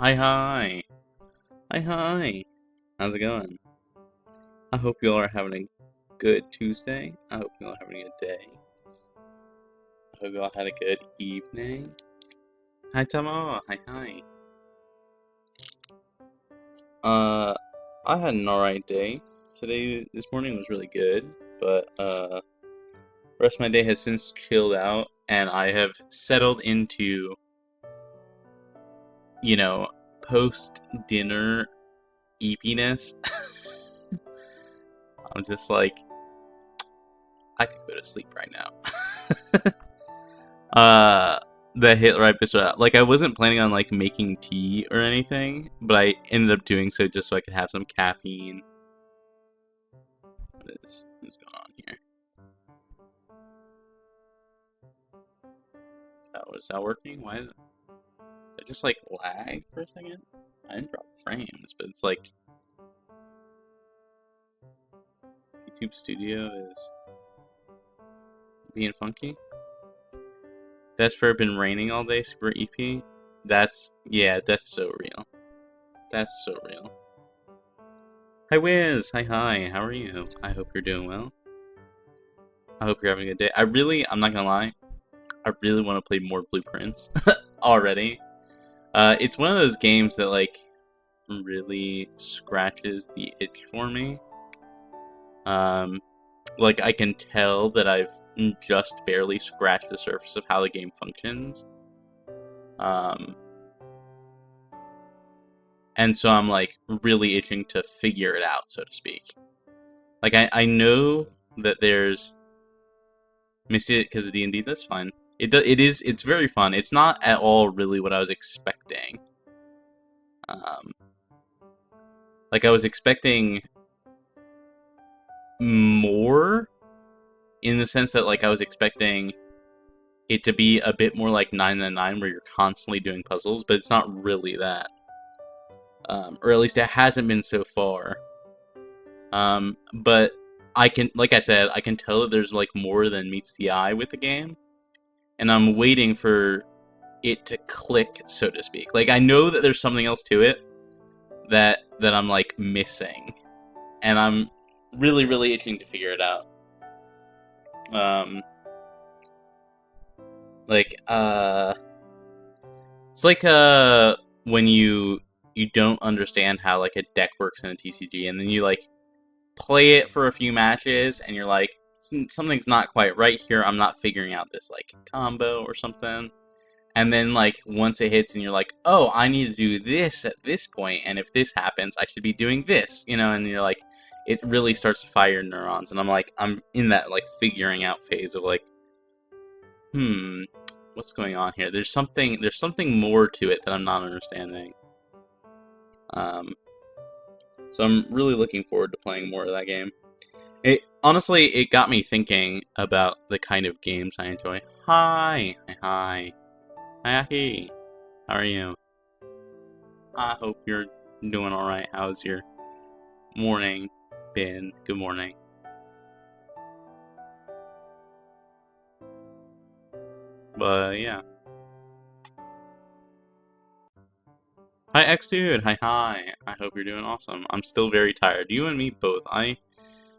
Hi, hi. Hi, hi. How's it going? I hope you all are having a good Tuesday. I hope you all are having a good day. I hope you all had a good evening. Hi, Tamo. Hi, hi. I had an alright day. This morning was really good, but, the rest of my day has since chilled out, and I have settled into, post-dinner eepiness. I'm just like, I could go to sleep right now. That hit right before. Like, I wasn't planning on like making tea or anything, but I ended up doing so just so I could have some caffeine. What is going on here? Is that working? Why did I just like lag for a second? I didn't drop frames, but it's like YouTube Studio is being funky. That's for been raining all day, super EP. That's so real. That's so real. Hi Wiz! Hi, how are you? I hope you're doing well. I hope you're having a good day. I'm not gonna lie, I really want to play more Blueprints already. It's one of those games that, like, really scratches the itch for me. Like, I can tell that I've just barely scratched the surface of how the game functions. And so I'm, like, really itching to figure it out, so to speak. Like, I know that there's... Missed it because of D&D, that's fine. It's very fun. It's not at all really what I was expecting. Like, I was expecting more, in the sense that, like, I was expecting it to be a bit more like 999, where you're constantly doing puzzles, but it's not really that. Or at least it hasn't been so far. But like I said, I can tell that there's, like, more than meets the eye with the game, and I'm waiting for it to click, so to speak. Like, I know that there's something else to it that I'm, like, missing, and I'm really, really itching to figure it out. It's like when you don't understand how, like, a deck works in a TCG, and then you, like, play it for a few matches, and you're like, something's not quite right here. I'm not figuring out this, like, combo or something. And then, like, once it hits and you're like, oh, I need to do this at this point, and if this happens, I should be doing this, and you're like, it really starts to fire your neurons, and I'm in that, like, figuring out phase of, like, what's going on here? There's something more to it that I'm not understanding. So I'm really looking forward to playing more of that game. Honestly, it got me thinking about the kind of games I enjoy. Hi. Hi, Aki. How are you? I hope you're doing alright. How's your morning been? Good morning. But, yeah. Hi, X-Dude! Hi. I hope you're doing awesome. I'm still very tired. You and me both.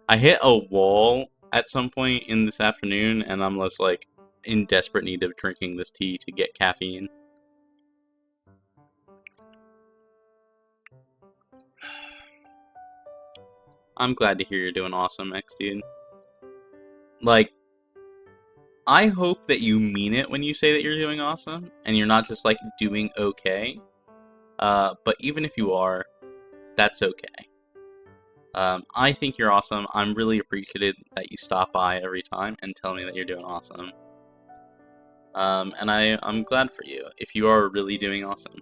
I hit a wall at some point in this afternoon, and I'm just, like, in desperate need of drinking this tea to get caffeine. I'm glad to hear you're doing awesome, X-Dude. Like, I hope that you mean it when you say that you're doing awesome, and you're not just, like, doing okay. But even if you are, that's okay. I think you're awesome. I'm really appreciative that you stop by every time and tell me that you're doing awesome. And I'm glad for you if you are really doing awesome.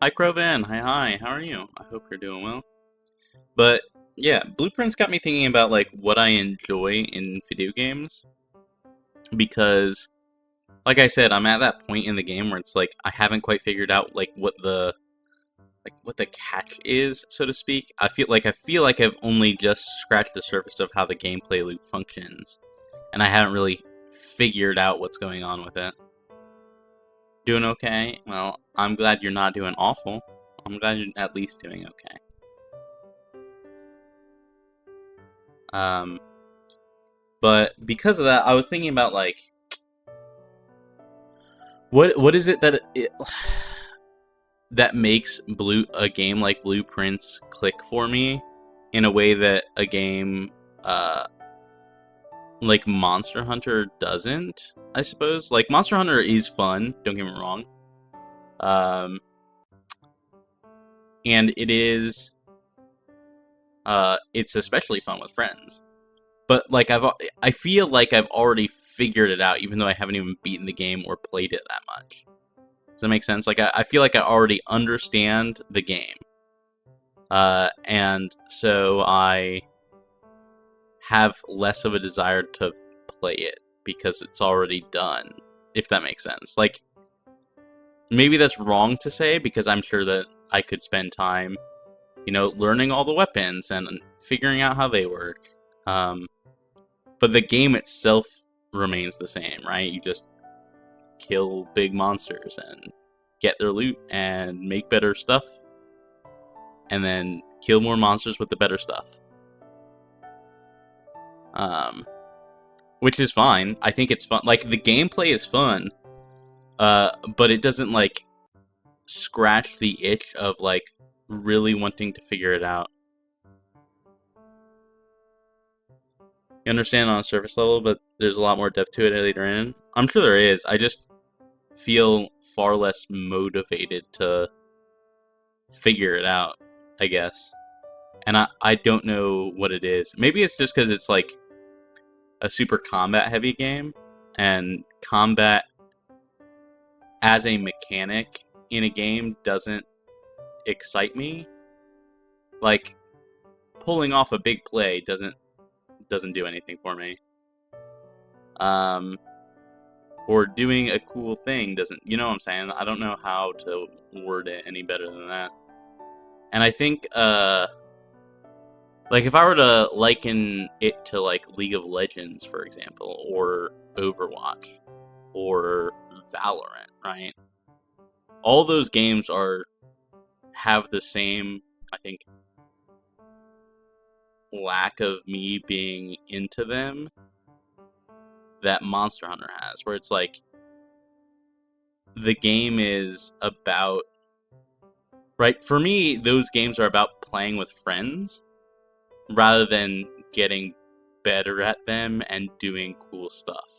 Hi, Crovan. Hi. How are you? I hope you're doing well. But yeah, Blueprints got me thinking about, like, what I enjoy in video games, because, like I said, I'm at that point in the game where it's like I haven't quite figured out, like, what the like what the catch is, so to speak. I feel like I've only just scratched the surface of how the gameplay loop functions, and I haven't really figured out what's going on with it. Doing okay? Well, I'm glad you're not doing awful. I'm glad you're at least doing okay. But because of that, I was thinking about like, what is it that that makes a game like Blueprints click for me in a way that a game like Monster Hunter doesn't, I suppose. Like, Monster Hunter is fun, don't get me wrong. And it is it's especially fun with friends. But like I feel like I've already figured it out, even though I haven't even beaten the game or played it that much. Does that make sense? Like I feel like I already understand the game, and so I have less of a desire to play it because it's already done. If that makes sense. Like, maybe that's wrong to say because I'm sure that I could spend time, learning all the weapons and figuring out how they work. But the game itself remains the same, right? You just kill big monsters and get their loot and make better stuff. And then kill more monsters with the better stuff. Which is fine. I think it's fun. Like, the gameplay is fun. But it doesn't, like, scratch the itch of, like, really wanting to figure it out. You understand on a surface level, but there's a lot more depth to it later in. I'm sure there is. I just feel far less motivated to figure it out, I guess. And I don't know what it is. Maybe it's just because it's like a super combat heavy game, and combat as a mechanic in a game doesn't excite me. Like, pulling off a big play doesn't do anything for me. Or doing a cool thing doesn't, you know what I'm saying? I don't know how to word it any better than that. And I think, like, if I were to liken it to, like, League of Legends, for example, or Overwatch, or Valorant, right? All those games have the same, I think, lack of me being into them that Monster Hunter has, where it's like the game is about, right? For me, those games are about playing with friends rather than getting better at them and doing cool stuff.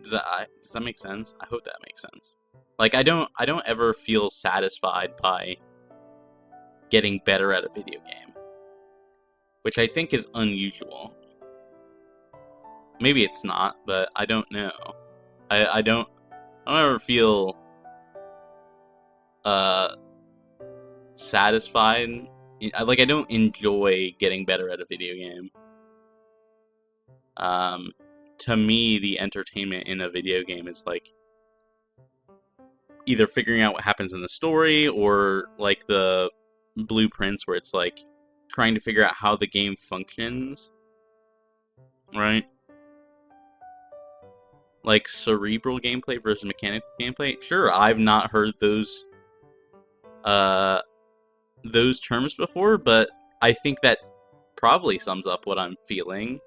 Does that make sense? I hope that makes sense. Like, I don't ever feel satisfied by getting better at a video game, which I think is unusual. Maybe it's not, but I don't know. I don't ever feel satisfied. Like, I don't enjoy getting better at a video game. To me, the entertainment in a video game is like either figuring out what happens in the story or like the blueprints where it's like trying to figure out how the game functions, right? Like cerebral gameplay versus mechanical gameplay. Sure, I've not heard those terms before, but I think that probably sums up what I'm feeling,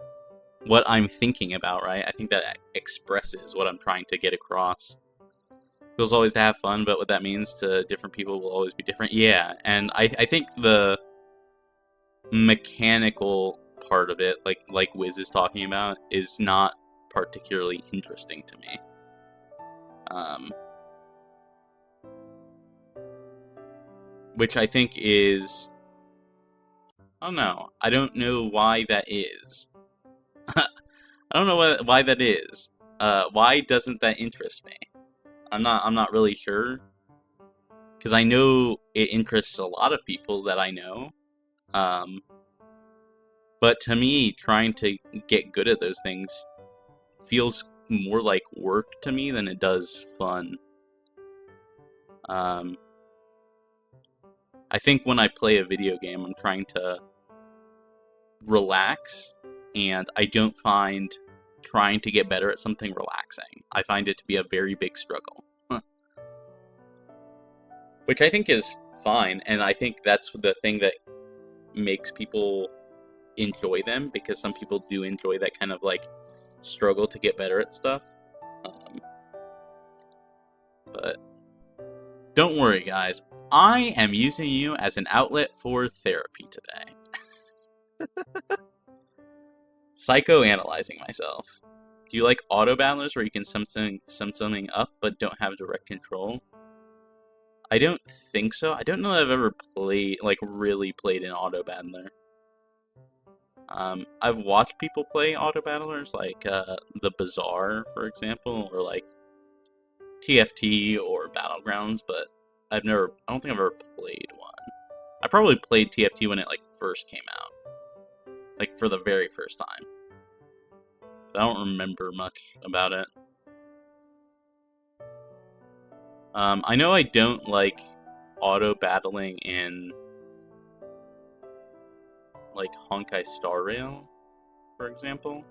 what I'm thinking about, right? I think that expresses what I'm trying to get across. Feels always to have fun, but what that means to different people will always be different. Yeah, and I think the mechanical part of it, like Wiz is talking about, is not particularly interesting to me. Which I think is... Oh no, I don't know why that is. I don't know why that is. Why doesn't that interest me? I'm not really sure. Because I know it interests a lot of people that I know. But to me, trying to get good at those things feels more like work to me than it does fun. I think when I play a video game, I'm trying to relax, and I don't find trying to get better at something relaxing. I find it to be a very big struggle. Which I think is fine, and I think that's the thing that makes people enjoy them, because some people do enjoy that kind of like struggle to get better at stuff. But don't worry, guys. I am using you as an outlet for therapy today. Psychoanalyzing myself. Do you like auto battlers where you can sum something up but don't have direct control? I don't think so. I don't know that I've ever played, like, really played an auto battler. I've watched people play auto battlers, like the Bazaar, for example, or like TFT or Battlegrounds, but I don't think I've ever played one. I probably played TFT when it like first came out, like for the very first time. But I don't remember much about it. I know I don't like auto battling in like Honkai Star Rail, for example.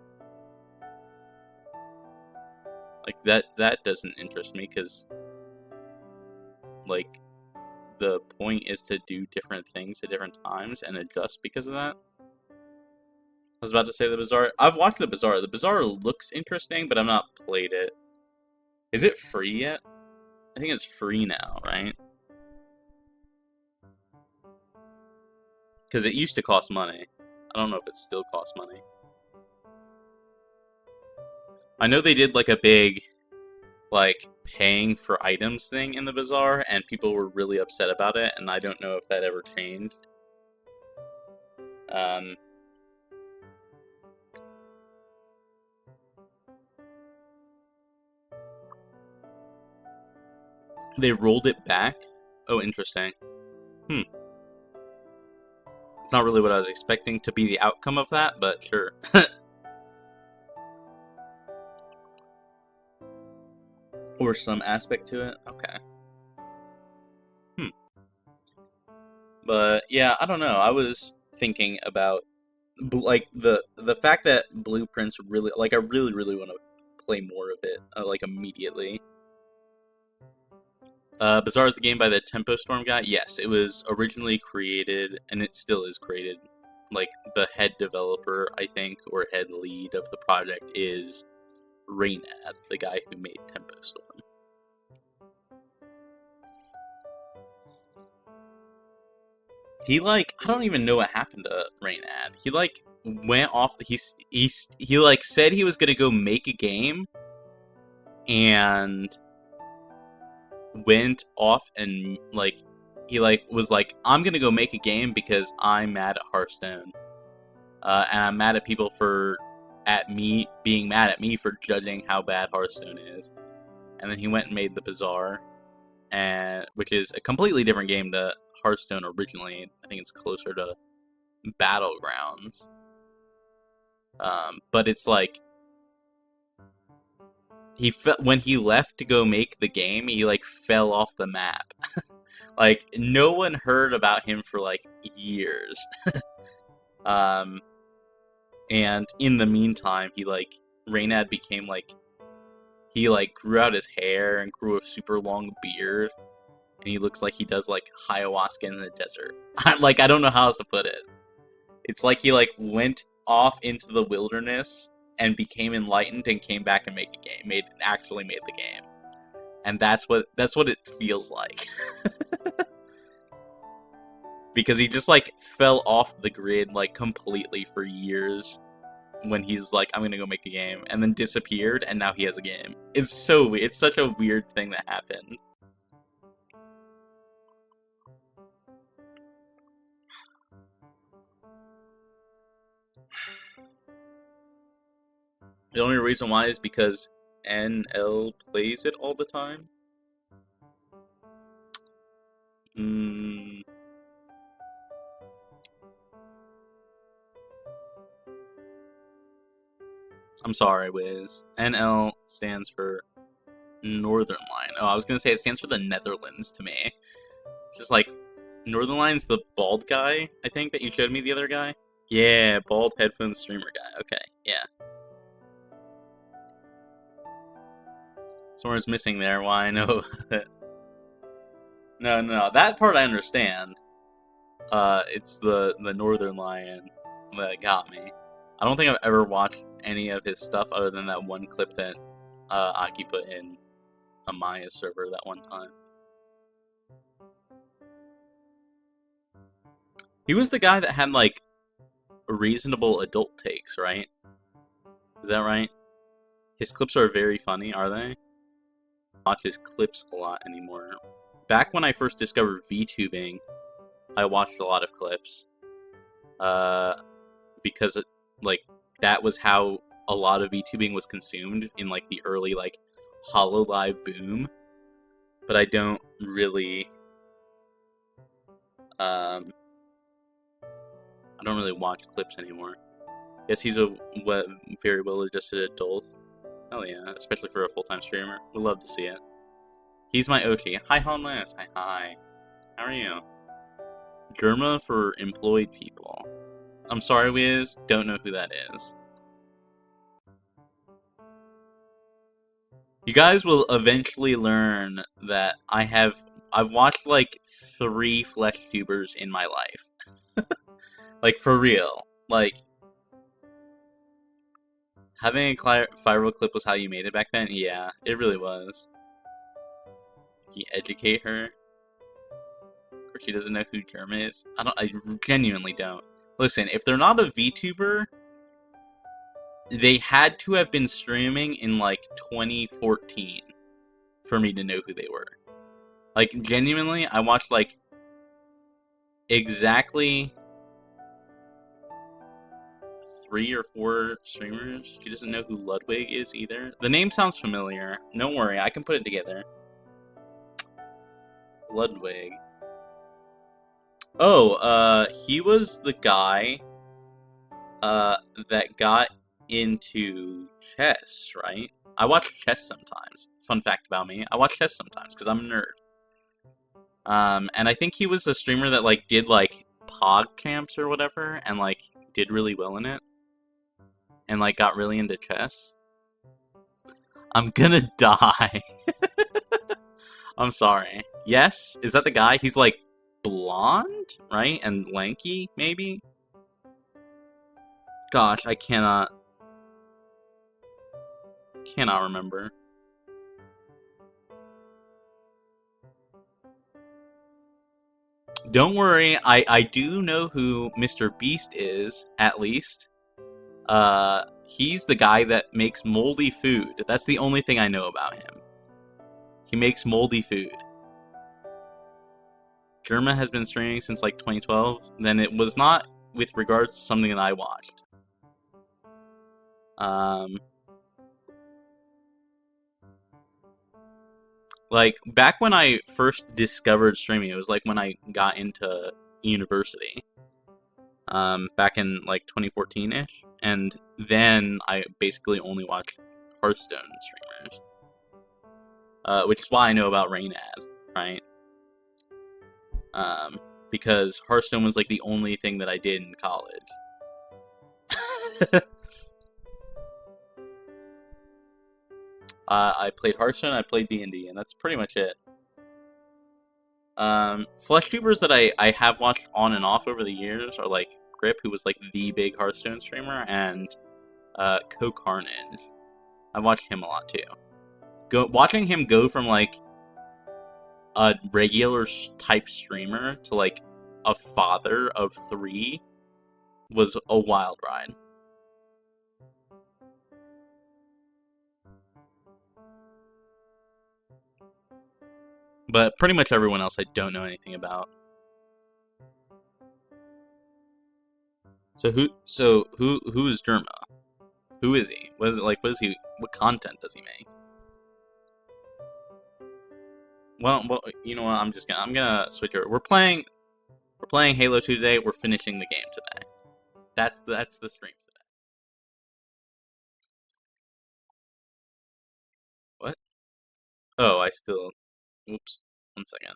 Like that doesn't interest me, because like the point is to do different things at different times and adjust because of that. I was about to say the Bazaar. I've watched the Bazaar. The Bazaar looks interesting, but I've not played it. Is it free yet? I think it's free now, right? Because it used to cost money. I don't know if it still costs money. I know they did like a big, like, paying for items thing in the Bazaar, and people were really upset about it, and I don't know if that ever changed. They rolled it back? Oh, interesting. It's not really what I was expecting to be the outcome of that, but sure. Or some aspect to it? Okay. But, yeah, I don't know. I was thinking about, like, the fact that Blueprints really, like, I really, really want to play more of it, like, immediately. Bazaar is the game by the Tempo Storm guy? Yes, it was originally created, and it still is created. Like, the head developer, I think, or head lead of the project is Reynad, the guy who made Tempo Storm. He, like, I don't even know what happened to Reynad. He, like, went off, he like, said he was gonna go make a game, and went off and, like, he, like, was like, I'm gonna go make a game because I'm mad at Hearthstone. And I'm mad at people being mad at me for judging how bad Hearthstone is. And then he went and made the Bazaar, which is a completely different game to Hearthstone originally. I think it's closer to Battlegrounds. But it's like, when he left to go make the game, he like fell off the map. Like, no one heard about him for like years. And in the meantime, Reynad became like, he like grew out his hair and grew a super long beard, and he looks like he does like ayahuasca in the desert. Like, I don't know how else to put it. It's like he like went off into the wilderness and became enlightened and came back and actually made the game. And that's what it feels like. Because he just like fell off the grid like completely for years when he's like, I'm gonna go make a game, and then disappeared, and now he has a game. It's so weird. It's such a weird thing that happened. The only reason why is because NL plays it all the time. I'm sorry, Wiz. NL stands for Northern Line. Oh, I was gonna say it stands for the Netherlands to me. Just like, Northern Line's the bald guy, I think, that you showed me the other guy. Yeah, bald headphone streamer guy. Okay, yeah. Someone's missing there. Why? I know. No. That part I understand. It's the Northern Lion that got me. I don't think I've ever watched any of his stuff other than that one clip that Aki put in a Maya server that one time. He was the guy that had like reasonable adult takes, right? Is that right? His clips are very funny, are they? Watch his clips a lot anymore. Back when I first discovered VTubing, I watched a lot of clips. Because that was how a lot of VTubing was consumed in like the early like HoloLive boom. But I don't really I don't really watch clips anymore. Yes, he's a very well-adjusted adult. Oh yeah, especially for a full-time streamer. We'd love to see it. He's my Oshi. Hi, Honless. Hi. How are you? Germa for employed people. I'm sorry, Wiz. Don't know who that is. You guys will eventually learn that I've watched like 3 flesh tubers in my life. Like, for real. Like, having a viral clip was how you made it back then? Yeah, it really was. You educate her? Or she doesn't know who Germa is? I genuinely don't. Listen, if they're not a VTuber, they had to have been streaming in, like, 2014 for me to know who they were. Like, genuinely, I watched, like, exactly 3 or 4 streamers. She doesn't know who Ludwig is either. The name sounds familiar. Don't worry, I can put it together. Ludwig. Oh, he was the guy that got into chess, right? I watch chess sometimes. Fun fact about me, I watch chess sometimes because I'm a nerd. And I think he was a streamer that like did like Pog Champs or whatever, and like did really well in it, and like got really into chess. I'm gonna die. I'm sorry. Yes, is that the guy? He's like blonde, right, and lanky, maybe. Gosh, I cannot remember. Don't worry, I do know who Mr. Beast is, at least. He's the guy that makes moldy food. That's the only thing I know about him. He makes moldy food. Germa has been streaming since like 2012. Then it was not with regards to something that I watched. Like, back when I first discovered streaming, it was like when I got into university. Back in like 2014-ish. And then I basically only watched Hearthstone streamers. Which is why I know about Rainad, right? Because Hearthstone was like the only thing that I did in college. I played Hearthstone, I played D&D, and that's pretty much it. Flesh tubers that I have watched on and off over the years are like Grip, who was like the big Hearthstone streamer, and Co-Carnage. I've watched him a lot too. Watching him go from like a regular type streamer to like a father of 3 was a wild ride. But pretty much everyone else I don't know anything about. So who is Derma? Who is he? What is it like? What content does he make? Well, you know what? I'm gonna switch over. We're playing Halo 2 today. We're finishing the game today. That's the stream. Oh, I still... Oops. 1 second.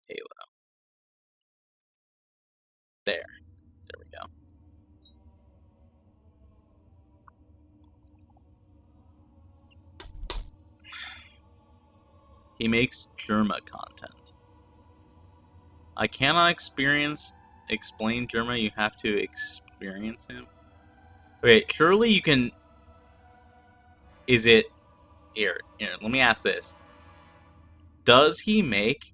Halo. There. There we go. He makes Germa content. I cannot explain Germa, you have to experience him. Wait, surely you can... Is it... Here, let me ask this. Does he make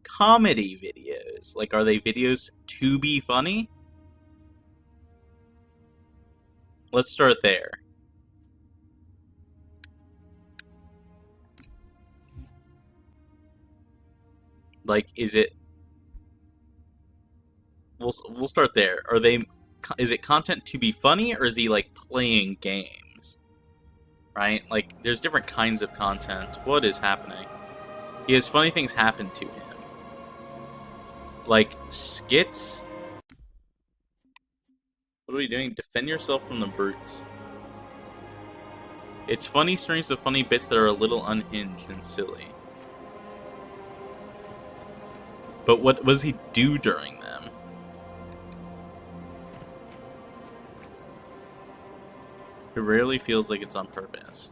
comedy videos? Like, are they videos to be funny? Let's start there. Like, is it... We'll start there. Are they... Is it content to be funny, or is he, like, playing games? Right? Like, there's different kinds of content. What is happening? He has funny things happen to him. Like, skits? What are we doing? Defend yourself from the brutes. It's funny streams with funny bits that are a little unhinged and silly. But what does he do during them? It rarely feels like it's on purpose.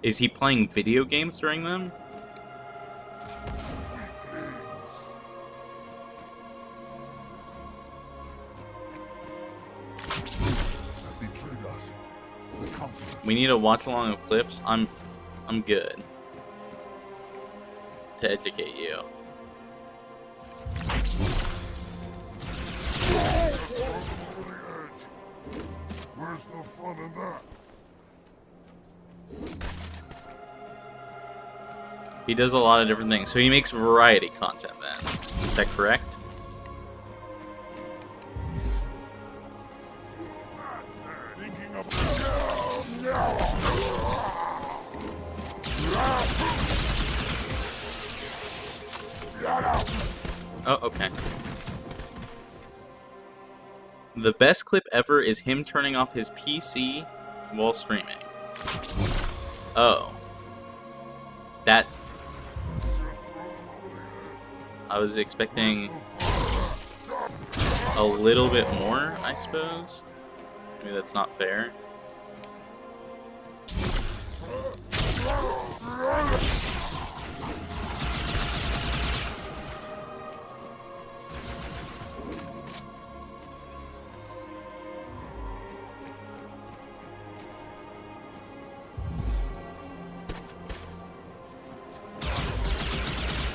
Is he playing video games during them? We need a watch along of clips. I'm good to educate you. Where's the fun in that? He does a lot of different things. So he makes variety content then. Is that correct? Oh, okay. The best clip ever is him turning off his PC while streaming. Oh. That... I was expecting a little bit more, I suppose. Maybe that's not fair.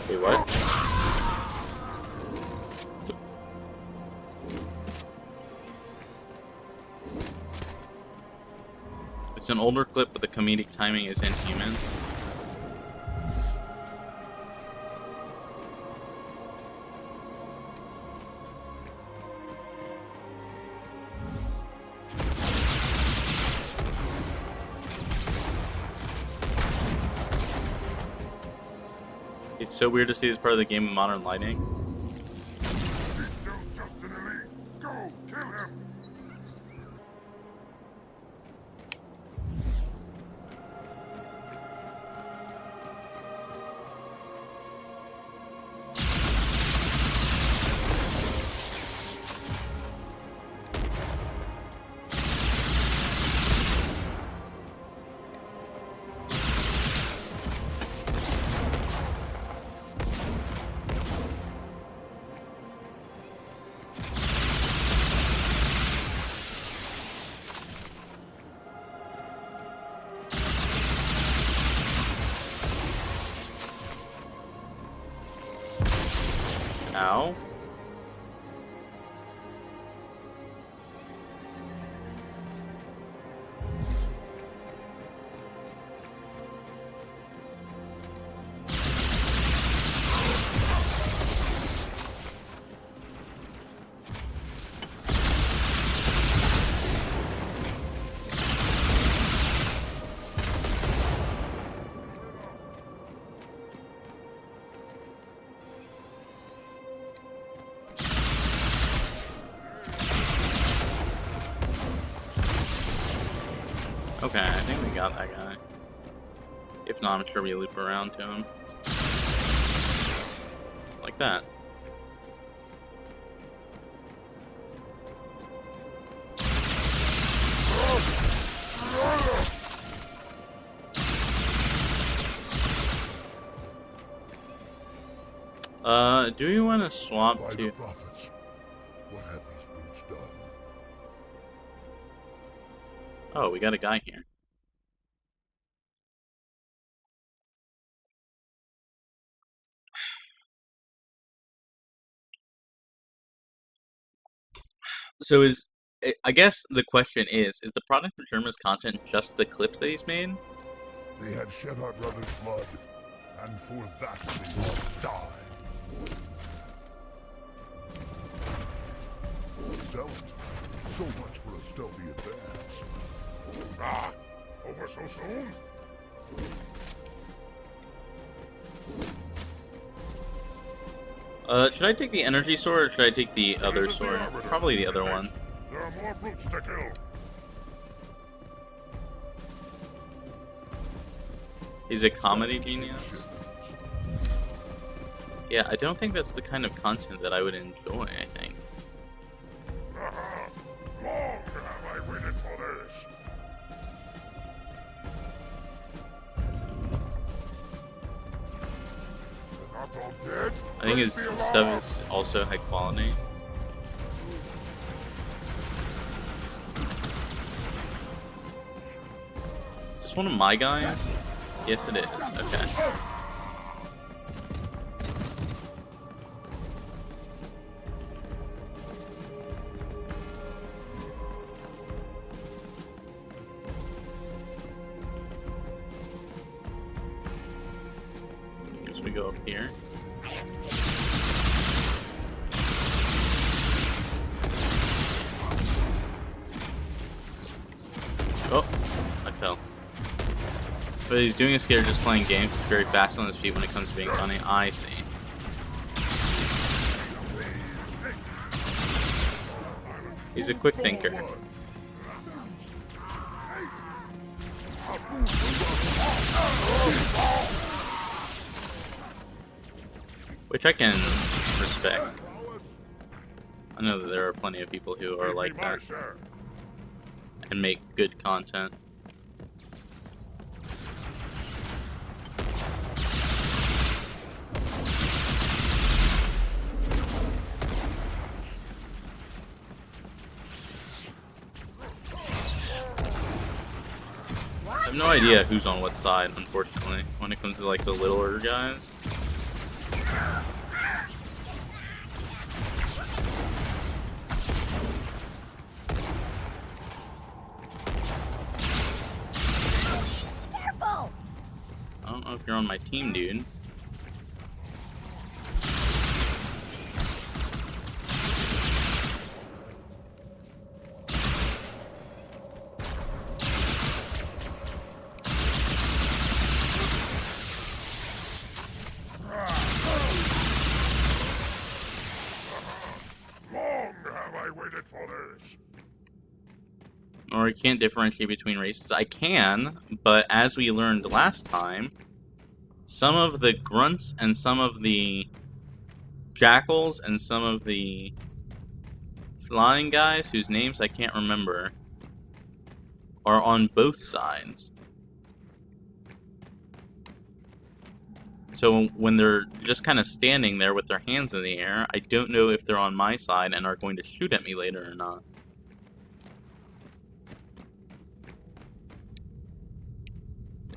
Wait, what? It's an older clip, but the comedic timing is inhuman. It's so weird to see this part of the game in modern lighting. He's no just an elite. Go, kill him. Ow. Okay, I think we got that guy. If not, I'm sure we loop around to him. Like that. Do we want to swap By to... the prophets, what have these brutes done? Oh, we got a guy here. So I guess the question is the product of Germa's content just the clips that he's made? They have shed our brother's blood, and for that they must die. Sell it. So much for a stealthy advance. Ah! Over so soon? Should I take the energy sword or should I take the other sword? Probably the other one. There are more brutes to kill. He's a comedy genius? Yeah, I don't think that's the kind of content that I would enjoy, I think. Long have I waited for this. They're not all dead. I think his Leave me stuff alone. is also high quality. Is this one of my guys? Yes, it is. Okay. Guess we go up here. Oh, I fell. But he's doing a scare just playing games. He's very fast on his feet when it comes to being funny. I see. He's a quick thinker. Which I can respect. I know that there are plenty of people who are like that and make good content. I have no idea who's on what side, unfortunately, when it comes to like the littler guys. Careful! I don't know if you're on my team, dude. Long have I waited for this. Or I can't differentiate between races. I can, but as we learned last time, some of the grunts and some of the jackals and some of the flying guys, whose names I can't remember, are on both sides. So when they're just kind of standing there with their hands in the air, I don't know if they're on my side and are going to shoot at me later or not.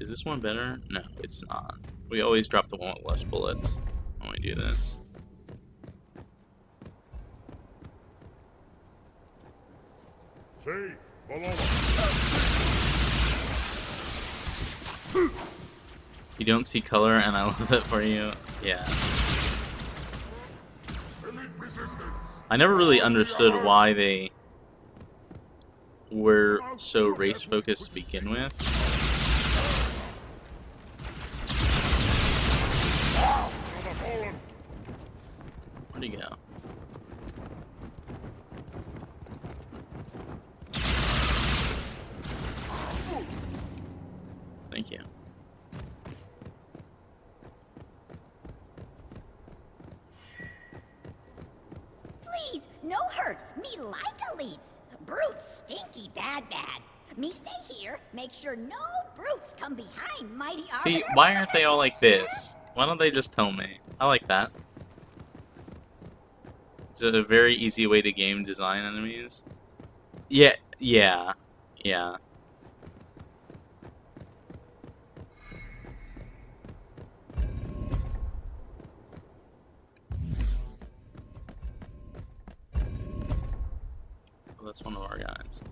Is this one better? No, it's not. We always drop the one with less bullets when we do this. See, below You don't see color and I love that for you. Yeah. elite resistance. I never really understood why they were so race focused to begin with. Another fallen. Where'd he go? Thank you. hurt. Me like elites. Brutes stinky bad. Me stay here, make sure no brutes come behind mighty arbiter. See, why aren't they all like this? Why don't they just tell me? I like that. It's a very easy way to game design enemies. Yeah. Well, that's one of our guys.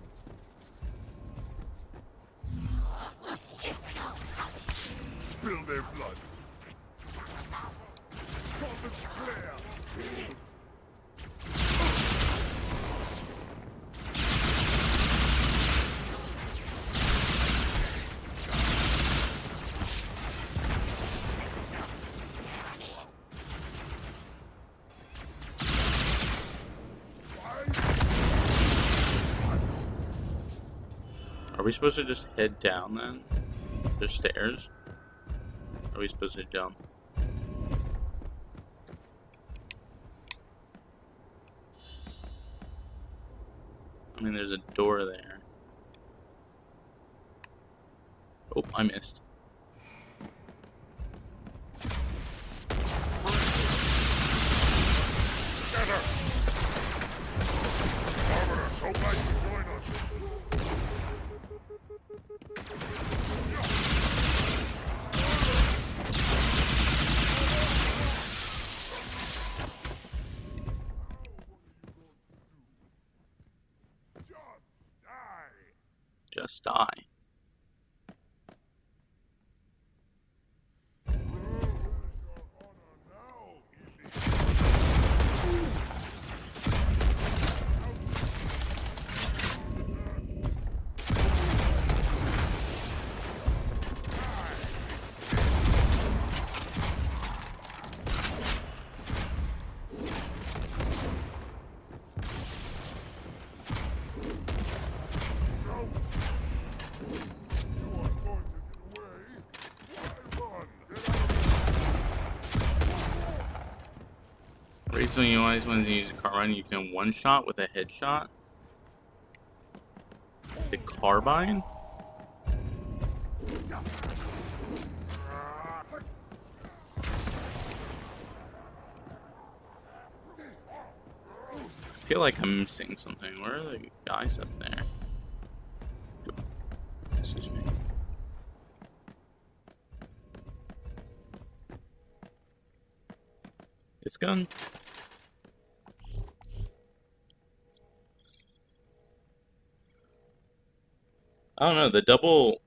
Spill their blood. Prophet's clear. Are we supposed to just head down then? There's stairs? Are we supposed to jump? I mean, there's a door there. Oh, I missed. Together. Arbiter, so glad you joined us. Just die. Recently, you always want to use a carbine. You can one-shot with a headshot. The carbine? I feel like I'm missing something. Where are the guys up there? Excuse me. This gun? I don't know, the double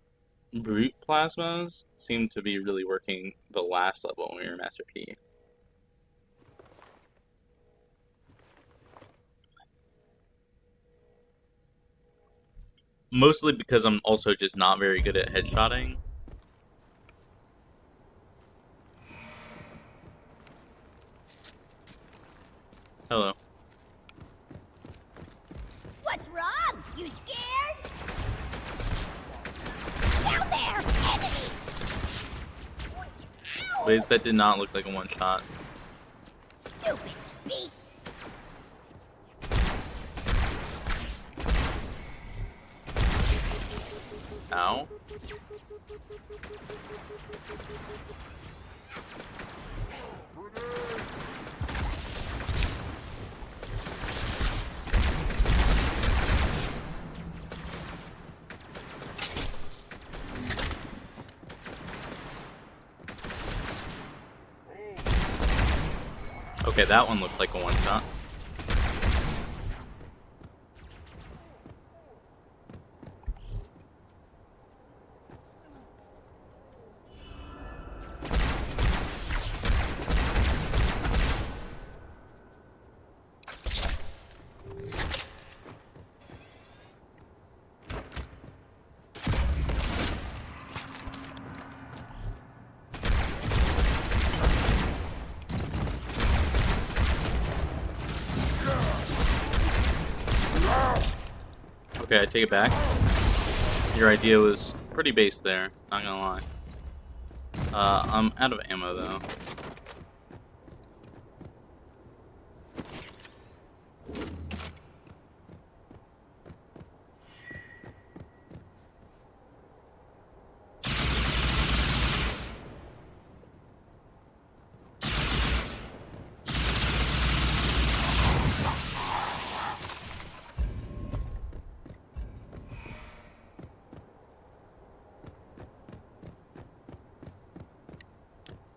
brute plasmas seem to be really working the last level when we were Master Chief. Mostly because I'm also just not very good at headshotting. Hello. What's wrong? You scared? Down there! Enemy! Ow! Ways that did not look like a one-shot. Stupid beast! Ow. Okay, that one looked like a one-shot. Okay, I take it back. Your idea was pretty base there, not gonna lie. I'm out of ammo though.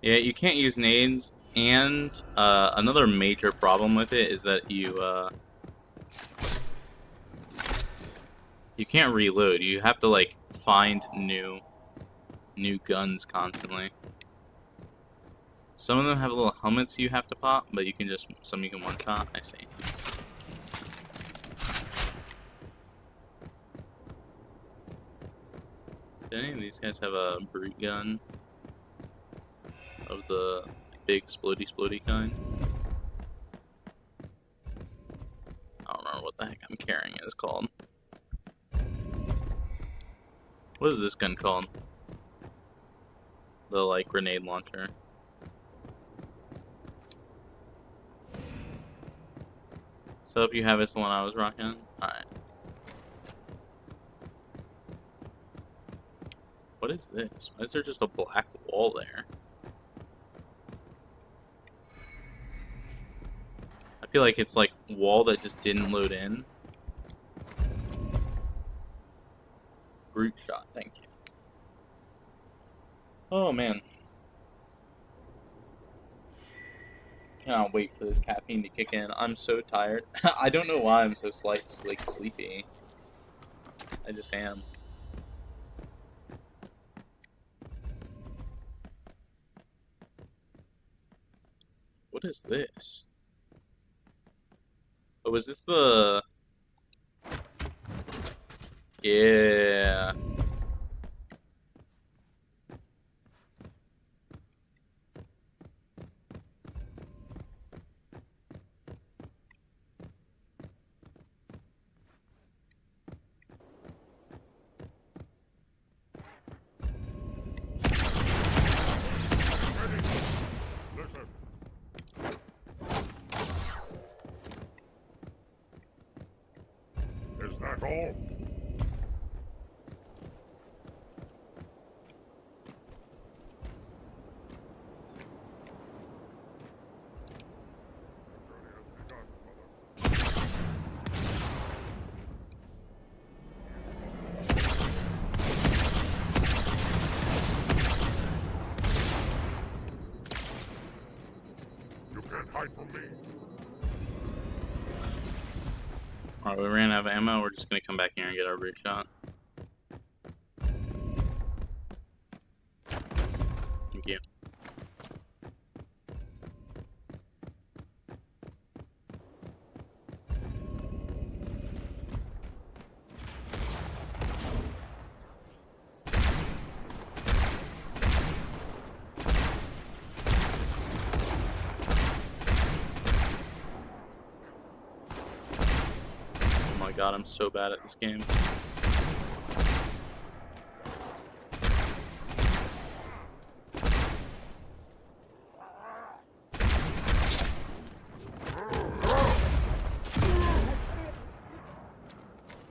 Yeah, you can't use nades, and another major problem with it is that you can't reload. You have to like find new guns constantly. Some of them have little helmets you have to pop, but you can just some you can one shot. I see. Do any of these guys have a brute gun of the big splody kind? I don't remember what the heck I'm carrying it is called. What is this gun called? The like grenade launcher. So if you have it's the one I was rocking. Alright. What is this? Why is there just a black wall there? I feel like it's like wall that just didn't load in. Brute shot, thank you. Oh man. Cannot wait for this caffeine to kick in. I'm so tired. I don't know why I'm so sleepy. I just am. What is this? Oh, was this the... Yeah. Listen. Is that all? You can't hide from me. Alright, we ran out of ammo. We're just gonna come back here and get our brute shot. Thank you. Oh my god, I'm so bad at this game.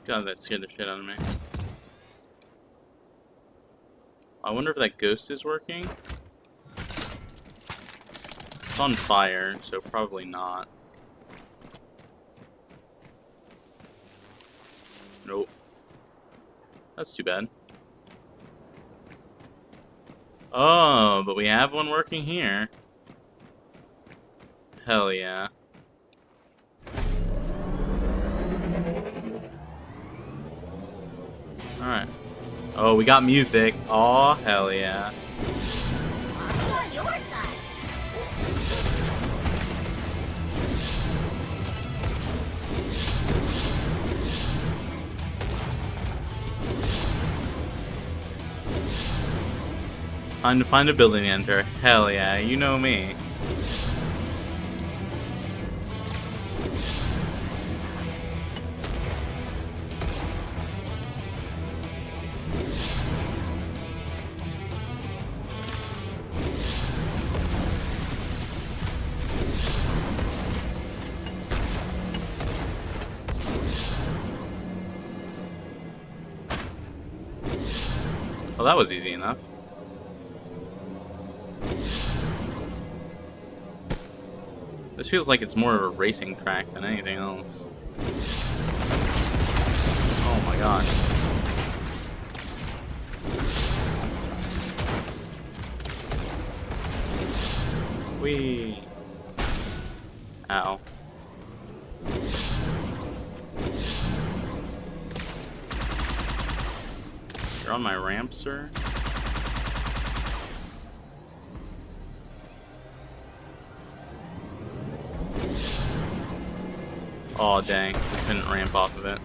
God, that scared the shit out of me. I wonder if that ghost is working. It's on fire, so probably not. Nope. That's too bad. Oh, but we have one working here. Hell yeah. Alright. Oh, we got music. Oh, hell yeah. On your side. Time to find a building to enter. Hell yeah, you know me. Well, that was easy enough. This feels like it's more of a racing track than anything else. Oh my god. Whee! Ow. You're on my ramp, sir? Aw, dang. I couldn't ramp off of it.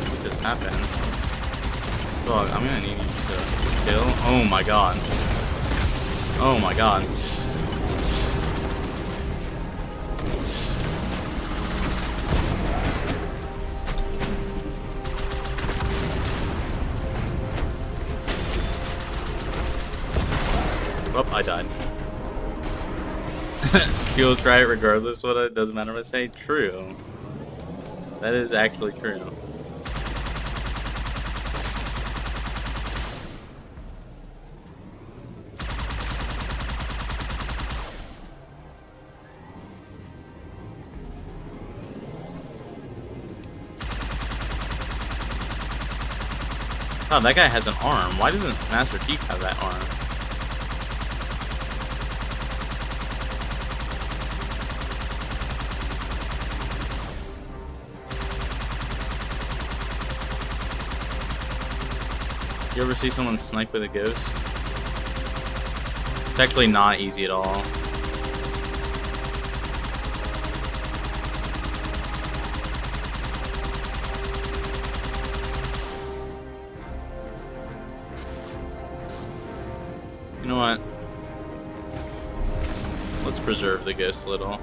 What just happened? Dog, I'm gonna need you to kill. Oh my god. Oh my god. Oh, I died. You'll try it regardless what it doesn't matter what I say. True. That is actually true. Oh, that guy has an arm. Why doesn't Master Chief have that arm? You ever see someone snipe with a ghost? It's actually not easy at all. You know what? Let's preserve the ghost a little.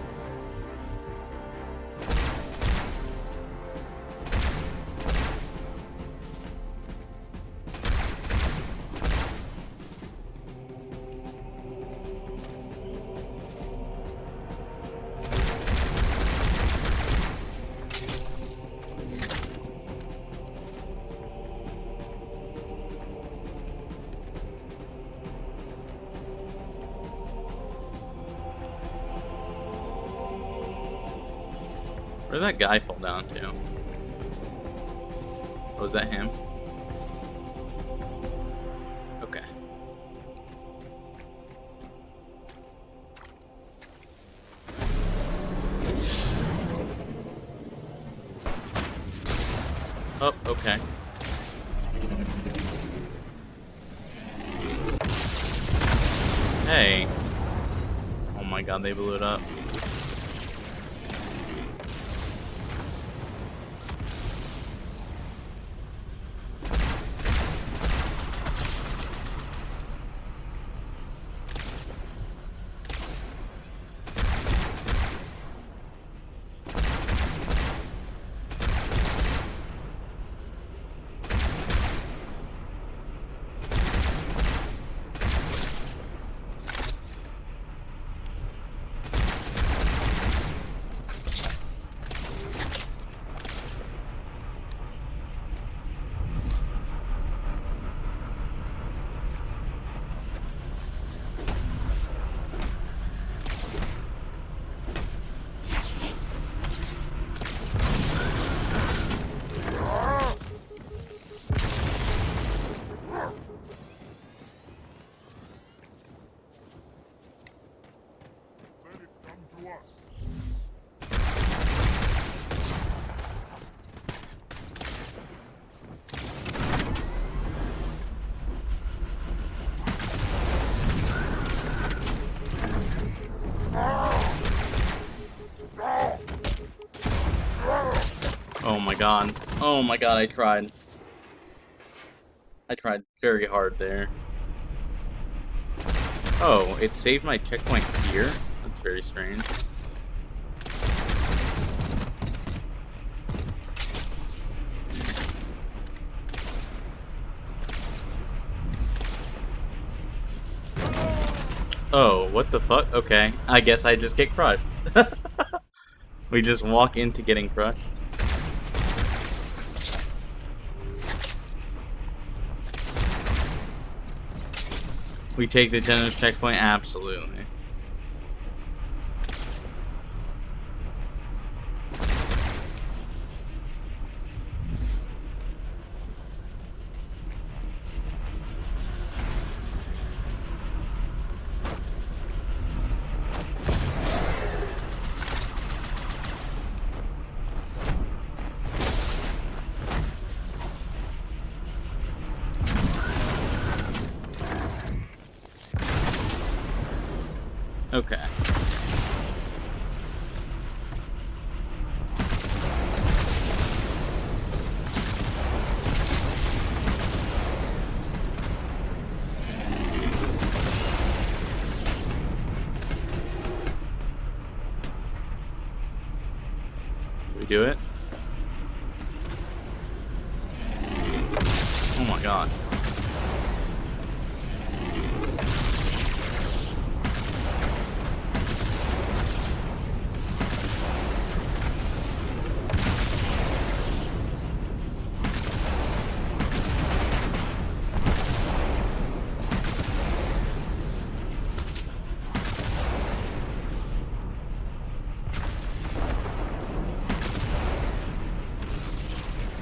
Where did that guy fall down to? Oh, was that him? Okay. Oh, okay. Hey. Oh my god, they blew it up. Let it come to us. Oh my god. Oh my god, I tried. I tried very hard there. Oh, it saved my checkpoint here? That's very strange. Oh, what the fuck? Okay, I guess I just get crushed. We just walk into getting crushed. We take the generous checkpoint? Absolutely. Okay. We do it? Oh my god.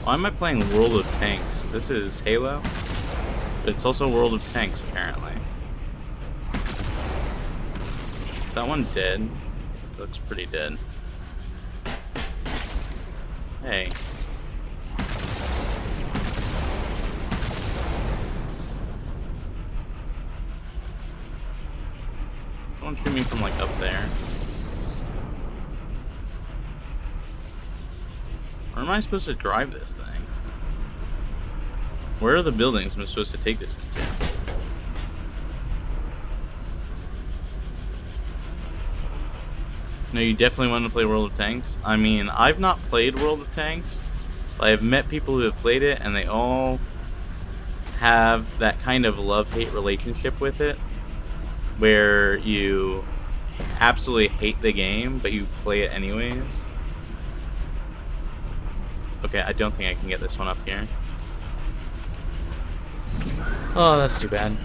Why am I playing World of Tanks? This is Halo, but it's also World of Tanks, apparently. Is that one dead? Looks pretty dead. Hey. Don't shoot me from, like, up there. Where am I supposed to drive this thing? Where are the buildings I'm supposed to take this into? No, you definitely want to play World of Tanks? I mean, I've not played World of Tanks, but I've met people who have played it, and they all have that kind of love-hate relationship with it, where you absolutely hate the game, but you play it anyways. Okay, I don't think I can get this one up here. Oh, that's too bad.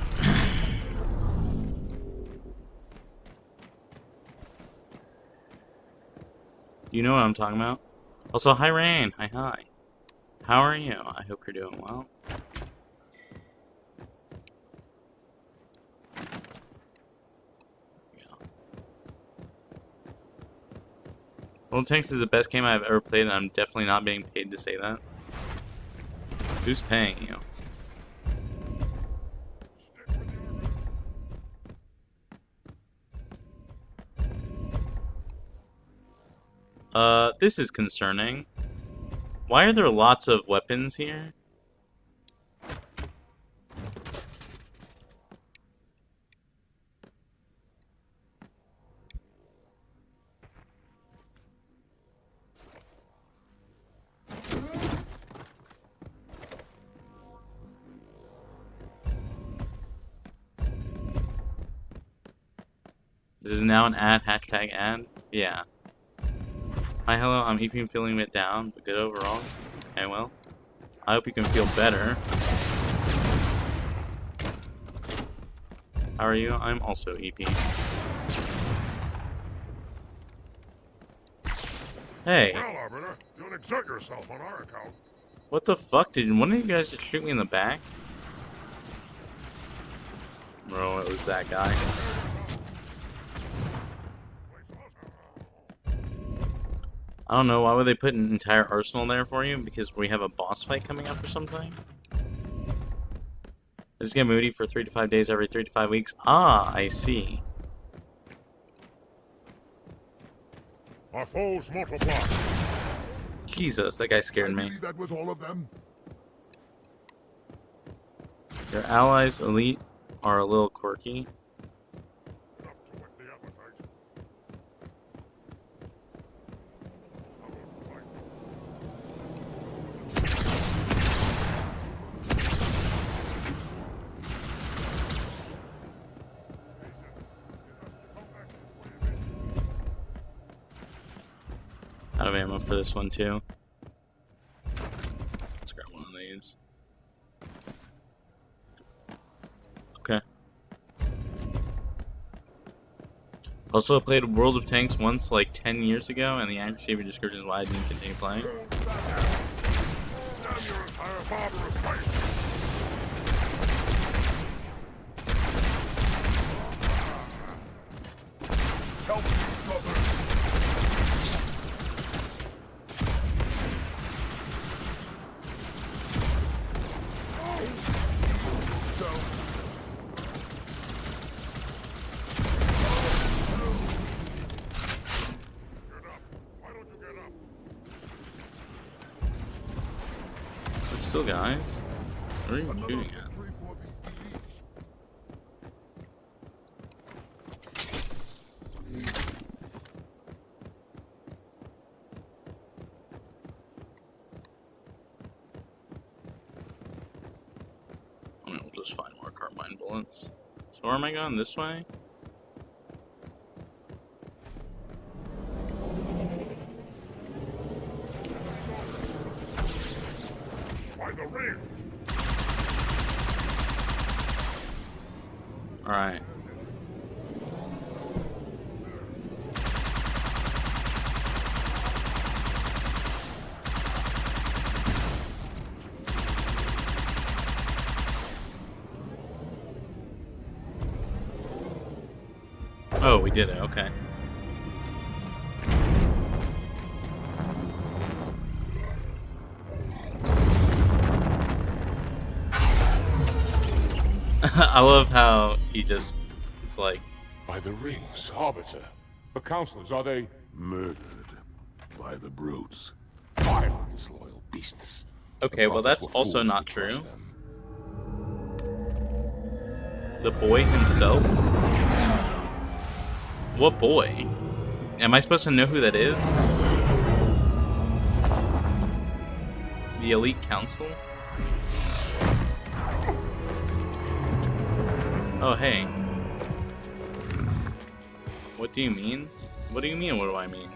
You know what I'm talking about? Also, hi Rain! Hi. How are you? I hope you're doing well. World of Tanks is the best game I've ever played, and I'm definitely not being paid to say that. Who's paying you? This is concerning. Why are there lots of weapons here? This is now an ad, hashtag ad? Yeah. Hi, hello, I'm EP feeling a bit down, but good overall. Okay, well, I hope you can feel better. How are you? I'm also EP. Hey. Well, Arbiter, don't exert yourself on our account. What the fuck? Did one of you guys just shoot me in the back? Bro, it was that guy. I don't know, why would they put an entire arsenal there for you? Because we have a boss fight coming up or something? I just get moody for 3 to 5 days every 3 to 5 weeks. Ah, I see. Our foes multiply. Jesus, that guy scared me. That was all of them. Your allies, elite, are a little quirky. Enough to whet the appetite. Out of ammo for this one too. Let's grab one of these. Okay. Also played World of Tanks once like 10 years ago, and the accuracy of your description is why I didn't continue playing. Damn your entire barbarous race. Help me, brother. still guys? What are you Another shooting at? victory for the elites. I mean, we'll just find more carbine bullets. So where am I going? This way? By the ring. Alright. Oh, we did it, okay. I love how he just is like, By the rings, Arbiter. The counselors, are they murdered by the brutes? Vile, disloyal beasts. okay, The well prophets that's were also fools not to trust true. them. The boy himself? What boy? Am I supposed to know who that is? The Elite Council? Oh, hey. What do you mean? What do you mean, what do I mean?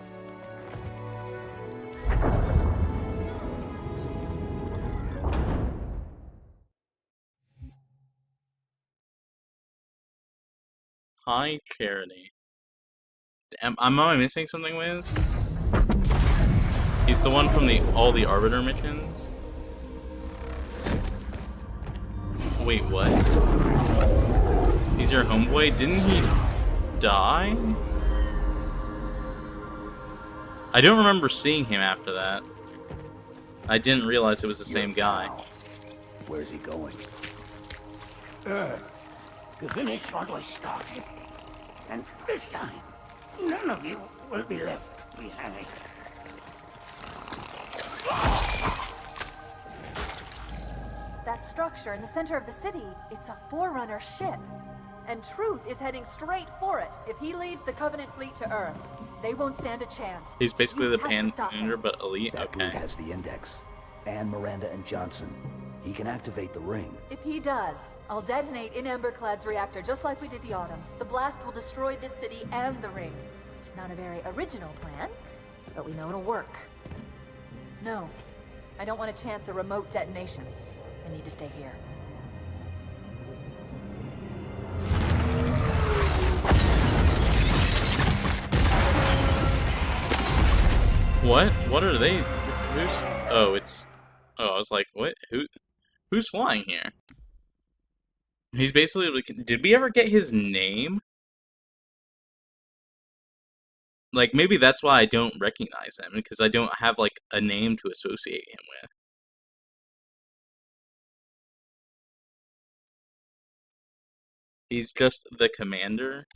High Charity. Am I missing something, Wiz? He's the one from all the Arbiter missions? Wait, what? He's your homeboy? Didn't he die? I don't remember seeing him after that. I didn't realize it was the same guy. Where's he going? To finish what we started. And this time, none of you will be left behind. That structure in the center of the city, it's a Forerunner ship. And Truth is heading straight for it. If he leads the Covenant fleet to Earth, they won't stand a chance. He's basically You the have to stop him. Pander, but elite? That brute Okay. has the index. And Miranda and Johnson. He can activate the ring. If he does, I'll detonate in Emberclad's reactor just like we did the Autumns. The blast will destroy this city and the ring. Not a very original plan, but we know it'll work. No, I don't want to chance a remote detonation. I need to stay here. What? What are they? Who's? Oh, it's. Oh, I was like, what? Who's flying here? He's basically like, did we ever get his name? Like, maybe that's why I don't recognize him, because I don't have, like, a name to associate him with. He's just the commander?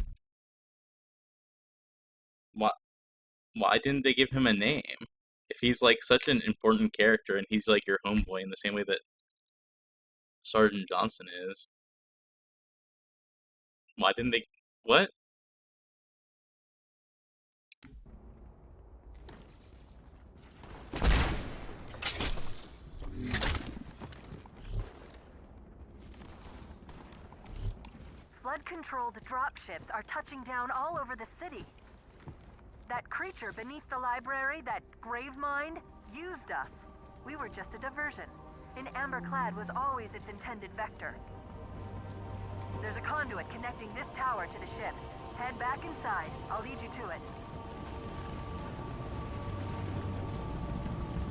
Why didn't they give him a name? If he's, like, such an important character, and he's, like, your homeboy in the same way that Sergeant Johnson is. Why didn't they... What? Flood-controlled dropships are touching down all over the city. That creature beneath the library, that grave mind, used us. We were just a diversion. And Amberclad was always its intended vector. There's a conduit connecting this tower to the ship. Head back inside. I'll lead you to it.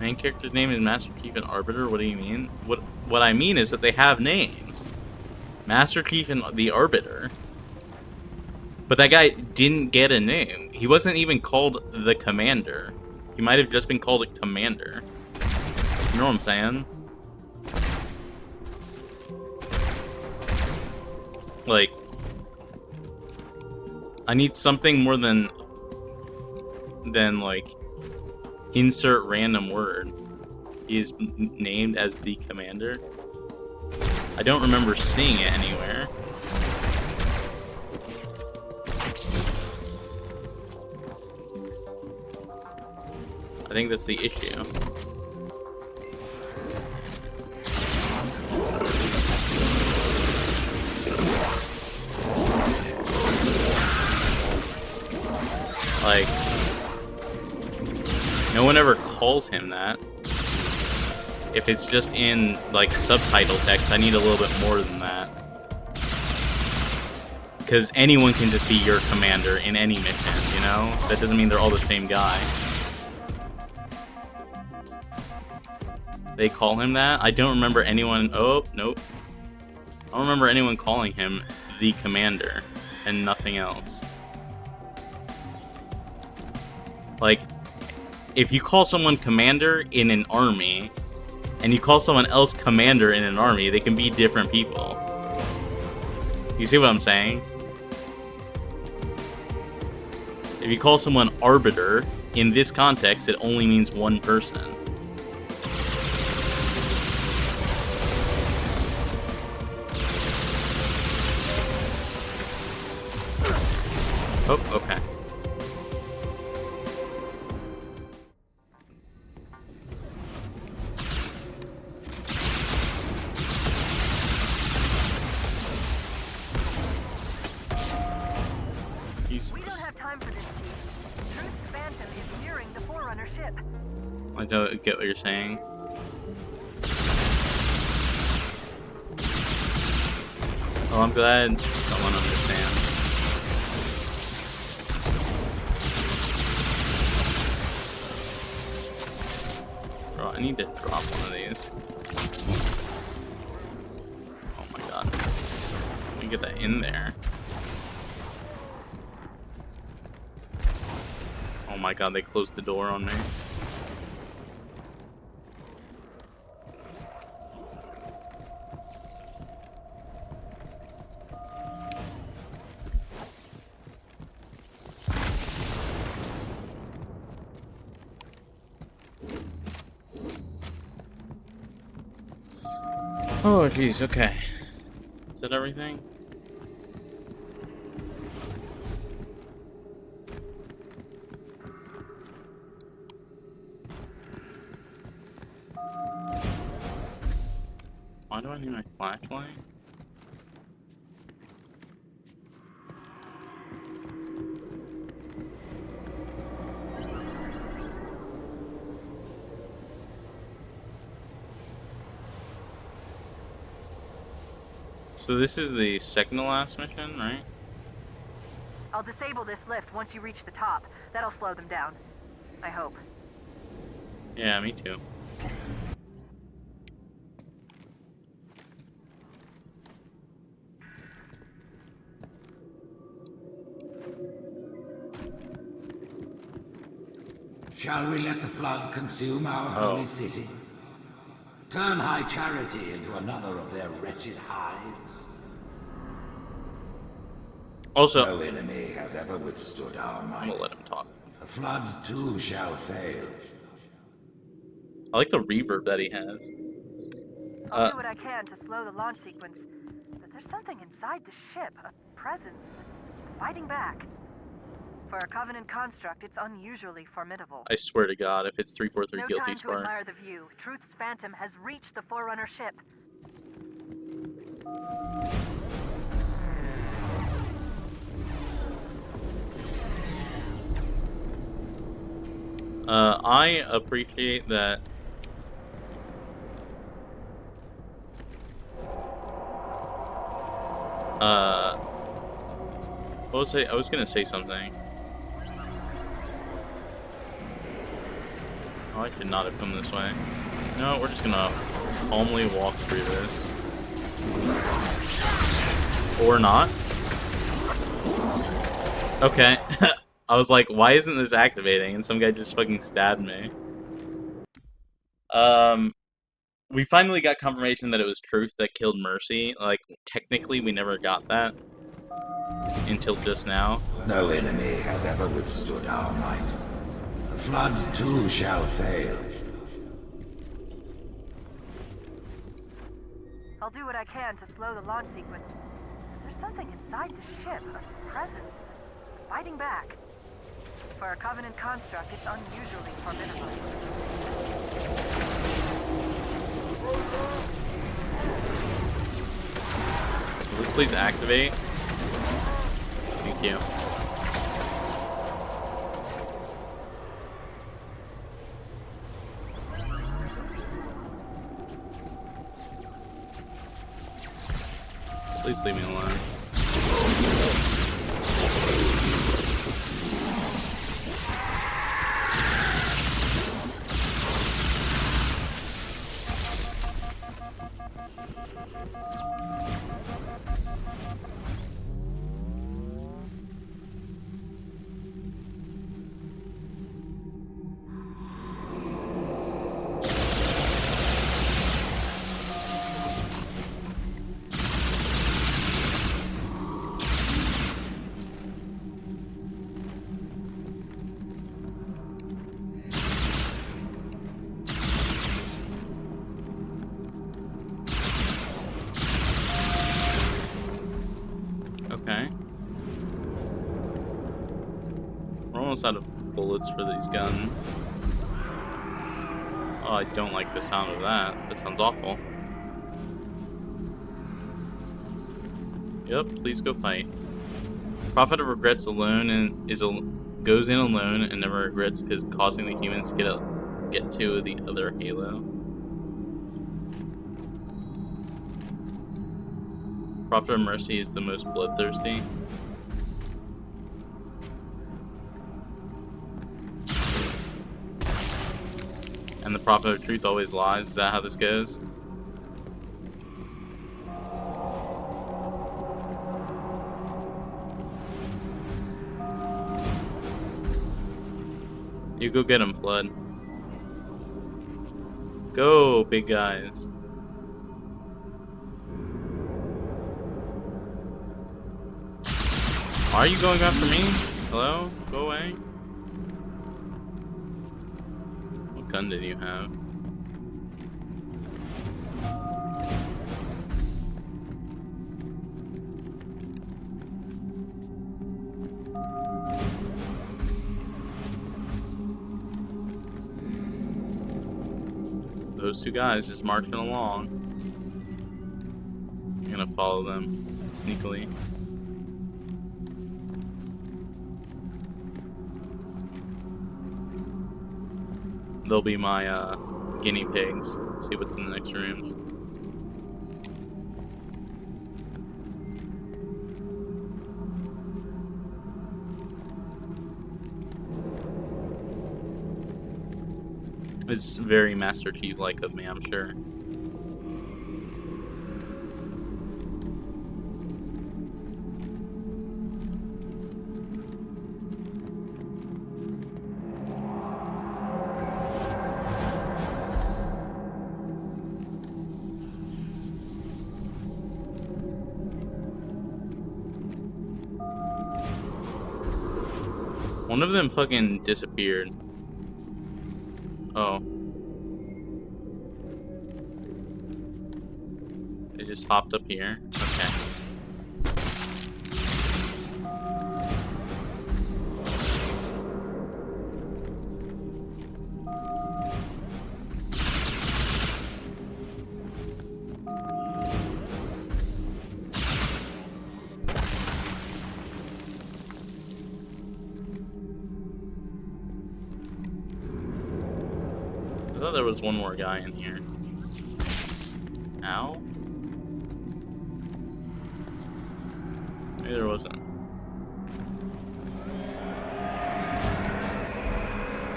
Main character's name is Master Chief and Arbiter? What do you mean? What I mean is that they have names. Master Chief and the Arbiter. But that guy didn't get a name. He wasn't even called the Commander. He might have just been called a Commander. You know what I'm saying? Like, I need something more than like, insert random word. He is named as the commander. I don't remember seeing it anywhere. I think that's the issue. Like, no one ever calls him that. If it's just in, like, subtitle text, I need a little bit more than that. Because anyone can just be your commander in any mission, you know? That doesn't mean they're all the same guy. They call him that? I don't remember anyone... Oh, nope. I don't remember anyone calling him the commander and nothing else. Like, if you call someone commander in an army, and you call someone else commander in an army, they can be different people. You see what I'm saying? If you call someone arbiter, in this context, it only means one person. Oh, okay. We don't have time for this, Chief. Truth's Phantom is nearing the Forerunner ship. I don't get what you're saying. Well, I'm glad someone understands. Bro, I need to drop one of these. Oh my god. Let me get that in there. Oh my god, they closed the door on me. Oh jeez, okay. Is that everything? Why do I need my flashlight? So this is the second to last mission, right? I'll disable this lift once you reach the top. That'll slow them down. I hope. Yeah, me too. Shall we let the flood consume our holy city? Turn high charity into another of their wretched hives? Also, No enemy has ever withstood our I'm might. gonna let him talk. The flood too shall fail. I like the reverb that he has. I'll do what I can to slow the launch sequence, but there's something inside the ship, a presence that's fighting back. For a Covenant construct, it's unusually formidable. I swear to God, if it's 343 No Guilty time to Spark. admire the view. Truth's Phantom has reached the Forerunner ship. I appreciate that. I was gonna say something. Oh, I should not have come this way. No, we're just gonna calmly walk through this. Or not. Okay. I was like, why isn't this activating? And some guy just fucking stabbed me. We finally got confirmation that it was Truth that killed Mercy. Like, technically, we never got that. Until just now. No enemy has ever withstood our might. The flood too shall fail. I can to slow the launch sequence. There's something inside the ship, a presence that's fighting back. For a Covenant construct, it's unusually formidable. Will this please activate? Thank you. Please leave me alone. Okay. We're almost out of bullets for these guns. Oh, I don't like the sound of that. That sounds awful. Yep, please go fight. Prophet of Regrets alone and goes in alone and never regrets because causing the humans to get to the other Halo. Prophet of Mercy is the most bloodthirsty. And the Prophet of Truth always lies. Is that how this goes? You go get him, Flood. Go, big guys. Are you going after me? Hello? Go away. What gun did you have? Those two guys just marching along. I'm gonna follow them sneakily. They'll be my guinea pigs. See what's in the next rooms. It's very Master Chief-like of me, I'm sure. One of them fucking disappeared. Oh. They just hopped up here. Okay. I thought there was one more guy in here. Ow? Maybe there wasn't.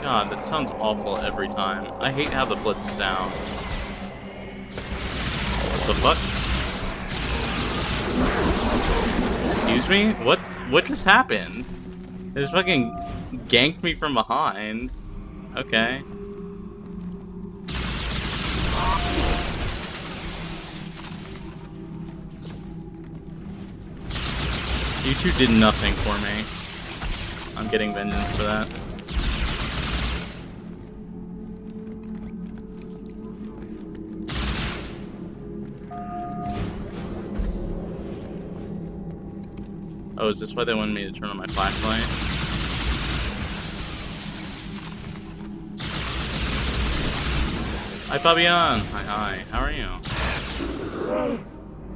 God, that sounds awful every time. I hate how the flits sound. What the fuck? Excuse me? What just happened? They just fucking ganked me from behind. Okay. You two did nothing for me. I'm getting vengeance for that. Oh, is this why they wanted me to turn on my flashlight? Hi, Fabian! Hi. How are you?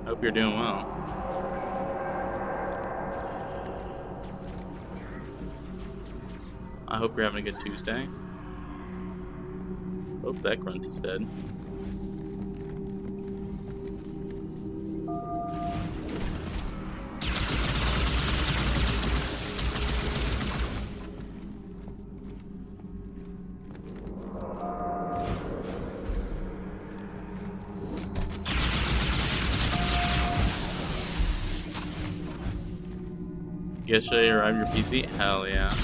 Hope you're doing well. I hope you're having a good Tuesday. Hope that grunt is dead. Yesterday arrived your PC? Hell yeah.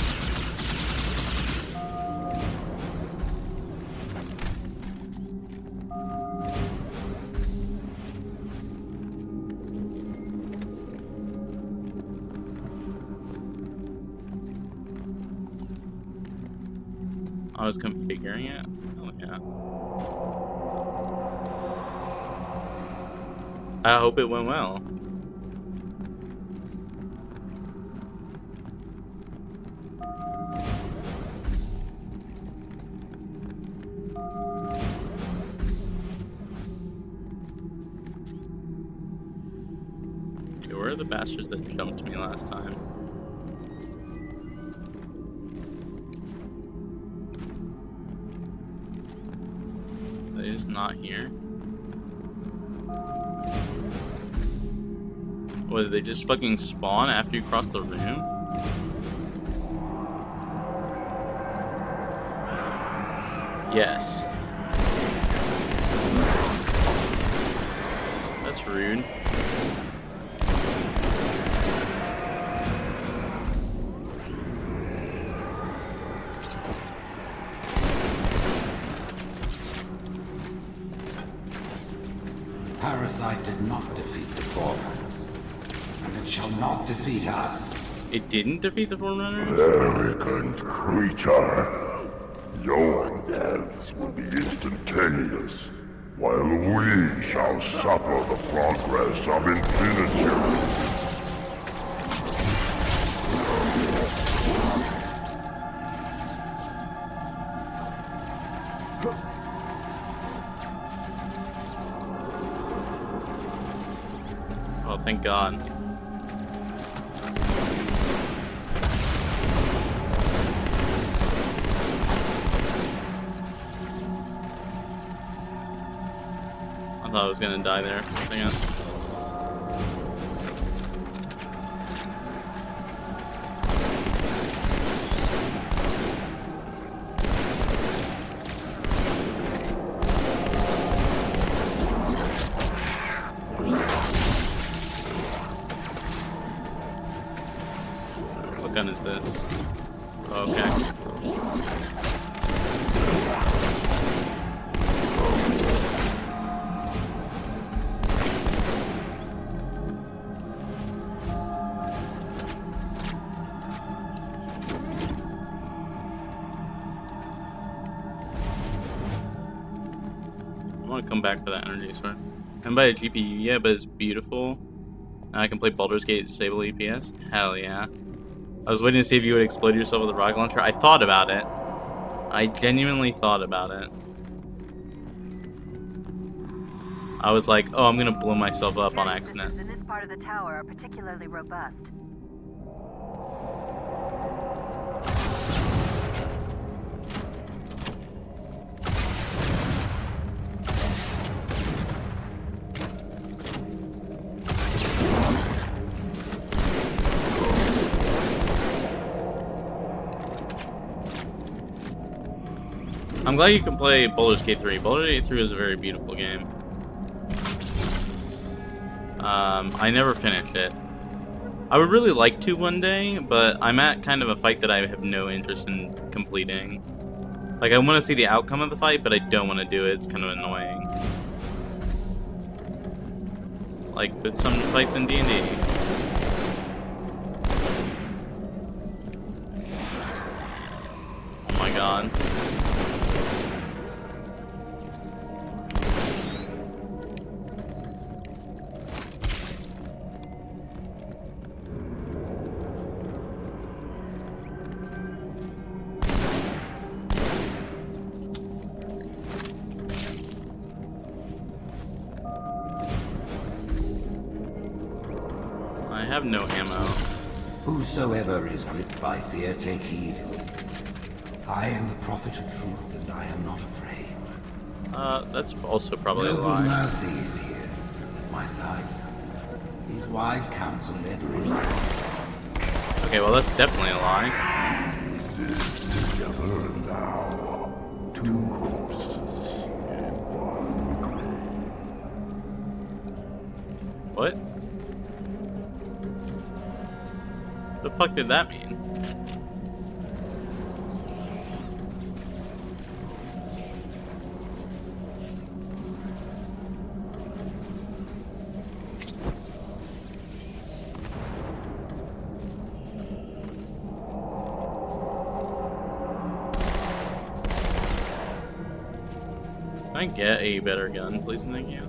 I was configuring it? Oh yeah. I hope it went well. Where are the bastards that jumped me last time? Are they just not here? What, did they just fucking spawn after you cross the room? Yes. That's rude. Parasite did not defeat the Forerunners, and it shall not defeat us. It didn't defeat the Forerunners? Arrogant creature. Your deaths will be instantaneous, while we shall suffer the progress of infinitude. Oh, thank God. I thought I was gonna die there. Hang on. What gun is this? Oh, okay. I want to come back for that energy sword. And by a GPU, yeah, but it's beautiful. Now I can play Baldur's Gate stable EPS. Hell yeah. I was waiting to see if you would explode yourself with a rocket launcher. I thought about it. I genuinely thought about it. I was like, oh, I'm gonna blow myself up on accident. In this part of the tower are particularly robust. I'm glad you can play Baldur's Gate 3. Baldur's Gate 3 is a very beautiful game. I never finished it. I would really like to one day, but I'm at kind of a fight that I have no interest in completing. Like, I want to see the outcome of the fight, but I don't want to do it. It's kind of annoying. Like with some fights in D&D. Oh my god. have no ammo. Whosoever is gripped by fear, take heed. I am the prophet of truth, and I am not afraid. That's also probably a Noble lie. mercy is here, at my side. His wise counsel ever in mind. Okay, well that's definitely a lie. Together now, 2 corpses in 1 grave. What? The fuck did that mean? Can I get a better gun, please and thank you?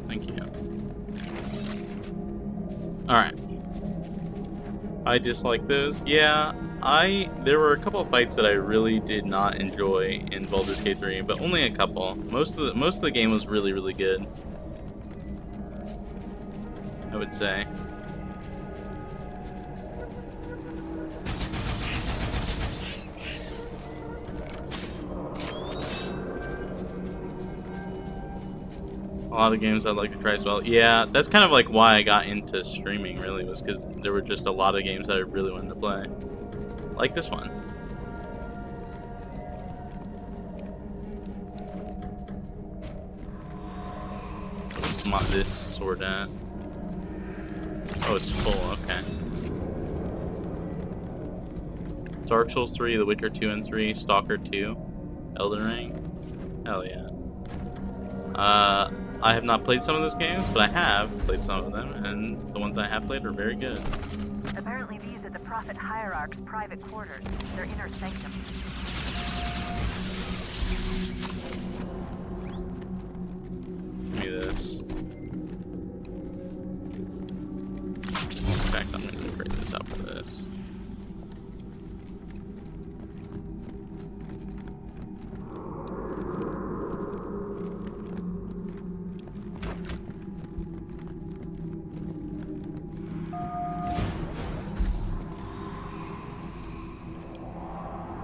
Thank you. Alright. I dislike those. Yeah, there were a couple of fights that I really did not enjoy in Baldur's Gate 3, but only a couple. Most of the game was really, really good, I would say. A lot of games I'd like to try as well. Yeah, that's kind of like why I got into streaming, really, was because there were just a lot of games that I really wanted to play. Like this one. What's this sword at? Oh, it's full, okay. Dark Souls 3, The Witcher 2 and 3, Stalker 2, Elden Ring. Hell yeah. I have not played some of those games, but I have played some of them, and the ones I have played are very good. Apparently these are the Prophet Hierarch's private quarters, their inner sanctum. Give me this. In fact, I'm going to break this out for this.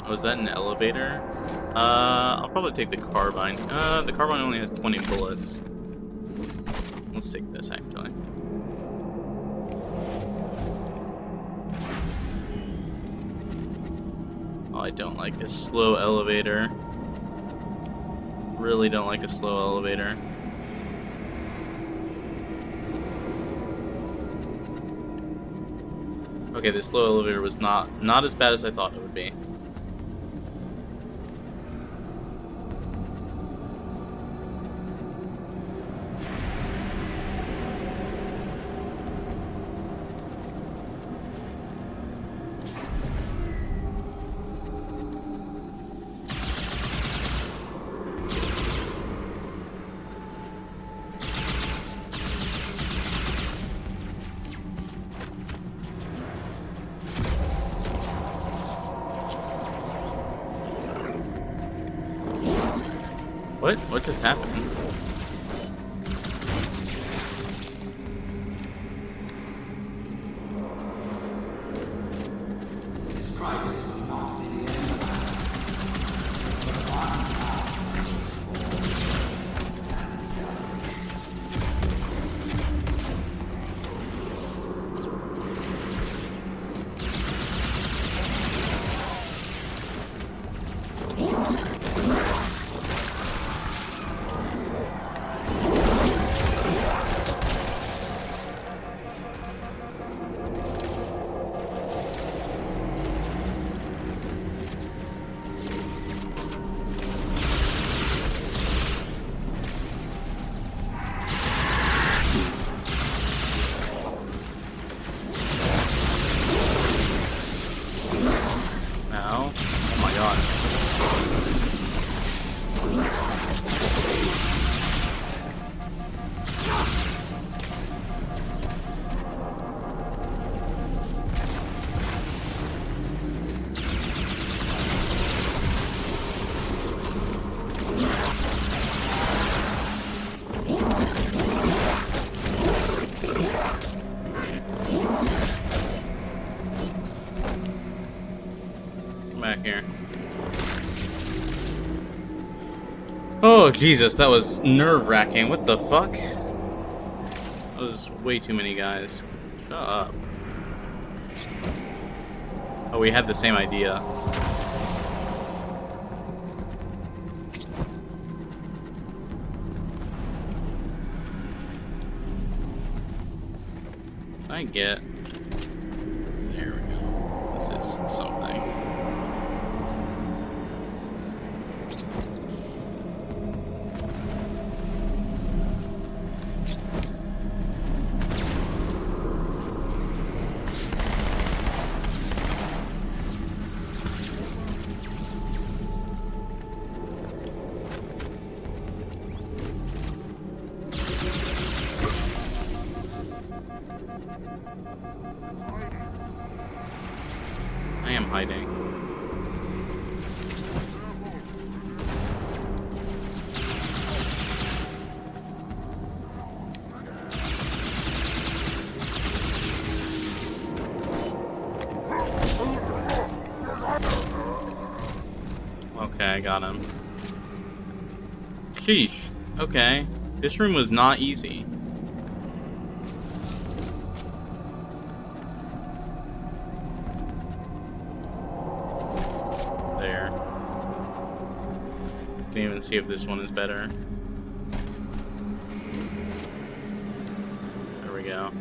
Oh, is that an elevator? I'll probably take the carbine. The carbine only has 20 bullets. Let's take this, actually. Oh, I don't like this slow elevator. Really don't like a slow elevator. Okay, this slow elevator was not as bad as I thought it would be. What just happened? This crisis will not be the end of us, but one Oh, Jesus, that was nerve-wracking. What the fuck? That was way too many guys. Shut up. Oh, we had the same idea. I get. There we go. This is something. I am hiding. Okay, I got him. Sheesh. Okay. This room was not easy. There. Can't even see if this one is better. There we go.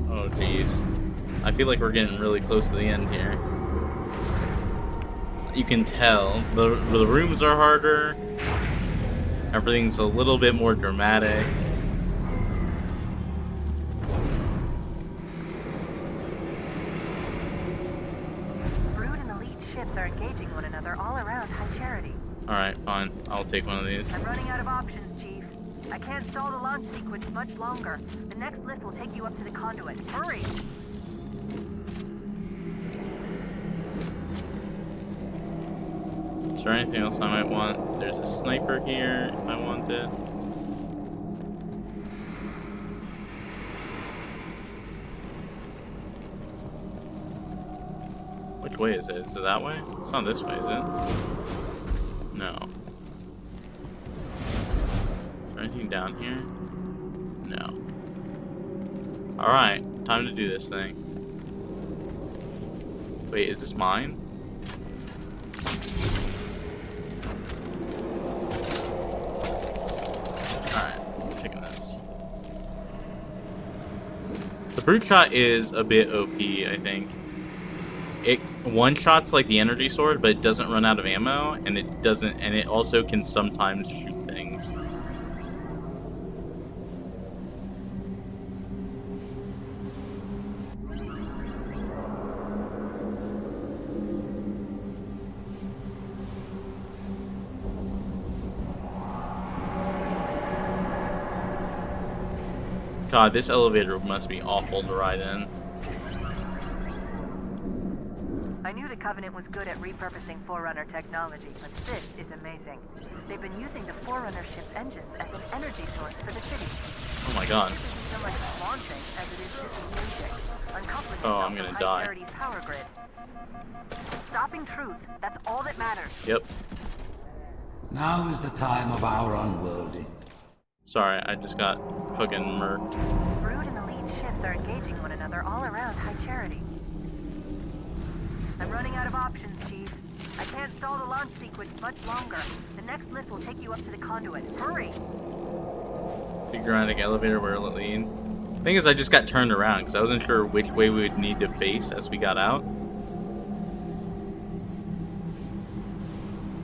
Oh, jeez. I feel like we're getting really close to the end here. You can tell. The rooms are harder. Everything's a little bit more dramatic. Brood and elite ships are engaging one another all around High Charity. Alright, fine. I'll take one of these. I'm running out of options, Chief. I can't stall the launch sequence much longer. The next lift will take you up to the conduit. Hurry! Is there anything else I might want? There's a sniper here if I want it. Which way is it? Is it that way? It's not this way, is it? No. Is there anything down here? No. Alright, time to do this thing. Wait, is this mine? The brute shot is a bit OP, I think. It one-shots like the energy sword, but it doesn't run out of ammo, and it also can sometimes shoot things. God, this elevator must be awful to ride in. I knew the Covenant was good at repurposing Forerunner technology, but this is amazing. They've been using the Forerunner ship's engines as an energy source for the city. Oh my god. This isn't so much launching as it is disengaging, uncoupling Oh, itself I'm gonna from die. High Charity's power grid. Stopping truth, that's all that matters. Yep. Now is the time of our unworlding. Sorry, I just got fucking murked. Brood and elite ships are engaging one another all around High Charity. I'm running out of options, Chief. I can't stall the launch sequence much longer. The next lift will take you up to the conduit. Hurry! Figuratic elevator, where will it lead? Thing is, I just got turned around because I wasn't sure which way we would need to face as we got out.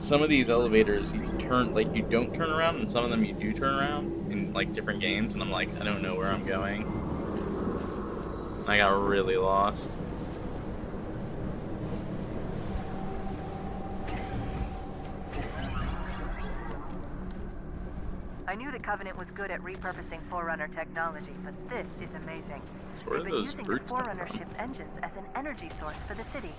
Some of these elevators you don't turn around, and some of them you do turn around in like different games, and I'm like, I don't know where I'm going. And I got really lost. I knew the Covenant was good at repurposing Forerunner technology, but this is amazing. So where They've do been those using the brutes come Forerunner from? ship's engines as an energy source for the city.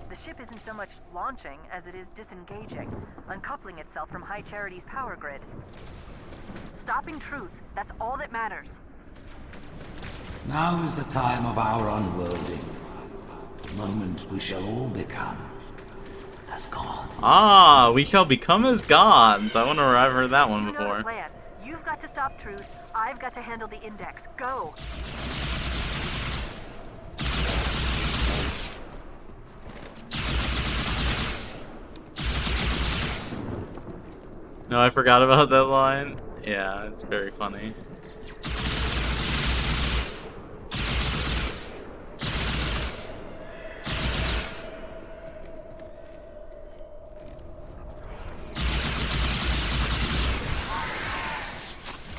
The ship isn't so much launching as it is disengaging, uncoupling itself from High Charity's power grid. Stopping truth, that's all that matters. Now is the time of our unworlding. The moment we shall all become as gods. Ah, we shall become as gods. I wonder where I've heard that one You know the before. plan. You've got to stop Truth. I've got to handle the index. Go. No, I forgot about that line. Yeah, it's very funny.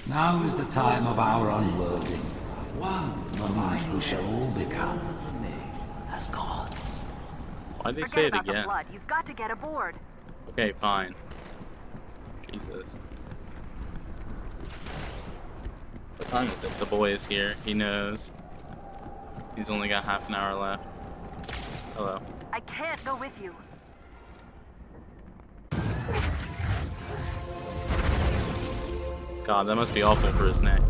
Now is the time of our unworlding. One moment we shall all become as gods. Why'd they Forget say it about the again? blood. You've got to get aboard. Okay, fine. Jesus. What time is it? The boy is here. He knows. He's only got half an hour left. Hello. I can't go with you. God, that must be awful for his neck.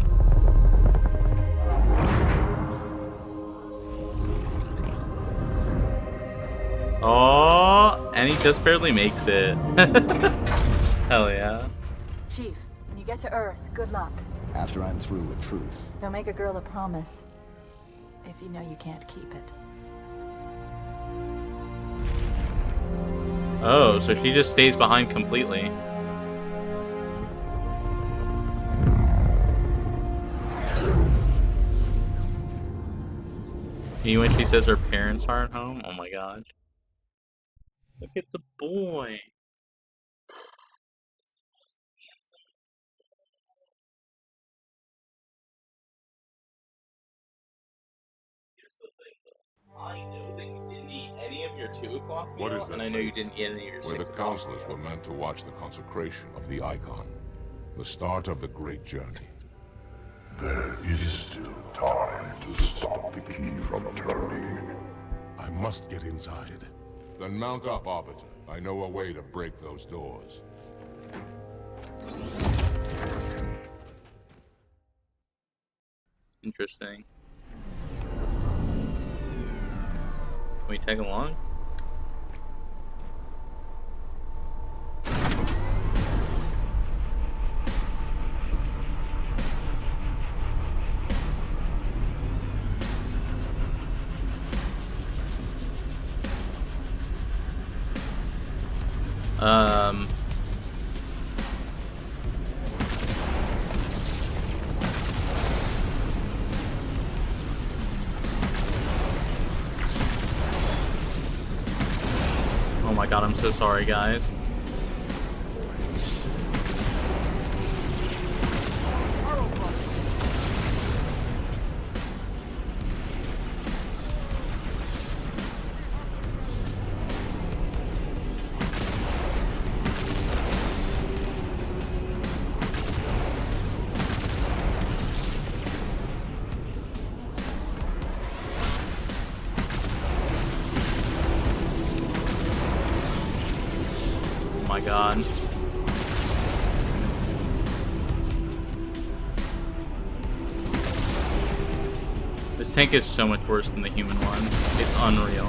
Oh, and he just barely makes it. Hell yeah. Chief, when you get to Earth, good luck. After I'm through with Truth. Don't make a girl a promise if you know you can't keep it. Oh, so she just stays behind completely. Even when she says her parents aren't home? Oh my god. Look at the boy. Here's the thing though. I know that you didn't eat any of your 2 o'clock meal, What is that and I know you place? didn't eat any of your Where 6 the o'clock counselors meal. were meant to watch the consecration of the icon. The start of the great journey. There is still time to stop the key from turning. I must get inside. Then mount up, Arbiter. I know a way to break those doors. Interesting. Can we tag along? Oh my god, I'm so sorry, guys. Oh my god. This tank is so much worse than the human one. It's unreal.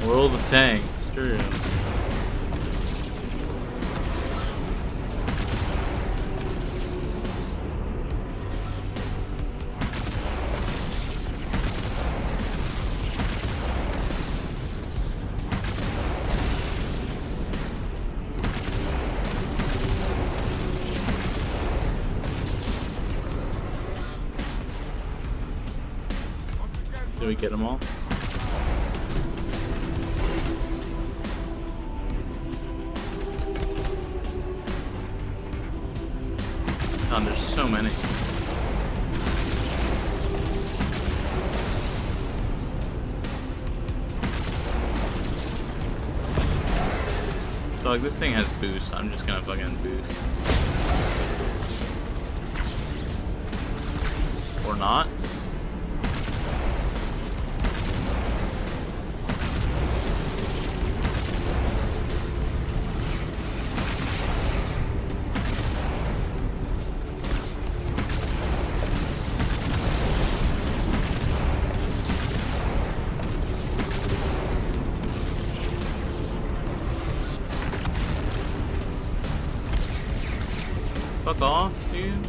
World of Tanks, true. Did we get them all? God, there's so many. Dog, this thing has boost. I'm just gonna fucking boost. Or not. Fuck off, dude.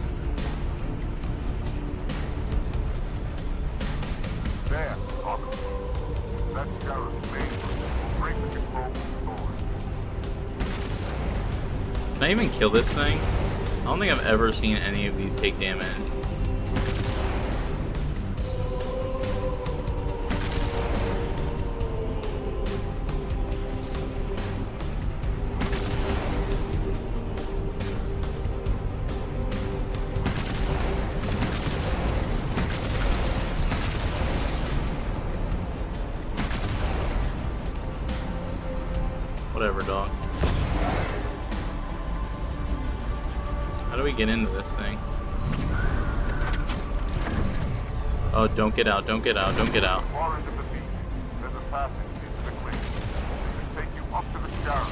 There, Officer. That Scarab's main will break the control of Can I even kill this thing? I don't think I've ever seen any of these take damage. Whatever, dog. How do we get into this thing? Oh, don't get out, don't get out, don't get out. far into the beach. There's a passage into the cliff. It can take you up to the Scarab.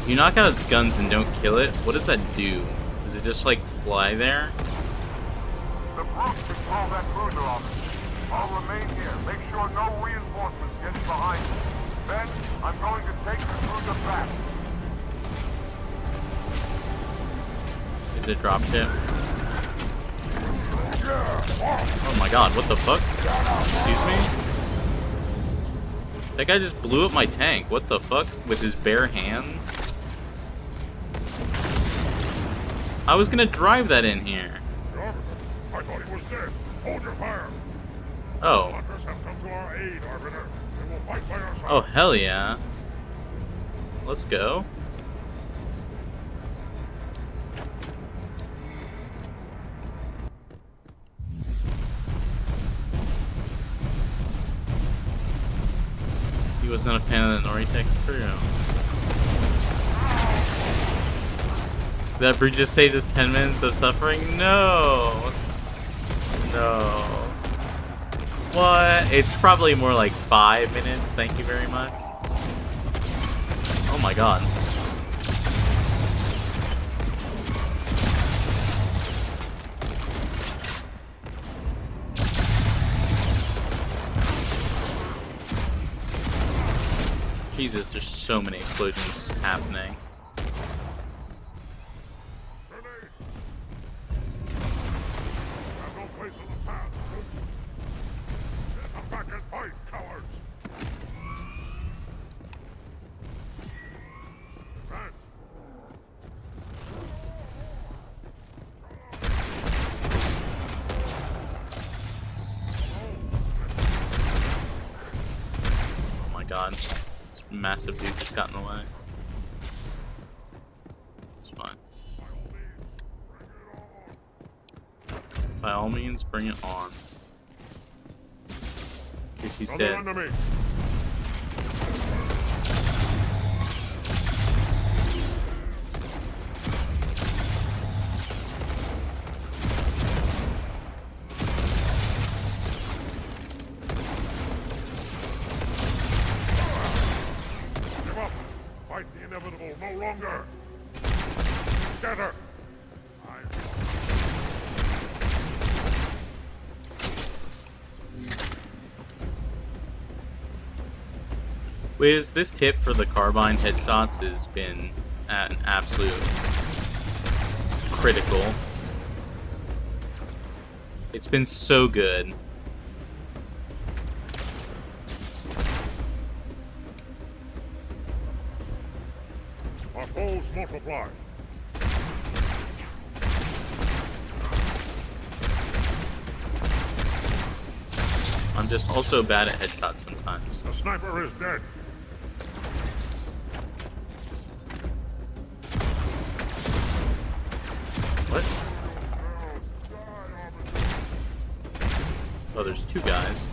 You knock out its guns and don't kill it, what does that do? Does it just like fly there? The brutes control that cruiser, Officer. I'll remain here. Make sure no reinforcements get behind you. Then, I'm going to take the cruiser back. Is it dropship? Oh my god, what the fuck? Excuse me? That guy just blew up my tank. What the fuck? With his bare hands? I was gonna drive that in here. I thought he was dead. Hold your fire. Oh. Hunters have come to our aid, Arbiter. They will fight by our side. Oh, hell yeah. Let's go. He wasn't a fan of the Nori tech crew. Did that brute just saved us 10 minutes of suffering? No! No. What? It's probably more like 5 minutes, thank you very much. Oh my god. Jesus, there's so many explosions just happening. Have no place on the path. Come back and fight, cowards. Advance. Oh my god. This massive dude just got in the way. It's fine. By all means, bring it on. If he's Another dead. enemy. Give up. Fight the inevitable. no longer. Together. Wiz, this tip for the carbine headshots has been an absolute critical. It's been so good. Our foes multiply. I'm just also bad at headshots sometimes. The sniper is dead. What? Oh, there's two guys.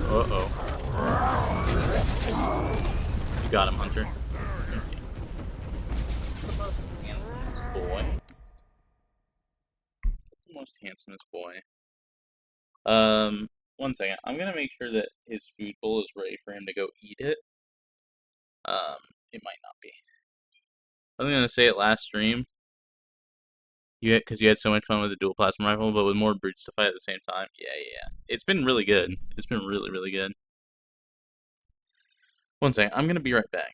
Uh-oh. You got him, Hunter. Handsomest boy. Most handsomest boy. One second. I'm gonna make sure that his food bowl is ready for him to go eat it. It might not be. I was gonna say it last stream. Because you had so much fun with the dual plasma rifle, but with more brutes to fight at the same time. Yeah. It's been really good. It's been really, really good. One second. I'm gonna be right back.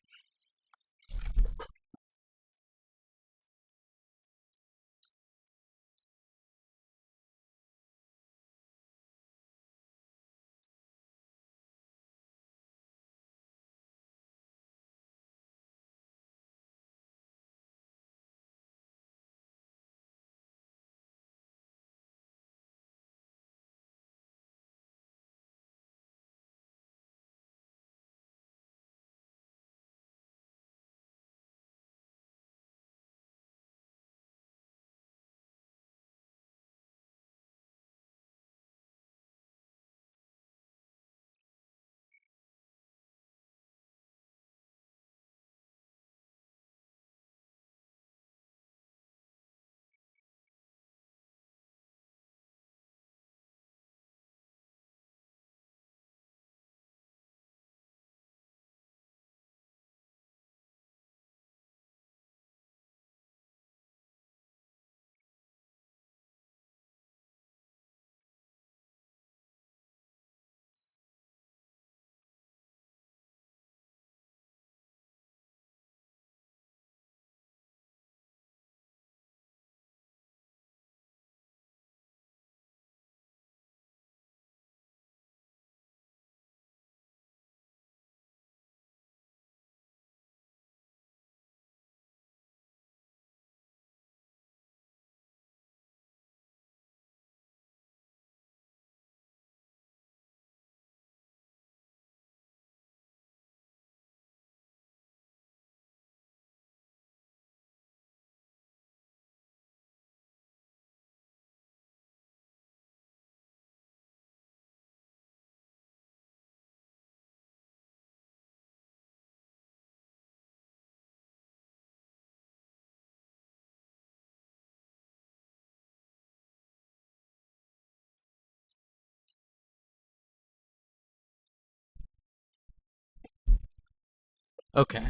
Okay.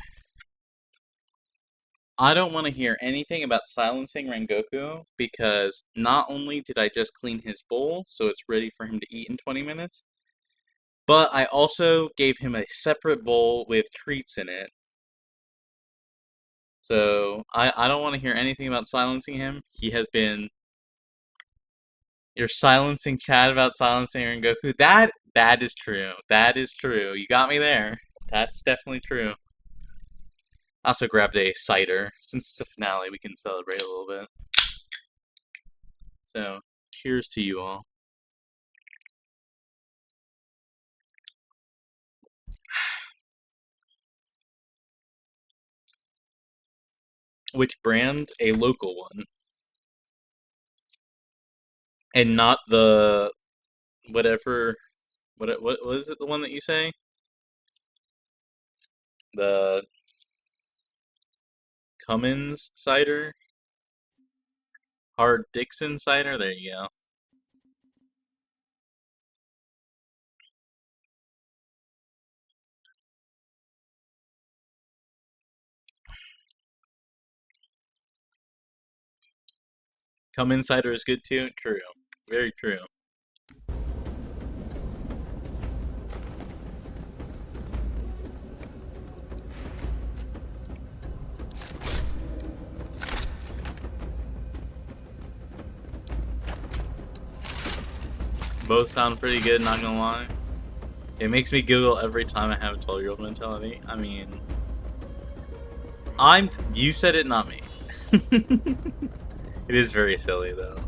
I don't want to hear anything about silencing Rengoku because not only did I just clean his bowl so it's ready for him to eat in 20 minutes, but I also gave him a separate bowl with treats in it. So I don't want to hear anything about silencing him. He has been... You're silencing Chad about silencing Rengoku. That is true. That is true. You got me there. That's definitely true. I also grabbed a cider. Since it's a finale, we can celebrate a little bit. So, cheers to you all. Which brand? A local one. And not the... whatever... What is it, the one that you say? The... Cummins cider? Hard Dixon cider? There you go. Come Insider is good too? True. Very true. Both sound pretty good, not gonna lie. It makes me giggle every time I have a 12-year-old mentality. I mean... You said it, not me. It is very silly, though.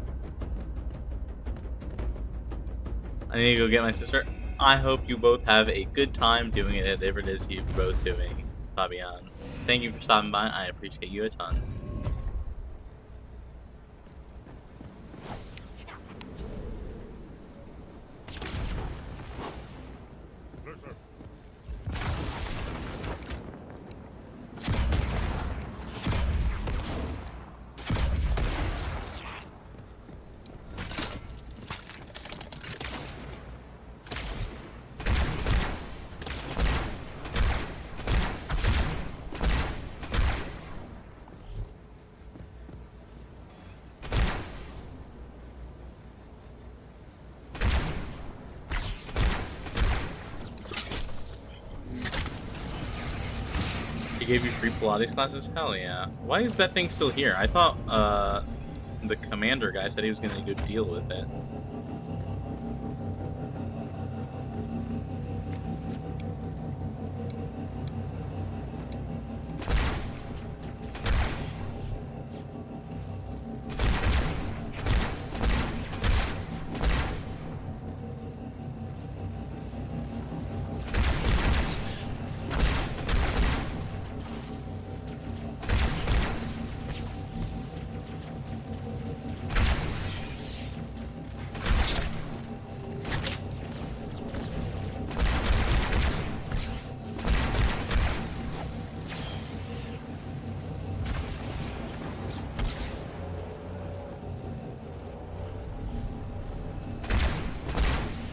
I need to go get my sister. I hope you both have a good time doing it, whatever it is you're both doing. Fabian, thank you for stopping by. I appreciate you a ton. Gave you free Pilates classes? Hell yeah. Why is that thing still here? I thought the commander guy said he was gonna go deal with it.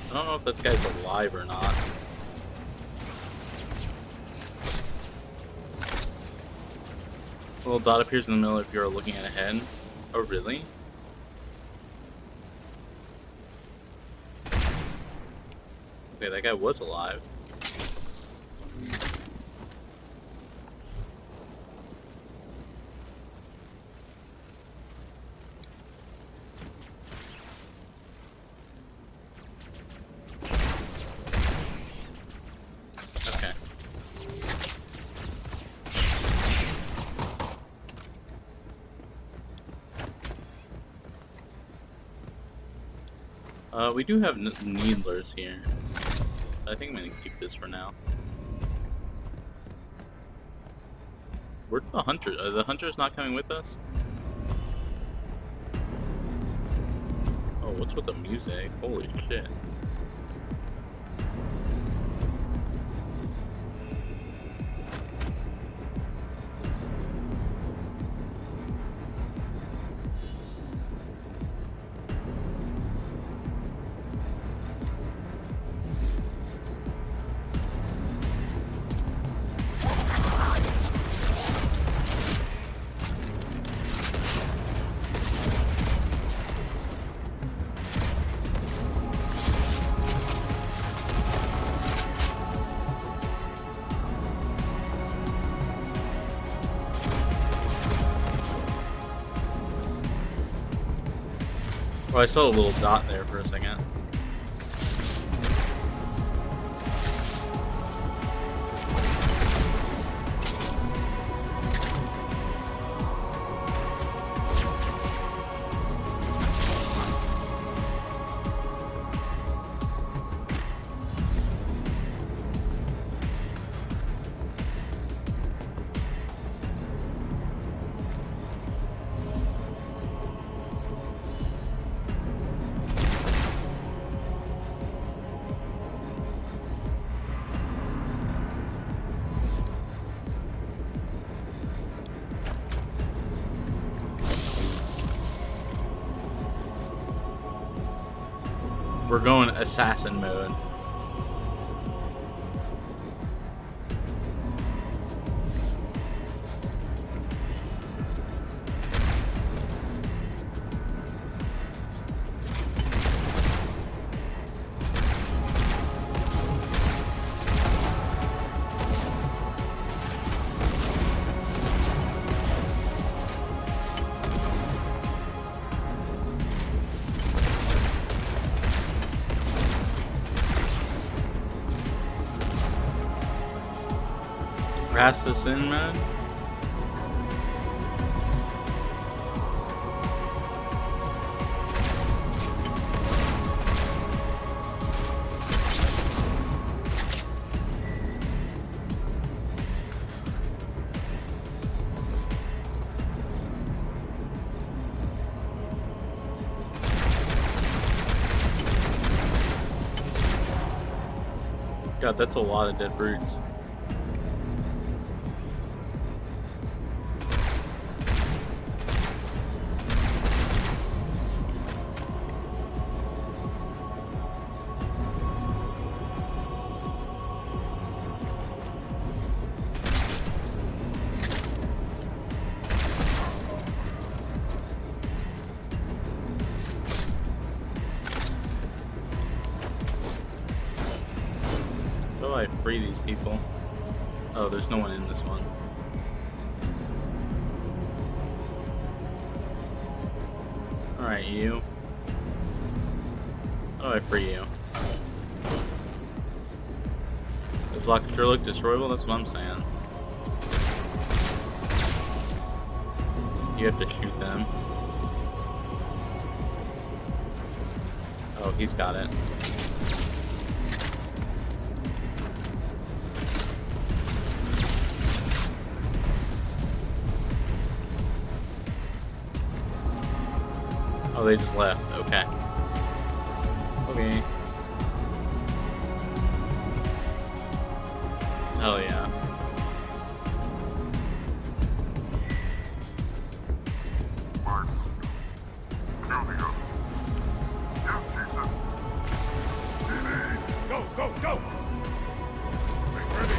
I don't know if this guy's alive or not. A little dot appears in the middle if you're looking at ahead. Oh, really? Okay, that guy was alive. We do have needlers here. I think I'm gonna keep this for now. Where's the hunter? Are the hunters not coming with us? Oh, what's with the music? Holy shit. Oh, I saw a little dot there for a second. We're going assassin mode. Assassin mode? God, that's a lot of dead brutes. How do I free these people? Oh, there's no one in this one. Alright, you. How do I free you? Does lock control look destroyable? That's what I'm saying. You have to shoot them. Oh, he's got it. Oh, they just left. Okay. Okay. Hell yeah. Go, go, go! Make ready!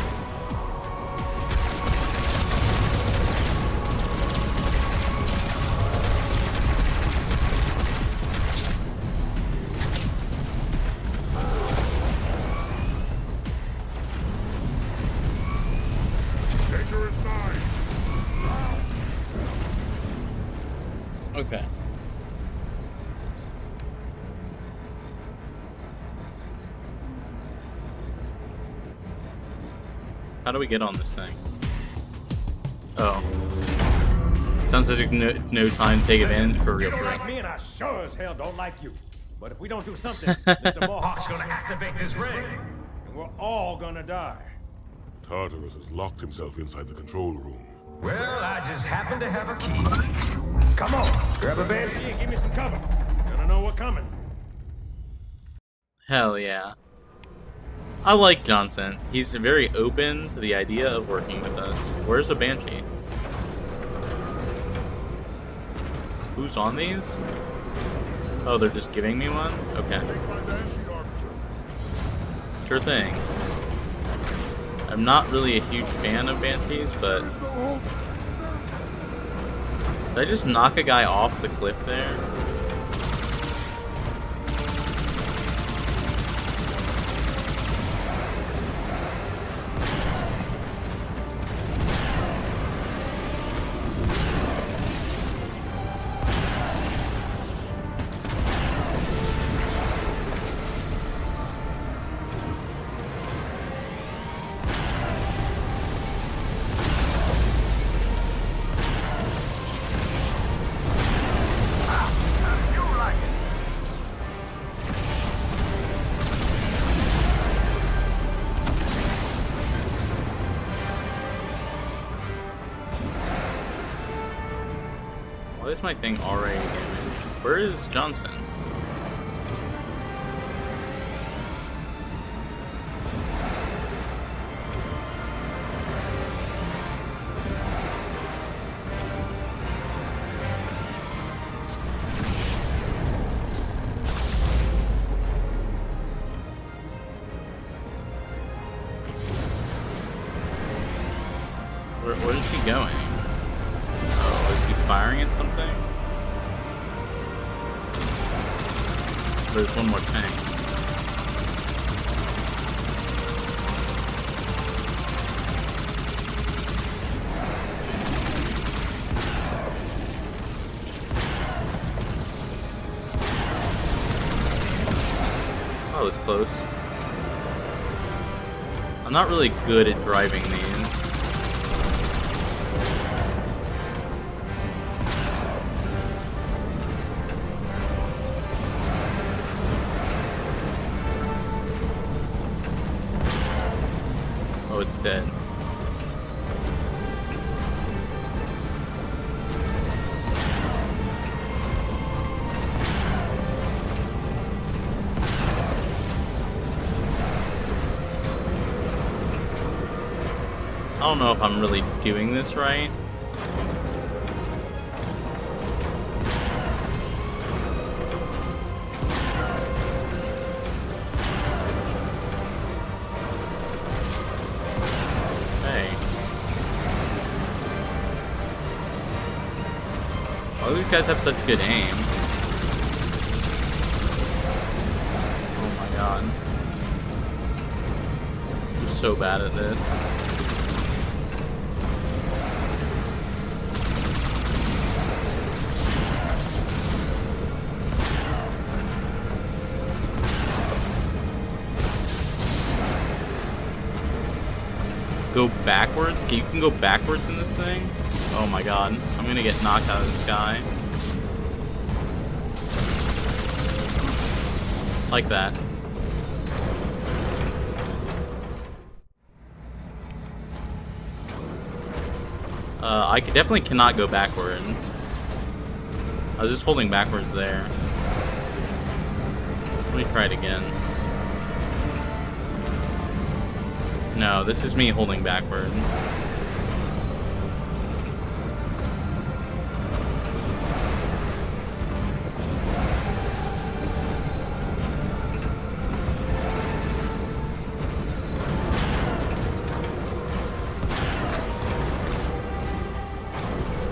Dangerous nine! Okay. How do we get on this thing? Oh. Sounds like no time to take advantage for real. You don't like me, and I sure as hell don't like you. But if we don't do something, Mr. Mohawk's gonna activate this ring, and we're all gonna die. Tartarus has locked himself inside the control room. Well, I just happen to have a key. Come on, grab a banshee and give me some cover. Gonna know what's coming. Hell yeah. I like Johnson. He's very open to the idea of working with us. Where's the Banshee? Who's on these? Oh, they're just giving me one? Okay. Sure thing. I'm not really a huge fan of Banshees, but... Did I just knock a guy off the cliff there? Why is my thing already damaged? Where is Johnson? Where is he going? Oh, is he firing at something? There's one more tank. That was close. I'm not really good at driving these. it's dead. I don't know if I'm really doing this right. These guys have such good aim. Oh my god. I'm so bad at this. Go backwards? You can go backwards in this thing? Oh my god. I'm gonna get knocked out of the sky. Like that. I definitely cannot go backwards. I was just holding backwards there. Let me try it again. No, this is me holding backwards.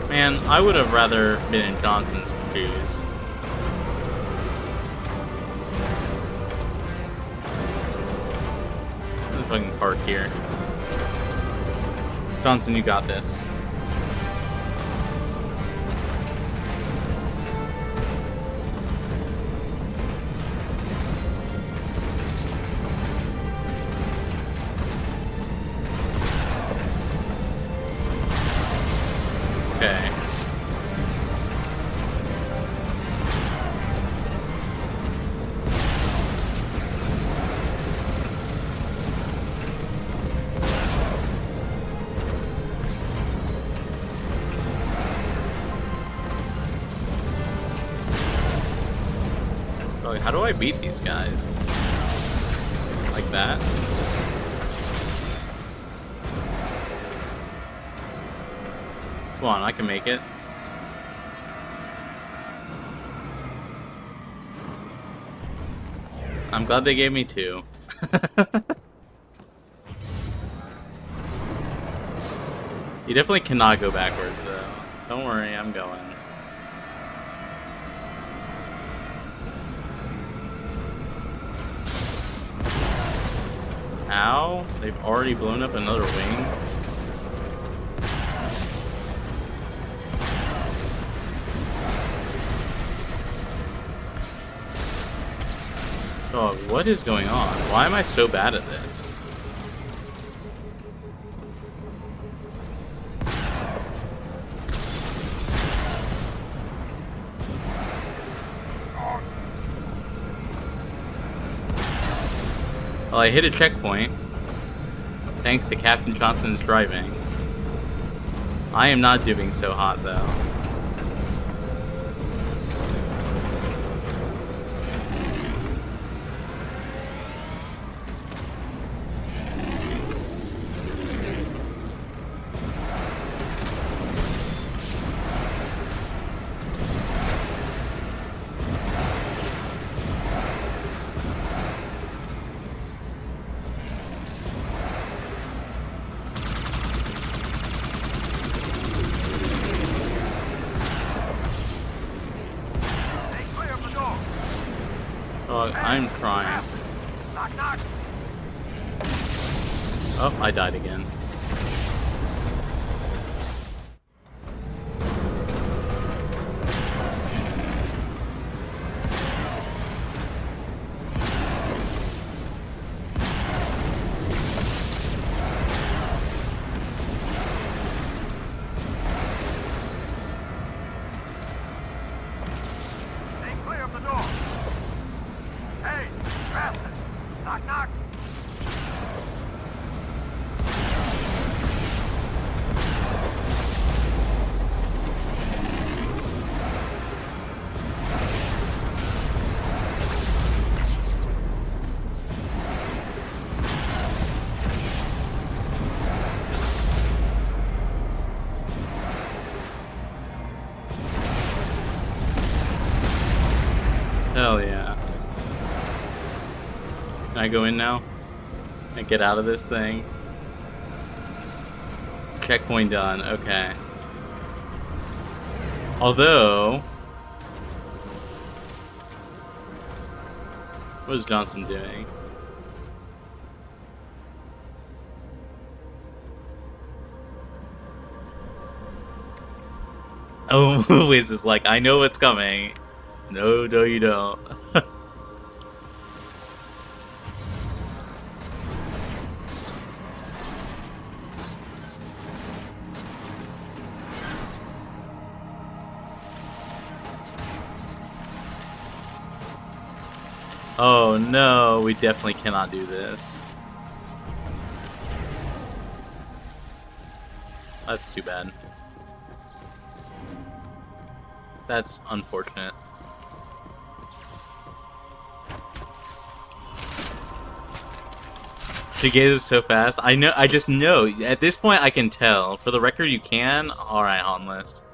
Man, I would have rather been in Johnson's shoes. Let's fucking park here. Johnson, you got this. Okay. How do I beat these guys? Like that? Come on, I can make it. I'm glad they gave me 2. You definitely cannot go backwards, though. Don't worry, I'm going. Ow, they've already blown up another wing. Dog, what is going on? Why am I so bad at this? Well, I hit a checkpoint, thanks to Captain Johnson's driving. I am not doing so hot, though. I'm trying. Oh, I died again. Can I go in now? And get out of this thing? Checkpoint done. Okay. Although... What is Johnson doing? Oh, Wiz is like, I know what's coming. No, no, you don't. Oh no, we definitely cannot do this. That's too bad. That's unfortunate. She gave it so fast. I know. I just know. At this point, I can tell. For the record, you can. All right, Honless.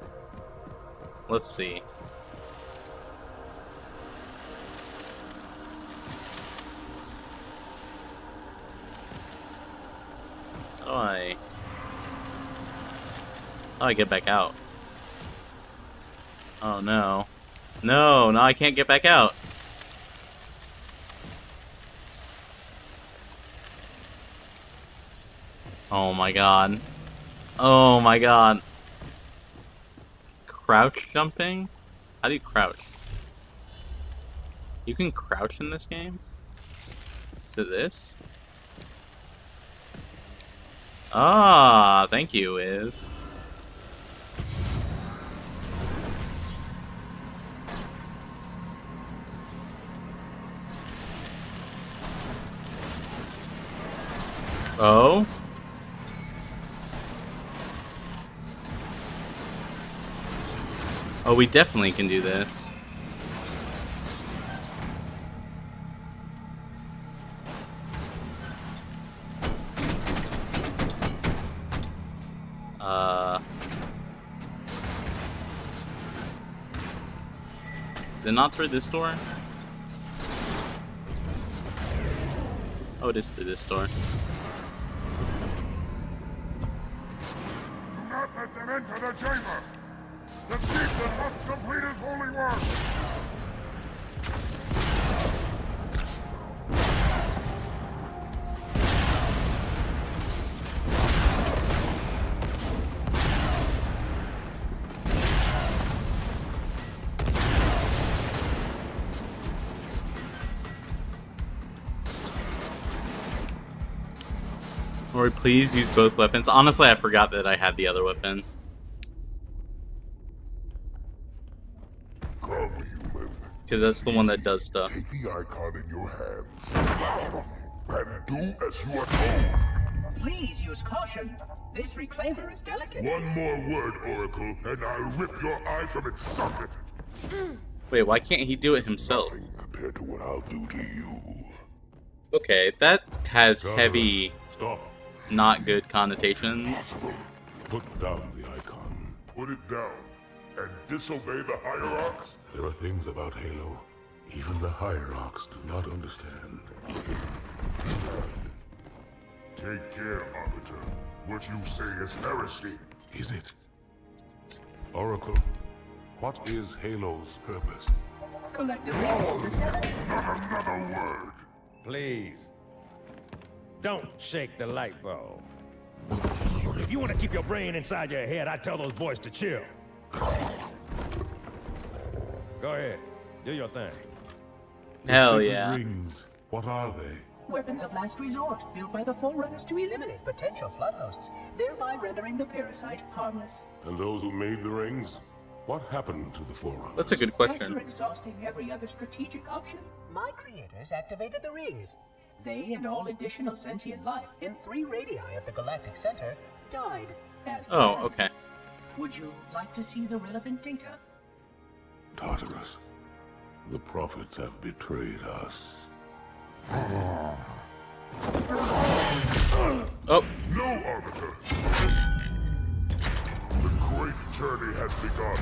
Let's see. How do I get back out? Oh no. No, I can't get back out. Oh my god. Oh my god. Crouch jumping? How do you crouch? You can crouch in this game? To this? Ah, thank you, Wiz. Oh? Oh, we definitely can do this. Is it not through this door? Oh, it is through this door. Do not let them enter the chamber! The chieftain must complete his holy work! Nori, please use both weapons. Honestly, I forgot that I had the other weapon. Come, human. Because that's the one that does stuff. Take the icon in your hands and do as you are told. Please use caution. This reclaimer is delicate. One more word, Oracle, and I'll rip your eye from its socket. Wait, why can't he do it himself? Nothing compared to what I'll do to you. Okay, that has heavy, Stop. not good connotations. Impossible. Put down the icon. Put it down and disobey the hierarchs? There are things about Halo even the hierarchs do not understand. Take care, Arbiter. What you say is heresy. Is it? Oracle, what is Halo's purpose? Collectively, the seven. Not another word. Please. Don't shake the light bulb. If you want to keep your brain inside your head, I tell those boys to chill. Go ahead. Do your thing. Hell The sacred yeah. rings, what are they? Weapons of last resort, built by the Forerunners to eliminate potential flood hosts, thereby rendering the parasite harmless. And those who made the rings? What happened to the Forerunners? That's a good question. After exhausting every other strategic option, my creators activated the rings. They and all additional sentient life in 3 radii of the galactic center died as Oh, planned. okay. Would you like to see the relevant data? Tartarus, the prophets have betrayed us. Oh, No, Arbiter! The great journey has begun,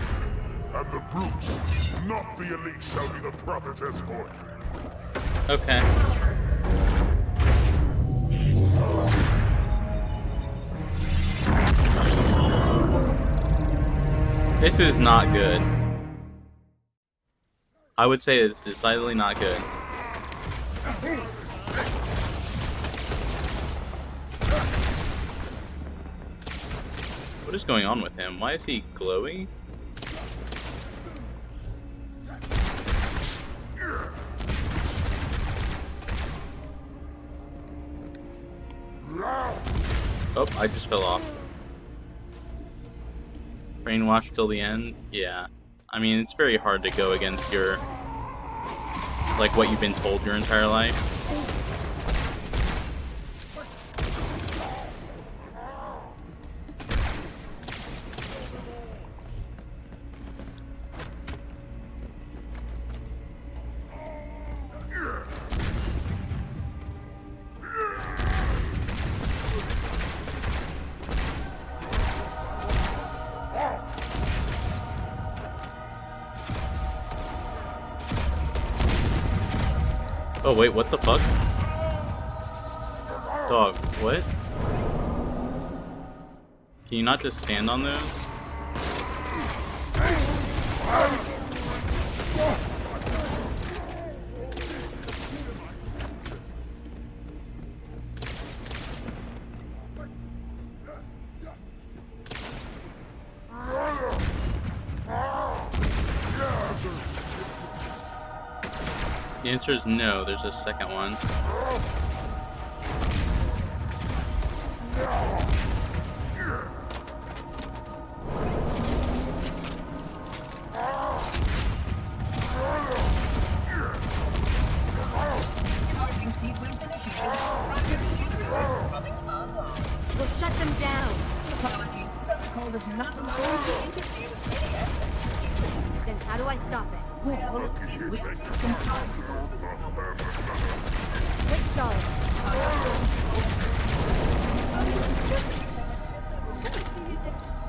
and the brutes, not the elite, shall be the prophet's escort. okay. This is not good. I would say it's decidedly not good. What is going on with him? Why is he glowy? Oh, I just fell off. Brainwashed till the end? Yeah. I mean, it's very hard to go against your... like, what you've been told your entire life. Oh wait, what the fuck? Dog, what? Can you not just stand on those? The answer is no, there's a second one. Charging sequence initiated. We'll shut them down. Apology. Protocol does not allow you to interfere with any aspect of the sequence. Then how do I stop it? Well, it will take some time to go over that. Quick stalling.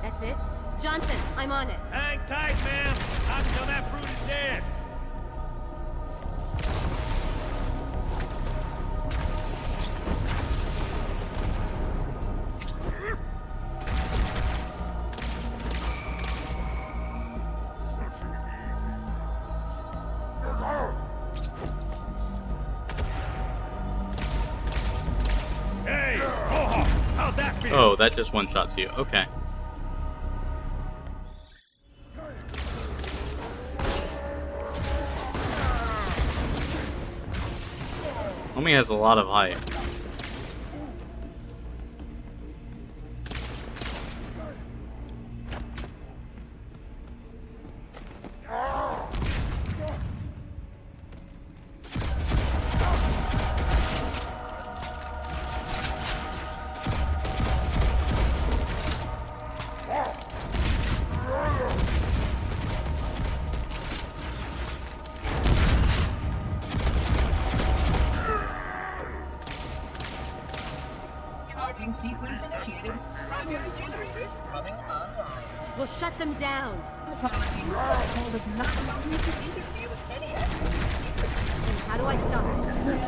That's it? Johnson, I'm on it. Hang tight, ma'am. Not until that brute is dead. Hey, Mohawk, how'd that feel? Oh, that just one-shots you. Okay. Homie has a lot of height. Charging sequence initiated. Primary generators coming online. We'll shut them down. Apology. Protocol does not allow you to interfere with any aspect of the sequence. Then how do I stop it?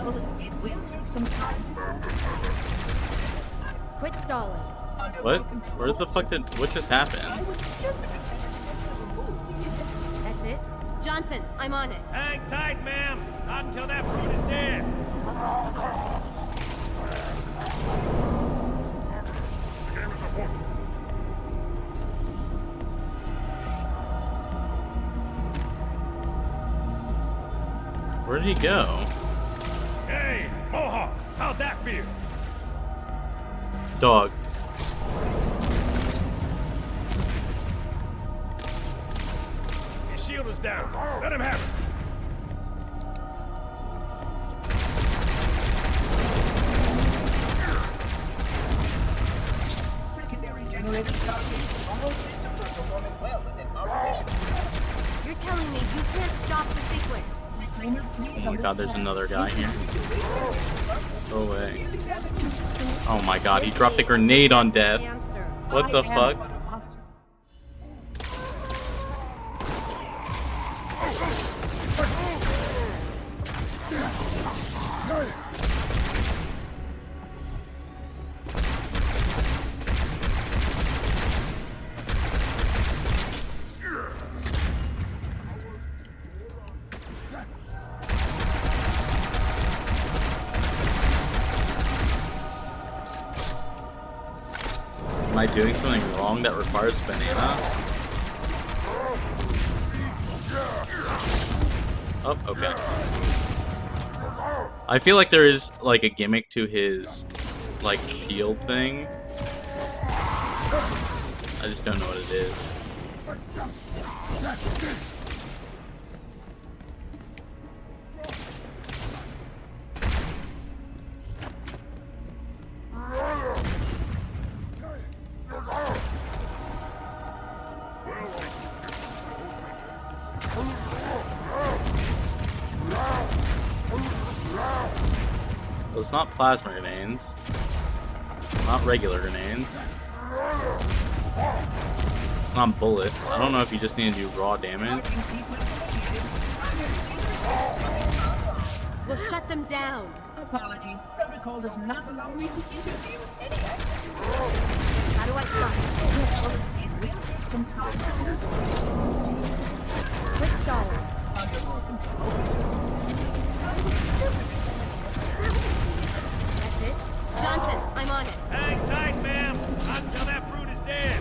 Well, it will take some time to go over that. Quit stalling. Under What? my control, Where the fuck did... what just happened? I would suggest that you try to simply remove the index. That's it? Johnson, I'm on it. Hang tight, ma'am. Not until that brute is dead. The game is afoot. Where did he go? Hey, Mohawk, how'd that feel? Dog. His shield is down. Let him have it. Secondary generator starting. All systems are performing well within operation. You're telling me you can't stop the sequence. Reclaimer, please Oh my god, there's another guy here. Go away. Oh my god, he dropped a grenade on Death. Damn, sir. What the fuck? I doing something wrong that requires banana? Oh, okay. I feel like there is, like, a gimmick to his, like, shield thing. I just don't know what it is. Well, it's not plasma grenades. Not regular grenades. It's not bullets. I don't know if you just need to do raw damage. We'll shut them down. Apology. Protocol does not allow me to interfere with any activity. How do I stop it? Well, it will take some time to build. Quick going. Under more control. That's it. Johnson, I'm on it. Hang tight, ma'am. Until that brute is dead.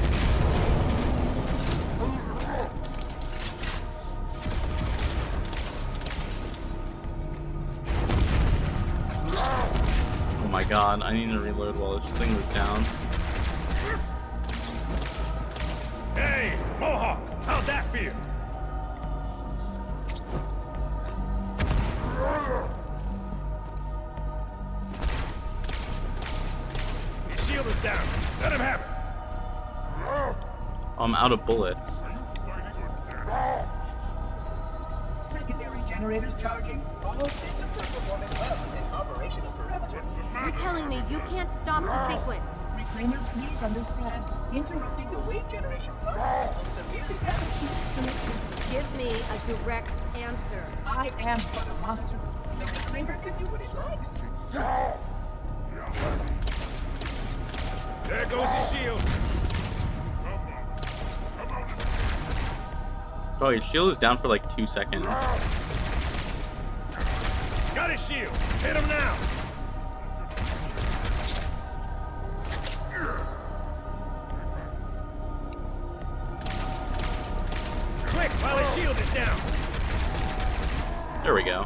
Oh my god, I need to reload while this thing was down. Hey, Mohawk, how'd that feel? His shield is down. Let him have it. I'm out of bullets. Secondary generators charging. All systems are performing well within operational parameters. You're telling me you can't stop the sequence? Reclaimer, please understand. Interrupting the wave generation process will severely damage the system. Give me a direct answer. I am but a monitor. The reclaimer can do what it likes. There goes his shield. Oh, your shield is down for like 2 seconds. Got his shield. Hit him now. Quick, while his shield is down. There we go.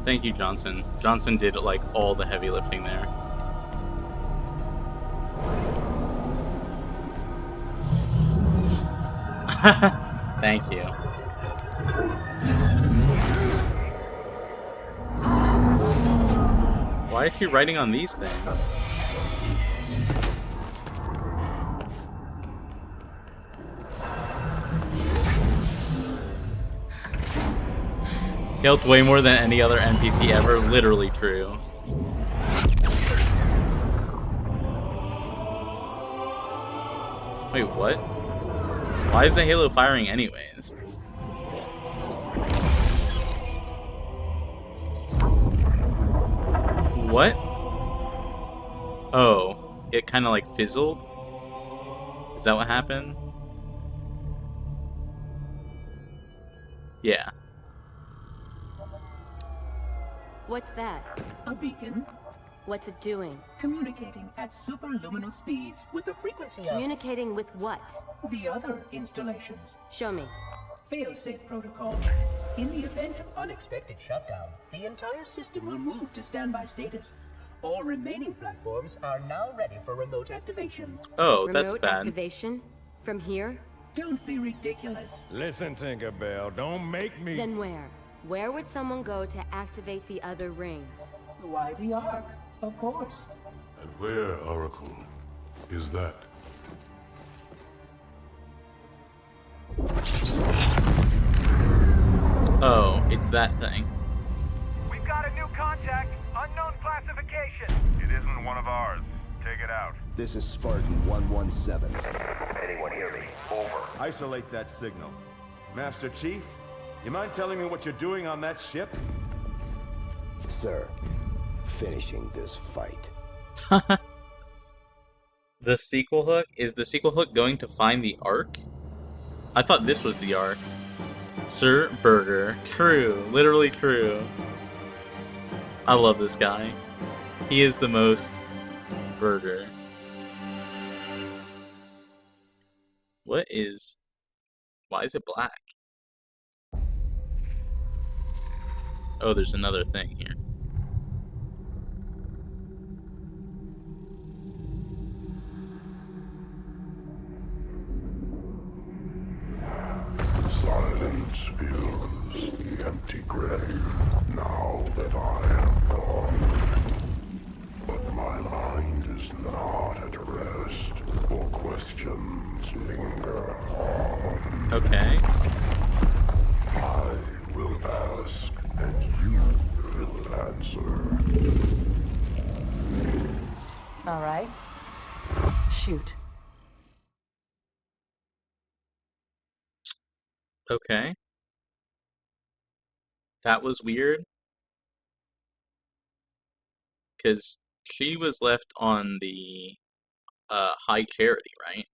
Thank you, Johnson. Johnson did like all the heavy lifting there. Thank you. Why is she writing on these things? He helped way more than any other NPC ever. Literally true. Wait, what? Why is the Halo firing anyways? What? Oh, it kind of like fizzled? Is that what happened? Yeah. What's that? A beacon. What's it doing? Communicating at superluminal speeds with the frequency of Communicating with what? the other installations. Show me. Failsafe protocol. In the event of unexpected shutdown, the entire system will move to standby status. All remaining platforms are now ready for remote activation. Oh, that's Remote bad. activation? From here? Don't be ridiculous. Listen, Tinkerbell, don't make me... Then where? Where would someone go to activate the other rings? Why the Ark? Of course. And where, Oracle, is that? Oh, it's that thing. We've got a new contact. Unknown classification. It isn't one of ours. Take it out. This is Spartan 117. Anyone hear me? Over. Isolate that signal. Master Chief, you mind telling me what you're doing on that ship? Sir, finishing this fight. The sequel hook? Is the sequel hook going to find the Ark? I thought this was the Ark. Sir Burger. True. Literally true. I love this guy. He is the most burger. What is... Why is it black? Oh, there's another thing here. Silence fills the empty grave now that I have gone. But my mind is not at rest, for questions linger on. Okay. I will ask, and you will answer. All right. Shoot. Okay. That was weird. Because she was left on the High Charity, right?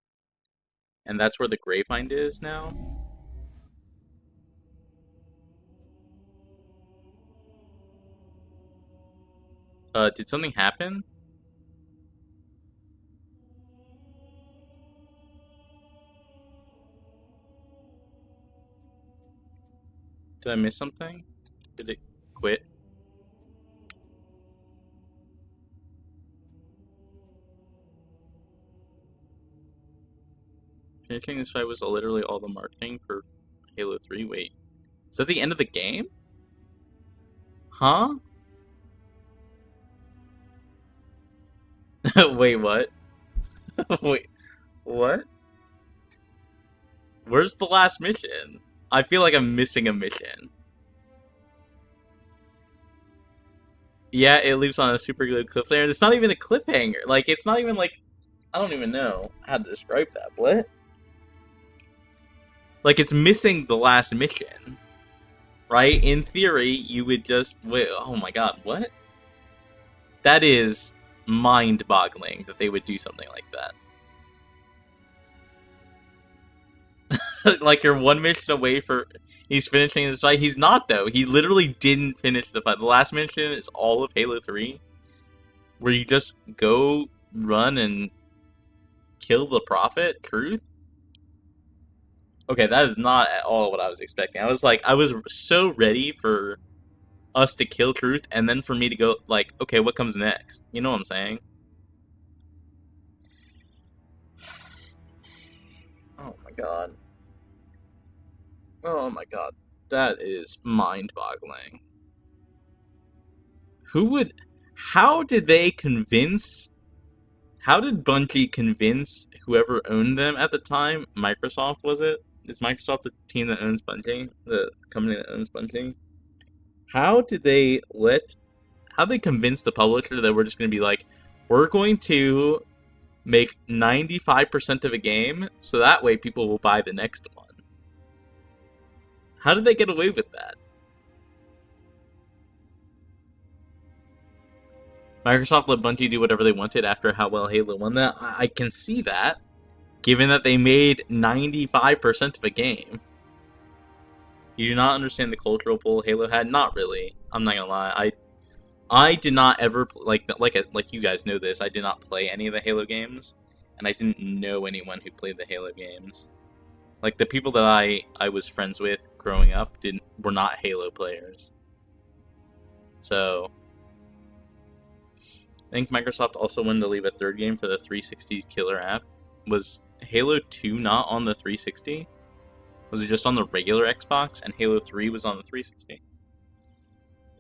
And that's where the Gravemind is now? Did something happen? Did I miss something? Did it quit? Finishing this fight was literally all the marketing for Halo 3. Wait, is that the end of the game? Huh? Wait, what? Wait, what? Where's the last mission? I feel like I'm missing a mission. Yeah, it leaves on a super good cliffhanger. It's not even a cliffhanger. Like, it's not even like... I don't even know how to describe that. What? Like, it's missing the last mission. Right? In theory, you would just... Wait, oh my god, what? That is mind-boggling that they would do something like that. Like, you're one mission away for... He's finishing this fight. He's not, though. He literally didn't finish the fight. The last mission is all of Halo 3. Where you just go, run, and kill the Prophet? Truth? Okay, that is not at all what I was expecting. I was so ready for us to kill Truth, and then for me to go, like, okay, what comes next? You know what I'm saying? Oh my god. Oh my god. That is mind-boggling. How did Bungie convince whoever owned them at the time? Microsoft, was it? Is Microsoft the team that owns Bungie? The company that owns Bungie? How they convince the publisher that we're just going to be like, we're going to make 95% of a game, so that way people will buy the next one? How did they get away with that? Microsoft let Bungie do whatever they wanted after how well Halo won that. I can see that, given that they made 95% of a game. You do not understand the cultural pull Halo had? Not really. I'm not gonna lie. I did not ever, like you guys know this, I did not play any of the Halo games, and I didn't know anyone who played the Halo games. Like, the people that I was friends with growing up were not Halo players. So, I think Microsoft also wanted to leave a third game for the 360 killer app. Was Halo 2 not on the 360? Was it just on the regular Xbox, and Halo 3 was on the 360?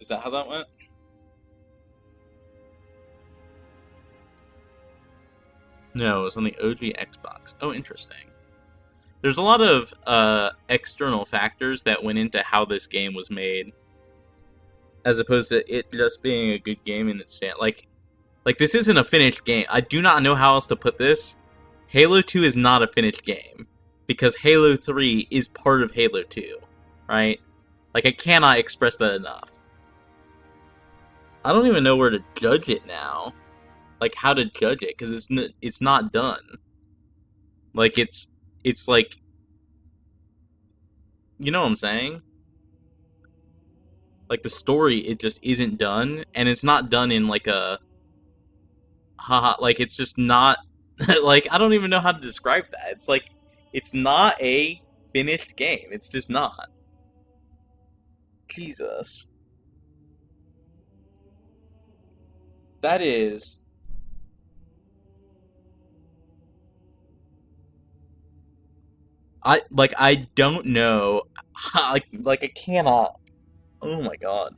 Is that how that went? No, it was on the OG Xbox. Oh, interesting. There's a lot of external factors that went into how this game was made, as opposed to it just being a good game in its stand. Like, this isn't a finished game. I do not know how else to put this. Halo 2 is not a finished game, because Halo 3 is part of Halo 2, right? Like, I cannot express that enough. I don't even know where to judge it now. Like, how to judge it, because it's not done. Like, it's like... You know what I'm saying? Like, the story, it just isn't done, and it's not done in, like, a... Haha, like, it's just not... like, I don't even know how to describe that. It's like, It's not a finished game. It's just not. Jesus. That is... I don't know. I cannot. Oh my god.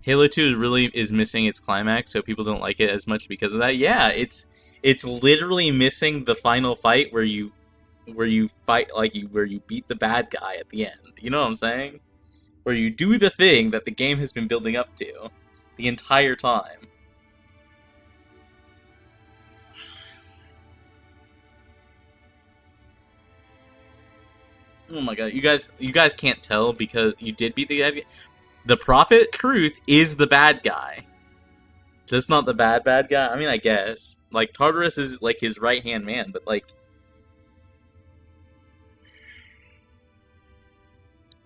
Halo 2 really is missing its climax, so people don't like it as much because of that. Yeah, it's literally missing the final fight where you fight where you beat the bad guy at the end. You know what I'm saying? Where you do the thing that the game has been building up to the entire time. Oh my god, you guys can't tell because you did beat the guy. The Prophet Truth is the bad guy. That's not the bad guy. I mean, I guess like Tartarus is like his right hand man, but like,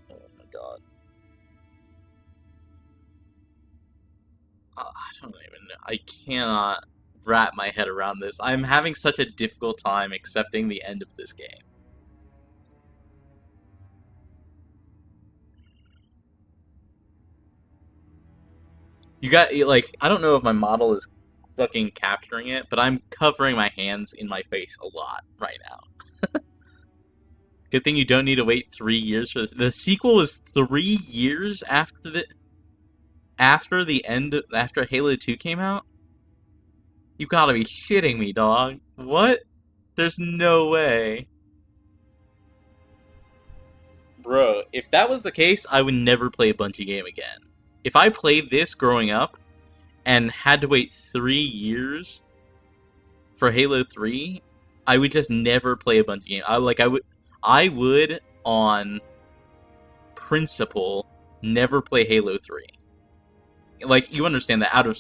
oh my god, I don't even know. I cannot wrap my head around this. I'm having such a difficult time accepting the end of this game. You got, like, I don't know if my model is fucking capturing it, but I'm covering my hands in my face a lot right now. Good thing you don't need to wait 3 years for this. The sequel is 3 years after the end, after Halo 2 came out? You gotta be shitting me, dog. What? There's no way. Bro, if that was the case, I would never play a Bungie game again. If I played this growing up and had to wait 3 years for Halo 3, I would just never play a Bungie game. I would on principle never play Halo 3. Like, you understand that out of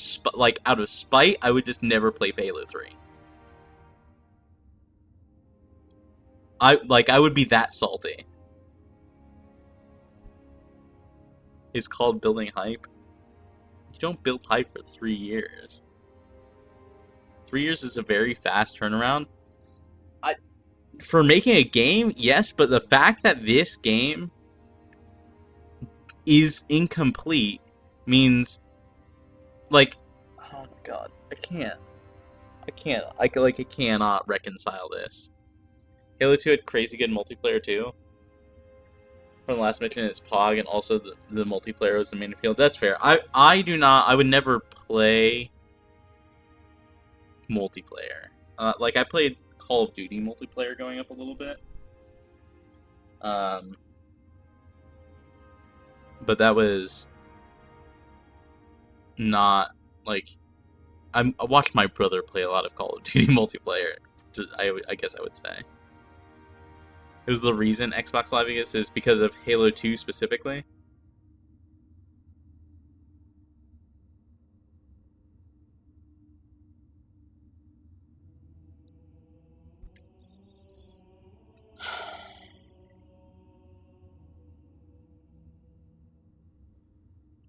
spite, I would just never play Halo 3. I would be that salty. It's called building hype. You don't build hype for 3 years. 3 years is a very fast turnaround. For making a game, yes, but the fact that this game is incomplete means, like, oh my god, I cannot reconcile this. Halo 2 had crazy good multiplayer too. From the last mission, it's Pog, and also the multiplayer was the main appeal. That's fair. I would never play multiplayer. Like, I played Call of Duty multiplayer going up a little bit. But that was not, like, I watched my brother play a lot of Call of Duty multiplayer, I guess I would say. It was the reason Xbox Live is because of Halo 2 specifically.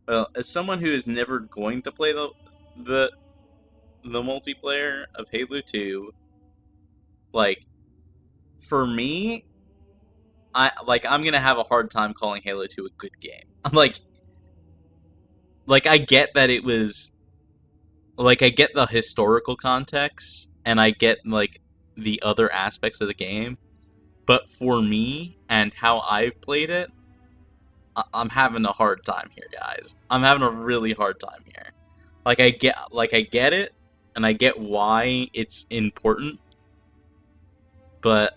Well, as someone who is never going to play the multiplayer of Halo 2, like, for me, I'm gonna have a hard time calling Halo 2 a good game. I'm like I get that it was, like, I get the historical context, and I get, like, the other aspects of the game, but for me, and how I've played it, I'm having a hard time here, guys. I'm having a really hard time here. I get it, and I get why it's important, but,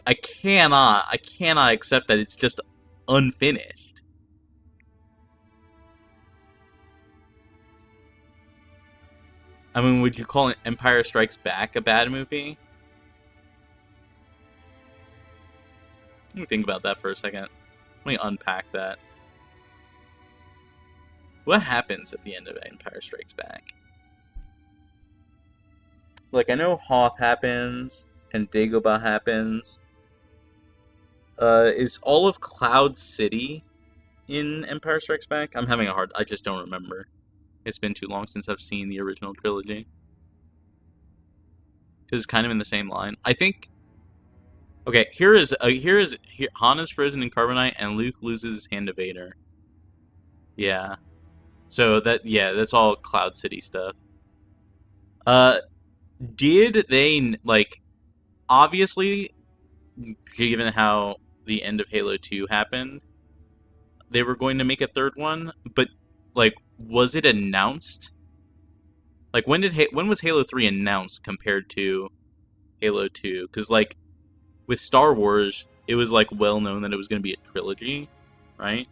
I cannot accept that it's just unfinished. I mean, would you call Empire Strikes Back a bad movie? Let me think about that for a second. Let me unpack that. What happens at the end of Empire Strikes Back? Like, I know Hoth happens, and Dagobah happens. Is all of Cloud City in Empire Strikes Back? I'm having a hard... I just don't remember. It's been too long since I've seen the original trilogy. Because it's kind of in the same line. I think... Okay, here Han is frozen in carbonite and Luke loses his hand to Vader. Yeah. So that's all Cloud City stuff. Did they, like, obviously, given how the end of Halo 2 happened, they were going to make a third one, but, like, was it announced? Like, when was Halo 3 announced compared to Halo 2? Because, like, with Star Wars, it was, like, well known that it was going to be a trilogy, right?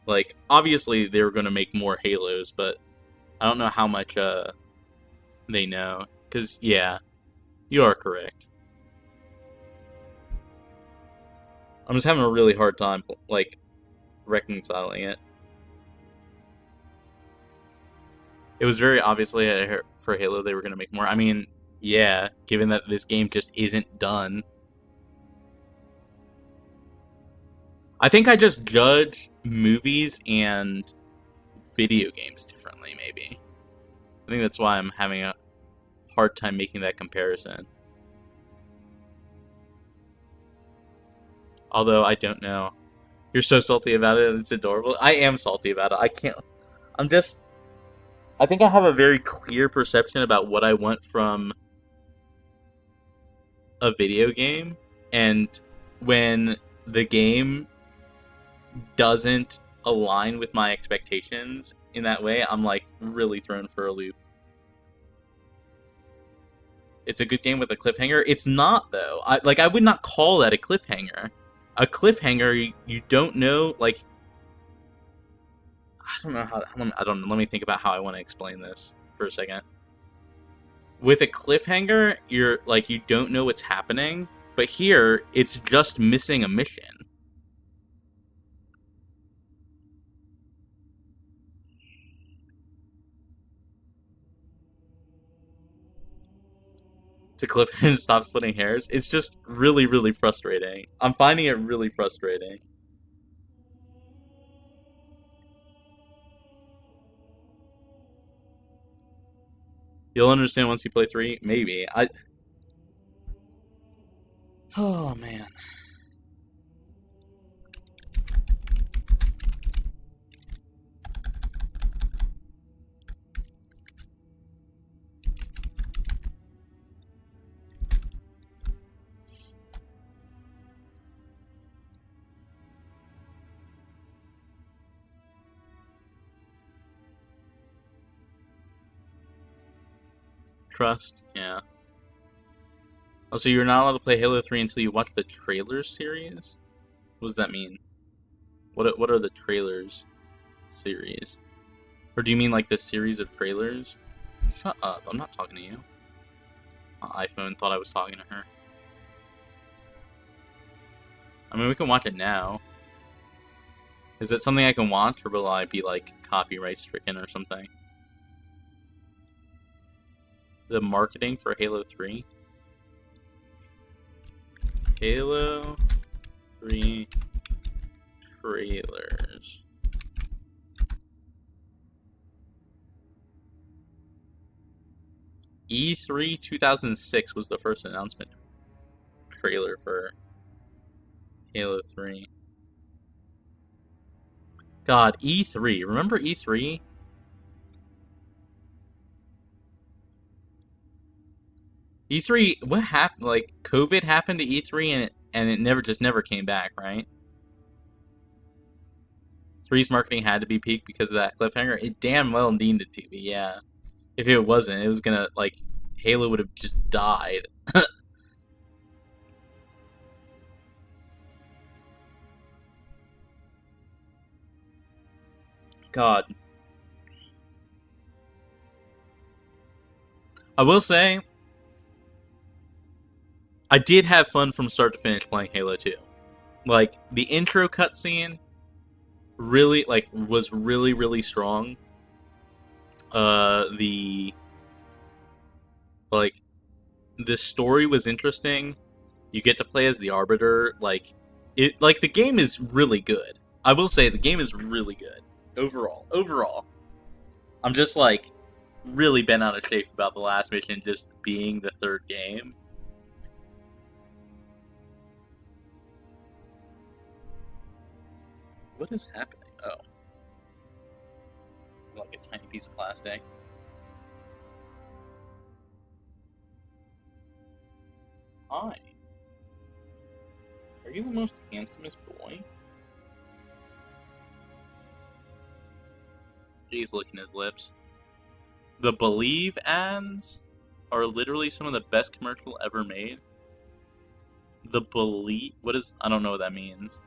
Like, obviously, they were going to make more Halos, but I don't know how much, they know. Because, yeah, you are correct. I'm just having a really hard time, like, reconciling it. It was very obviously for Halo they were going to make more. I mean, yeah, given that this game just isn't done. I think I just judge movies and video games differently, maybe. I think that's why I'm having a hard time making that comparison. Although, I don't know. You're so salty about it, it's adorable. I am salty about it. I think I have a very clear perception about what I want from a video game, and when the game doesn't align with my expectations in that way, I'm, like, really thrown for a loop. It's a good game with a cliffhanger. It's not, though. I would not call that a cliffhanger. A cliffhanger, you don't know, like... I don't know how... let me think about how I want to explain this for a second. With a cliffhanger, you're, like, you don't know what's happening, but here, it's just missing a mission. To cliffhanger and stop splitting hairs. It's just really, really frustrating. I'm finding it really frustrating. You'll understand once you play 3? Maybe. Oh, man. Trust, yeah. Oh, so you're not allowed to play Halo 3 until you watch the trailers series? What does that mean? What are the trailers series? Or do you mean like the series of trailers? Shut up, I'm not talking to you. My iPhone thought I was talking to her. I mean, we can watch it now. Is it something I can watch, or will I be, like, copyright stricken or something? The marketing for Halo 3? Halo 3 trailers. E3 2006 was the first announcement trailer for Halo 3. God, E3. Remember E3? E3, what happened? Like, COVID happened to E3 and it never came back, right? 3's marketing had to be peaked because of that cliffhanger. It damn well needed to be, yeah. If it wasn't, it was gonna, like, Halo would have just died. God. I will say, I did have fun from start to finish playing Halo 2. Like, the intro cutscene really, like, was really, really strong. The story was interesting. You get to play as the Arbiter. Like, Like, the game is really good. I will say the game is really good overall. I'm just like really bent out of shape about the last mission just being the third game. What is happening? Oh. Like a tiny piece of plastic. Hi. Are you the most handsomest boy? He's licking his lips. The Believe ads are literally some of the best commercial ever made. The Believe... What is... I don't know what that means.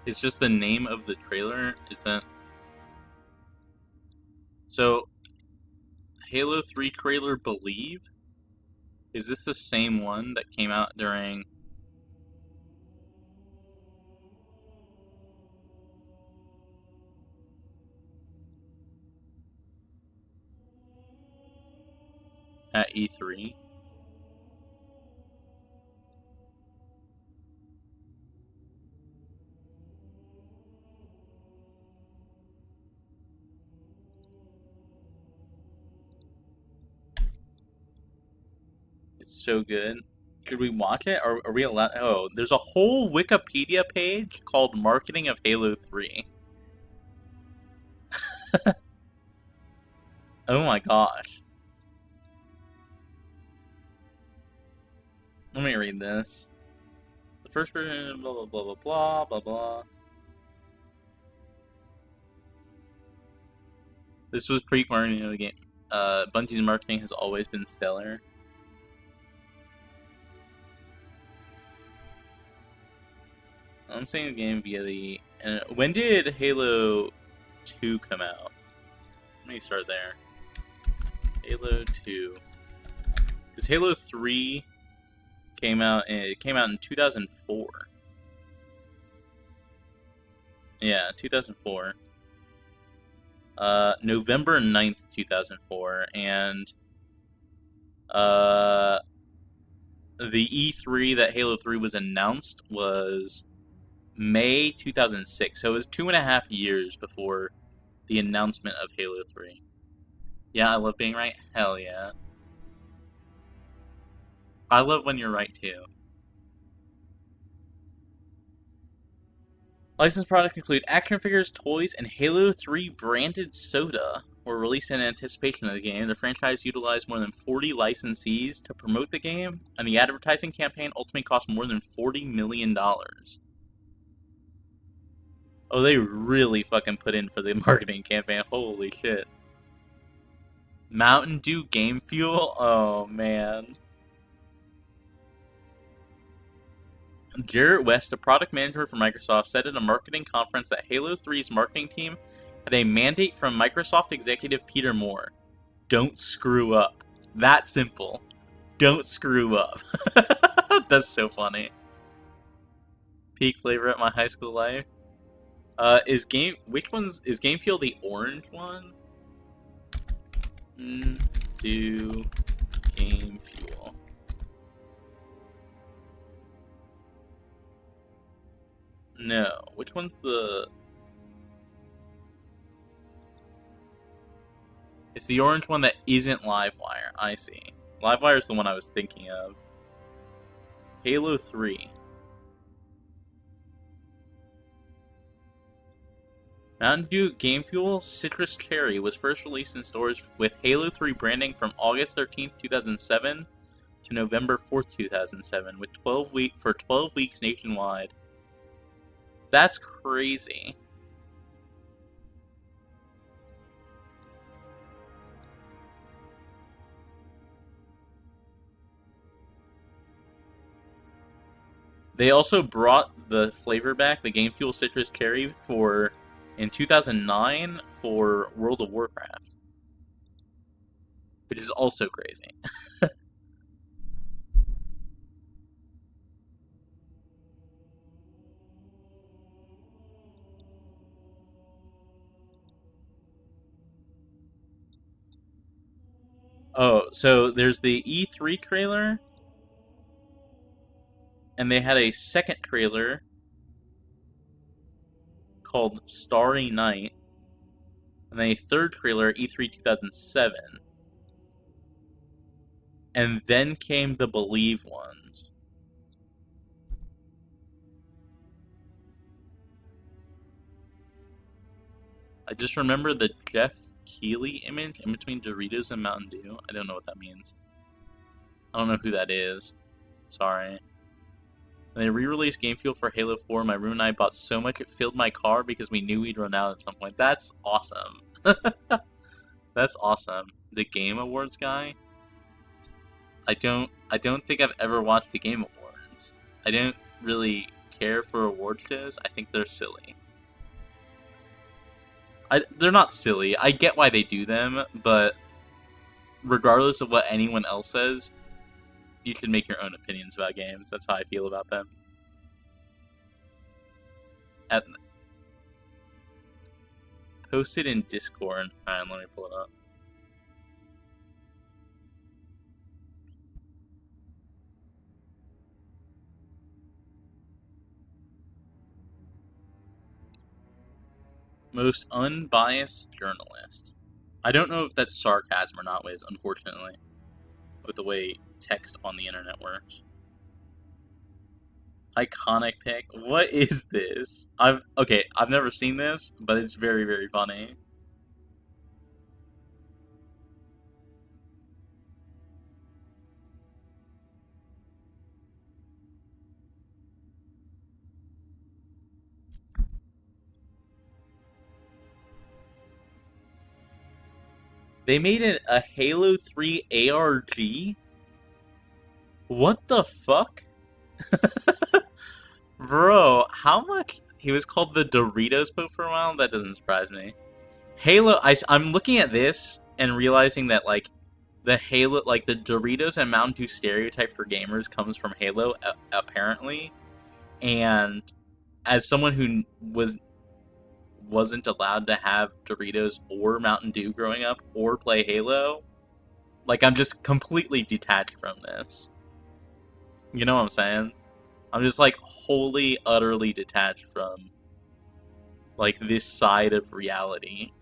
It's just the name of the trailer? Is that... So... Halo 3 trailer Believe? Is this the same one that came out during... at E3? It's so good. Should we watch it? Are we allowed? Oh, there's a whole Wikipedia page called Marketing of Halo 3. Oh my gosh. Let me read this. The first version, blah blah blah blah blah blah blah. This was pre-marketing of the game. Bungie's marketing has always been stellar. I'm saying the game via the... when did Halo 2 come out? Let me start there. Halo 2. Because Halo 3 came out in 2004. Yeah, 2004. November 9th, 2004. And the E3 that Halo 3 was announced was May 2006. So it was 2.5 years before the announcement of Halo 3. Yeah, I love being right. Hell yeah. I love when you're right too. Licensed products include action figures, toys, and Halo 3 branded soda were released in anticipation of the game. The franchise utilized more than 40 licensees to promote the game, and the advertising campaign ultimately cost more than $40 million. Oh, they really fucking put in for the marketing campaign. Holy shit. Mountain Dew Game Fuel? Oh, man. Garrett West, a product manager for Microsoft, said at a marketing conference that Halo 3's marketing team had a mandate from Microsoft executive Peter Moore. Don't screw up. That simple. Don't screw up. That's so funny. Peak flavor at my high school life. Is Game Fuel the orange one? Do Game Fuel. No. Which one's the... It's the orange one that isn't Livewire. I see. Livewire is the one I was thinking of. Halo 3. Mountain Dew Game Fuel Citrus Cherry was first released in stores with Halo 3 branding from August 13th, 2007 to November 4th, 2007, with 12 weeks nationwide. That's crazy. They also brought the flavor back, the Game Fuel Citrus Cherry, in 2009 for World of Warcraft, which is also crazy. Oh, so there's the E3 trailer, and they had a second trailer called Starry Night, and then a third trailer at E3 2007. And then came the Believe ones. I just remember the Jeff Keighley image in between Doritos and Mountain Dew. I don't know what that means. I don't know who that is. Sorry. When they re-released Game Fuel for Halo 4, my room and I bought so much it filled my car because we knew we'd run out at some point. That's awesome. That's awesome. The Game Awards guy? I don't think I've ever watched the Game Awards. I don't really care for award shows. I think they're silly. They're not silly. I get why they do them, but regardless of what anyone else says, you can make your own opinions about games. That's how I feel about them. Post it in Discord. Alright, let me pull it up. Most unbiased journalist. I don't know if that's sarcasm or not, Wiz, unfortunately, with the way text on the internet works. Iconic pick. What is this? I've never seen this, but it's very, very funny. They made it a Halo 3 ARG? What the fuck? Bro, how much? He was called the Doritos Pope for a while? That doesn't surprise me. Halo, I'm looking at this and realizing that, like, the Halo, like, the Doritos and Mountain Dew stereotype for gamers comes from Halo, apparently. And as someone who wasn't allowed to have Doritos or Mountain Dew growing up or play Halo, like, I'm just completely detached from this. You know what I'm saying? I'm just, like, wholly, utterly detached from, like, this side of reality.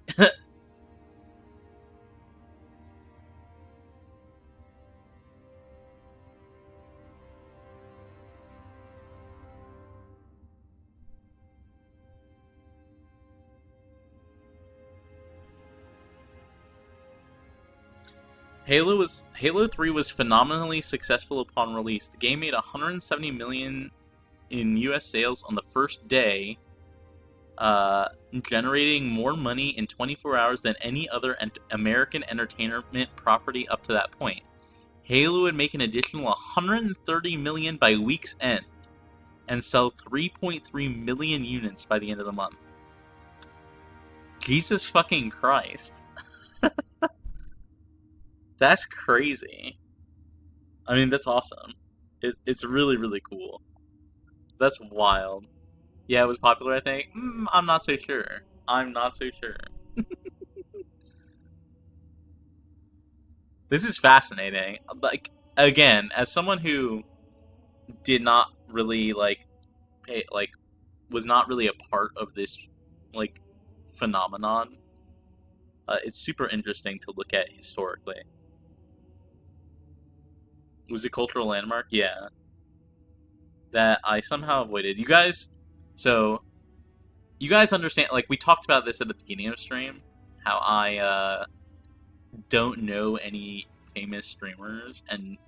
Halo 3 was phenomenally successful upon release. The game made $170 million in US sales on the first day, generating more money in 24 hours than any other American entertainment property up to that point. Halo would make an additional $130 million by week's end, and sell 3.3 million units by the end of the month. Jesus fucking Christ. That's crazy. I mean, that's awesome. It's really, really cool. That's wild. Yeah, it was popular, I think. I'm not so sure. I'm not so sure. This is fascinating. Like, again, as someone who did not really, was not really a part of this, like, phenomenon, it's super interesting to look at historically. Was it a cultural landmark? Yeah. That I somehow avoided. You guys understand, like, we talked about this at the beginning of the stream, how I, don't know any famous streamers, and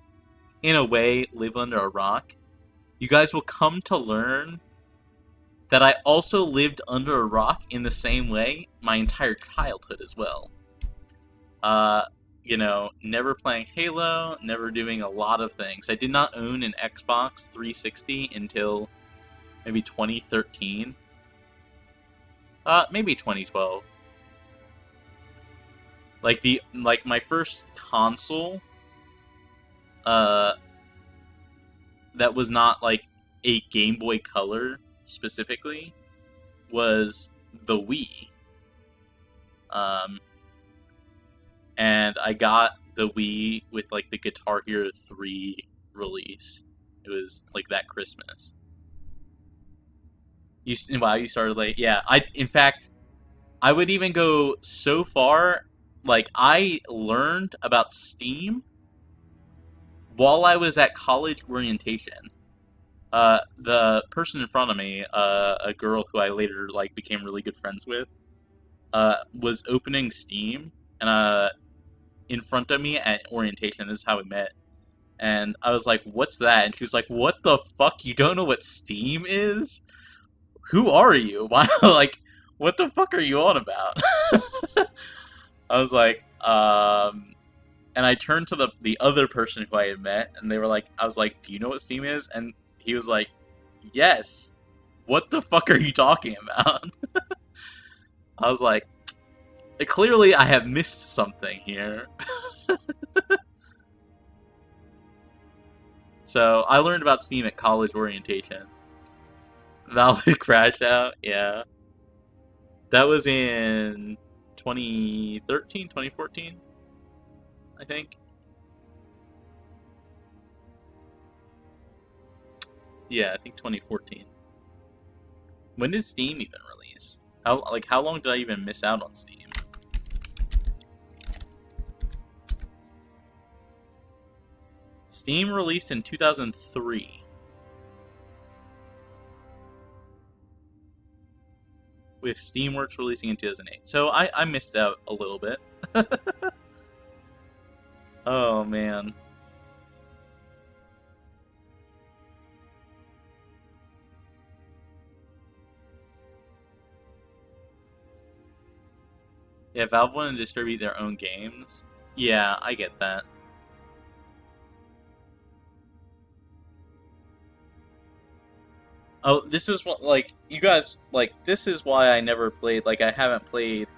in a way, live under a rock. You guys will come to learn that I also lived under a rock in the same way my entire childhood as well. You know, never playing Halo, never doing a lot of things. I did not own an Xbox 360 until maybe 2013. Maybe 2012. Like my first console, that was not like a Game Boy Color specifically, was the Wii. And I got the Wii with like the Guitar Hero 3 release. It was like that Christmas. Wow, you started late. Yeah, in fact, I would even go so far, like, I learned about Steam while I was at college orientation. The person in front of me, a girl who I later, like, became really good friends with, was opening Steam, and, in front of me at orientation, this is how we met, and I was like, what's that? And she was like, what the fuck, you don't know what Steam is? Who are you? Why, like, what the fuck are you on about? I was like, and I turned to the other person who I had met, and they were like, I was like, do you know what Steam is? And he was like, yes. What the fuck are you talking about? I was like, clearly I have missed something here. So, I learned about Steam at college orientation. Valid Crash Out, yeah. That was in 2013, 2014, I think. Yeah, I think 2014. When did Steam even release? How long did I even miss out on Steam? Steam released in 2003. With Steamworks releasing in 2008. So I missed out a little bit. Oh, man. Yeah, Valve wanted to distribute their own games. Yeah, I get that. Oh, this is what, like, you guys, like, this is why I never played, like, I haven't played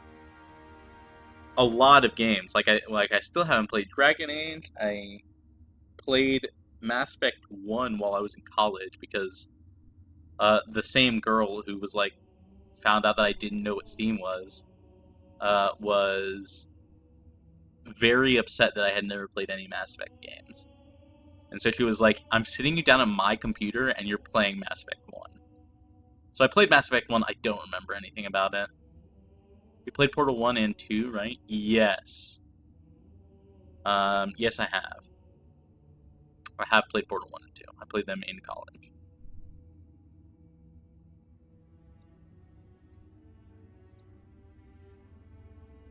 a lot of games. Like, I still haven't played Dragon Age. I played Mass Effect 1 while I was in college because, the same girl who was, like, found out that I didn't know what Steam was very upset that I had never played any Mass Effect games. And so she was like, I'm sitting you down on my computer and you're playing Mass Effect 1. So I played Mass Effect 1, I don't remember anything about it. You played Portal 1 and 2, right? Yes. Yes, I have. I have played Portal 1 and 2. I played them in college.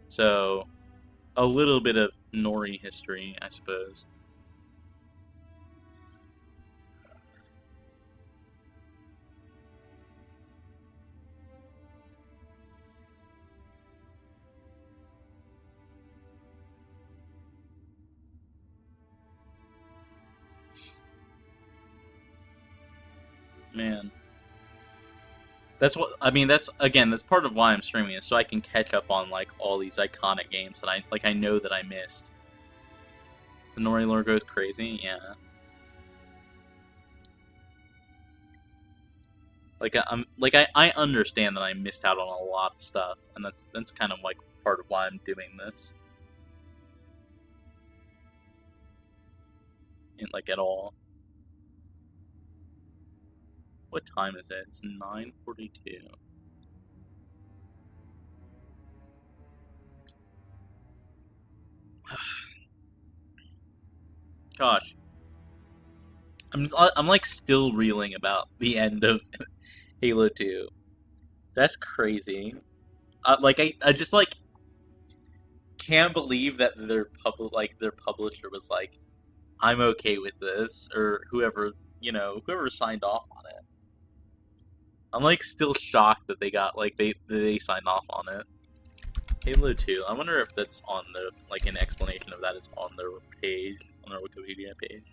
So, a little bit of Nori history, I suppose. Man. That's what, I mean, that's part of why I'm streaming it, so I can catch up on, like, all these iconic games that I know that I missed. The Nori lore goes crazy, yeah. I understand that I missed out on a lot of stuff, and that's kind of, like, part of why I'm doing this. Like, at all. What time is it? It's 9:42. Gosh. I'm like still reeling about the end of Halo 2. That's crazy. I just like can't believe that their publisher was like, I'm okay with this, or whoever signed off on it. I'm like still shocked that they got they signed off on it. Halo 2. I wonder if that's on the an explanation of that is on their page, on their Wikipedia page.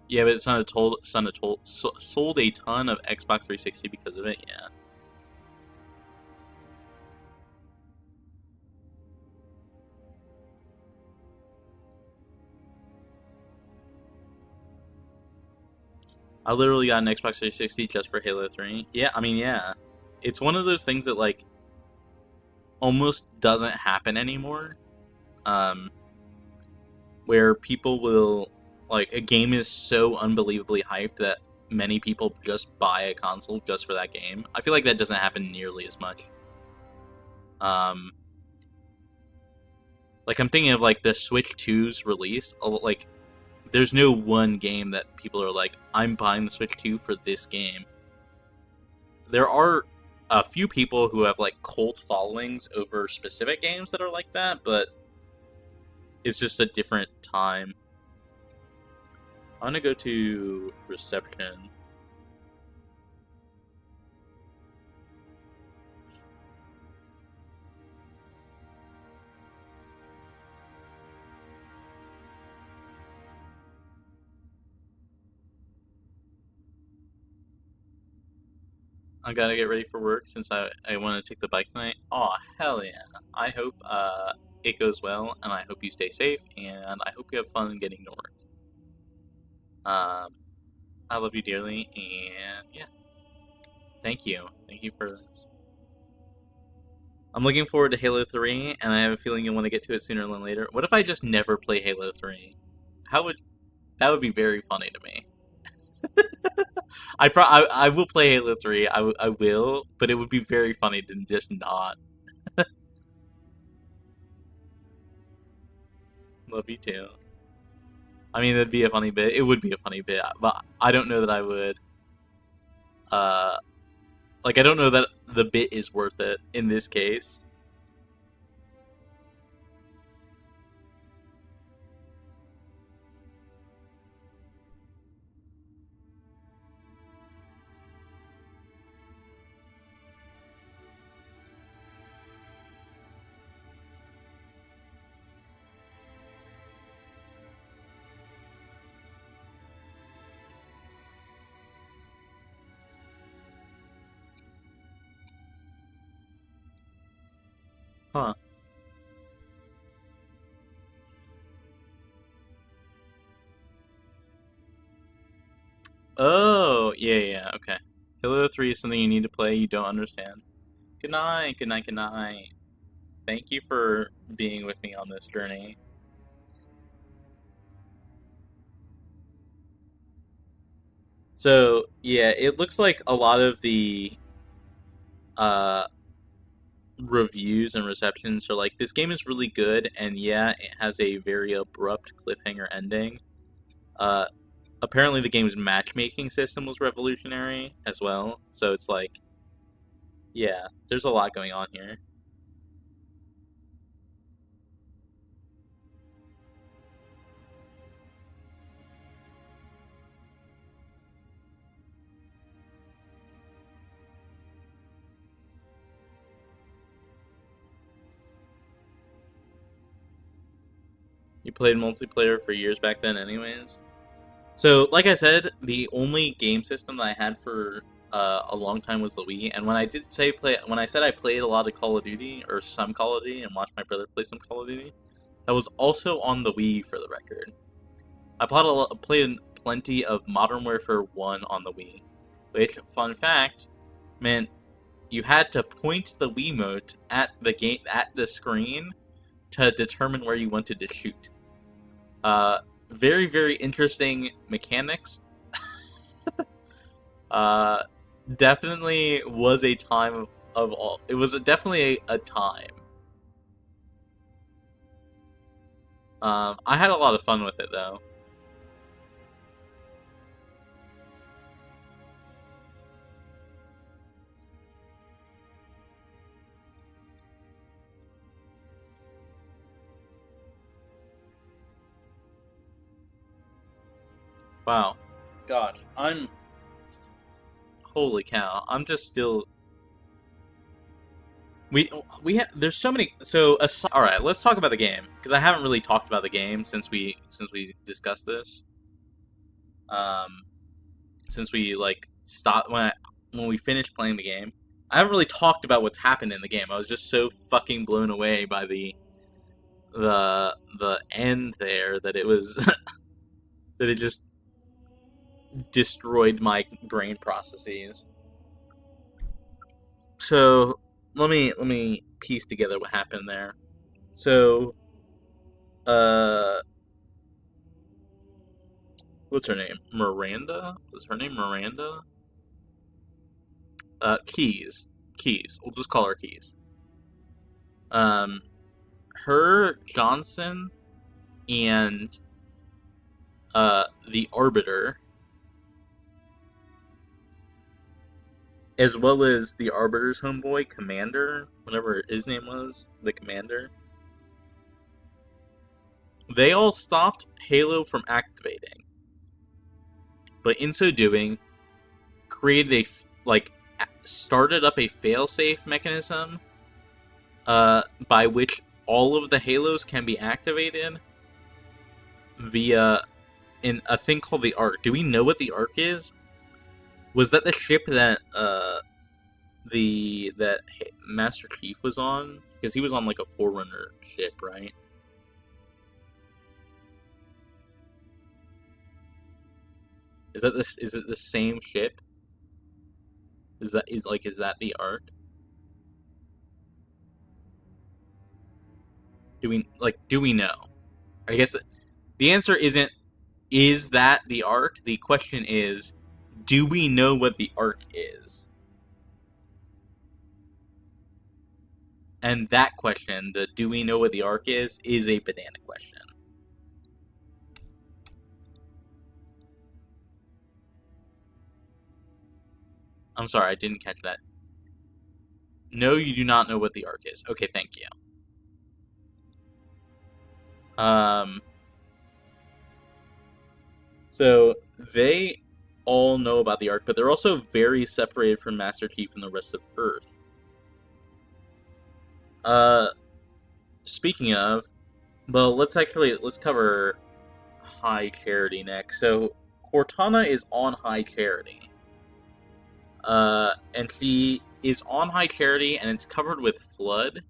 Yeah, but it's not sold a ton of Xbox 360 because of it. Yeah. I literally got an Xbox 360 just for Halo 3. Yeah, I mean, yeah. It's one of those things that, like, almost doesn't happen anymore. Where people will, like, a game is so unbelievably hyped that many people just buy a console just for that game. I feel like that doesn't happen nearly as much. Like, I'm thinking of, like, the Switch 2's release. Like, there's no one game that people are like, I'm buying the Switch 2 for this game. There are a few people who have, like, cult followings over specific games that are like that, but it's just a different time. I'm gonna go to reception. I gotta get ready for work since I want to take the bike tonight. Oh, hell yeah. I hope it goes well, and I hope you stay safe, and I hope you have fun getting to work. I love you dearly, and yeah. Thank you. Thank you for this. I'm looking forward to Halo 3, and I have a feeling you'll want to get to it sooner than later. What if I just never play Halo 3? That would be very funny to me. I will play Halo 3. I will, but it would be very funny to just not. Love you too. I mean, it'd be a funny bit. It would be a funny bit, but I don't know that I would. Like, I don't know that the bit is worth it in this case. Huh. Oh, yeah, okay. Halo 3 is something you need to play, you don't understand. Good night, good night, good night. Thank you for being with me on this journey. So, yeah, it looks like a lot of the reviews and receptions are like, this game is really good, and yeah, it has a very abrupt cliffhanger ending. Apparently the game's matchmaking system was revolutionary as well, so it's like, yeah, there's a lot going on here. You played multiplayer for years back then anyways? So, like I said, the only game system that I had for a long time was the Wii, and when I said I played a lot of Call of Duty, or some Call of Duty, and watched my brother play some Call of Duty, that was also on the Wii, for the record. I played plenty of Modern Warfare 1 on the Wii, which, fun fact, meant you had to point the Wiimote at the screen to determine where you wanted to shoot. Very, very interesting mechanics. Definitely was a time of all. It was definitely a time. I had a lot of fun with it, though. Wow. Gosh, holy cow, I'm just still... There's so many... So, alright, let's talk about the game. Because I haven't really talked about the game since we discussed this. Since we, like, stopped... When we finished playing the game. I haven't really talked about what's happened in the game. I was just so fucking blown away by the end there that it was... that it just destroyed my brain processes. So let me piece together what happened there. So, what's her name? Miranda? Was her name Miranda? Keys. Keys. We'll just call her Keys. Her, Johnson, and the Arbiter, as well as the Arbiter's homeboy, Commander, whatever his name was, the Commander, they all stopped Halo from activating. But in so doing, created started up a failsafe mechanism by which all of the Halos can be activated via a thing called the Ark. Do we know what the Ark is? Was that the ship that that Master Chief was on? Because he was on like a Forerunner ship, right? Is it the same ship? Is that the Ark? Do we know? I guess the answer isn't, is that the Ark? The question is, do we know what the Ark is? And that question, the do we know what the Ark is a banana question. I'm sorry, I didn't catch that. No, you do not know what the Ark is. Okay, thank you. So they all know about the Ark, but they're also very separated from Master Chief and the rest of Earth. Speaking of, well, let's cover High Charity next. So Cortana is on High Charity. And she is on High Charity, and it's covered with Flood.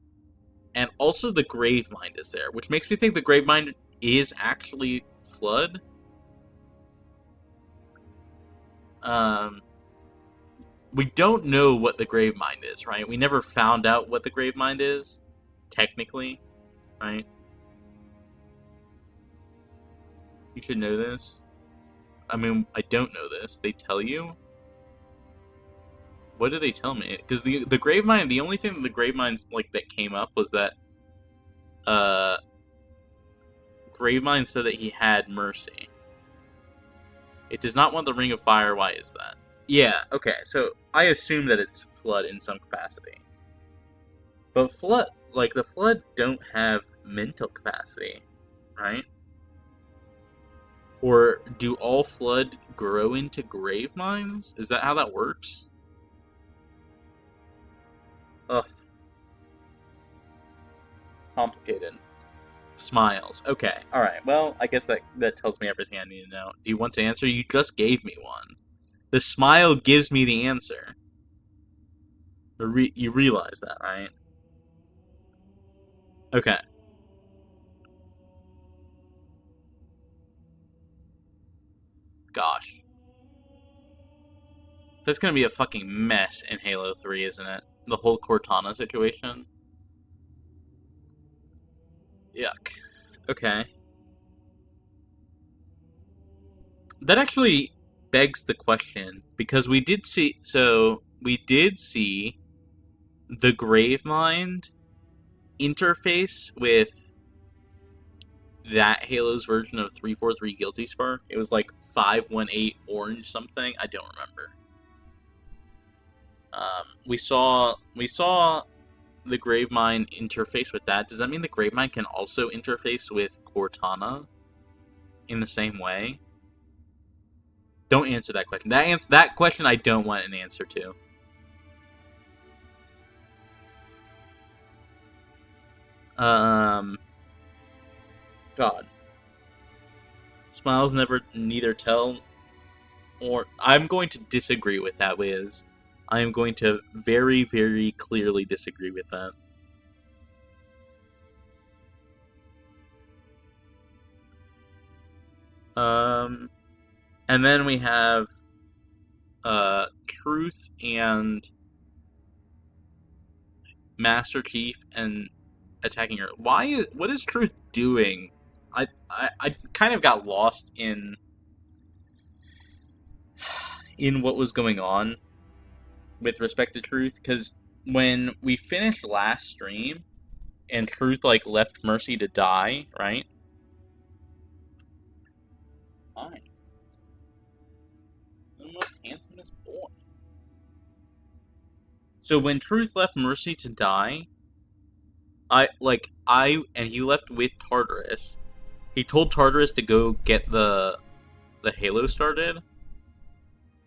And also the Gravemind is there, which makes me think the Gravemind is actually Flood. We don't know what the Gravemind is, right? We never found out what the Gravemind is, technically, right? You should know this. I mean, I don't know this. They tell you? What did they tell me? Because the Gravemind, the only thing that the Gravemind that came up was that Gravemind said that he had mercy. It does not want the Ring of Fire. Why is that? Yeah, okay, so I assume that it's Flood in some capacity. But Flood, the Flood don't have mental capacity, right? Or do all Flood grow into Graveminds? Is that how that works? Ugh. Complicated. Smiles. Okay, alright. Well, I guess that tells me everything I need to know. Do you want to answer? You just gave me one. The smile gives me the answer. You realize that, right? Okay. Gosh. That's gonna be a fucking mess in Halo 3, isn't it? The whole Cortana situation. Yuck. Okay. That actually begs the question, because we did see the Gravemind interface with that Halo's version of 343 Guilty Spark. It was like 518 orange something. I don't remember. We saw the Gravemind interface with that. Does that mean the Gravemind can also interface with Cortana in the same way? Don't answer that question. That question I don't want an answer to. God. Smiles neither tell or... I'm going to disagree with that, Wiz. I am going to very, very clearly disagree with that. And then we have Truth and Master Chief and attacking her. What is Truth doing? I kind of got lost in what was going on with respect to Truth, because when we finished last stream and Truth like left Mercy to die, right? Fine. The most handsomest boy. So when Truth left Mercy to die, and he left with Tartarus. He told Tartarus to go get the Halo started,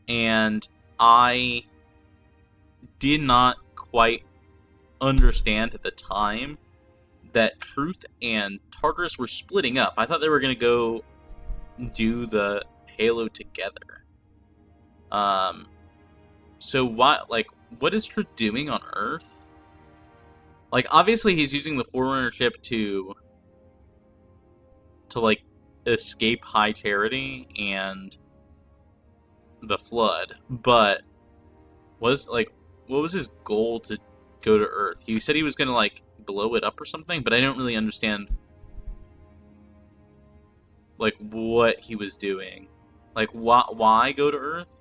and I did not quite understand at the time that Truth and Tartarus were splitting up. I thought they were gonna go do the Halo together. So what is Truth doing on Earth? Like, obviously he's using the Forerunner ship to like escape High Charity and the Flood, but what was his goal to go to Earth? He said he was gonna like blow it up or something, but I don't really understand like what he was doing. Like, why go to Earth?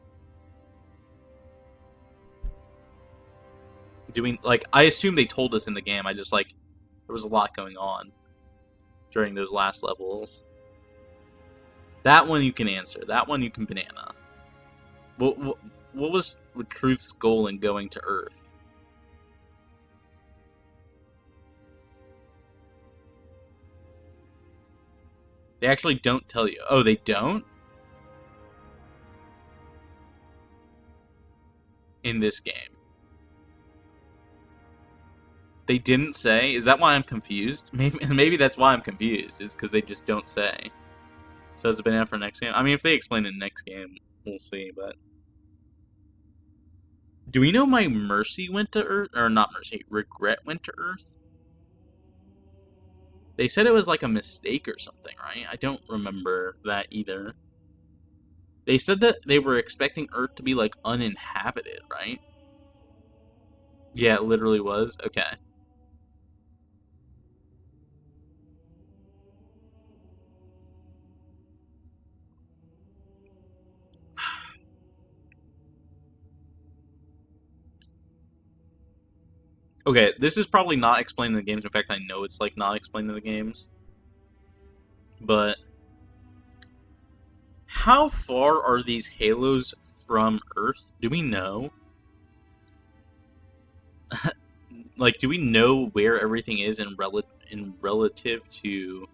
I assume they told us in the game. I just there was a lot going on during those last levels. That one you can answer. That one you can banana. What was Truth's goal in going to Earth? They actually don't tell you. Oh, they don't? In this game. They didn't say? Is that why I'm confused? Maybe that's why I'm confused. Is because they just don't say. So it's a banana for next game? I mean, if they explain it next game, we'll see, but... Do we know my Mercy went to Earth? Or not Mercy, Regret went to Earth? They said it was like a mistake or something, right? I don't remember that either. They said that they were expecting Earth to be like uninhabited, right? Yeah, it literally was? Okay. Okay, this is probably not explained in the games. In fact, I know it's like not explained in the games. But how far are these halos from Earth? Do we know? Like, do we know where everything is in relative to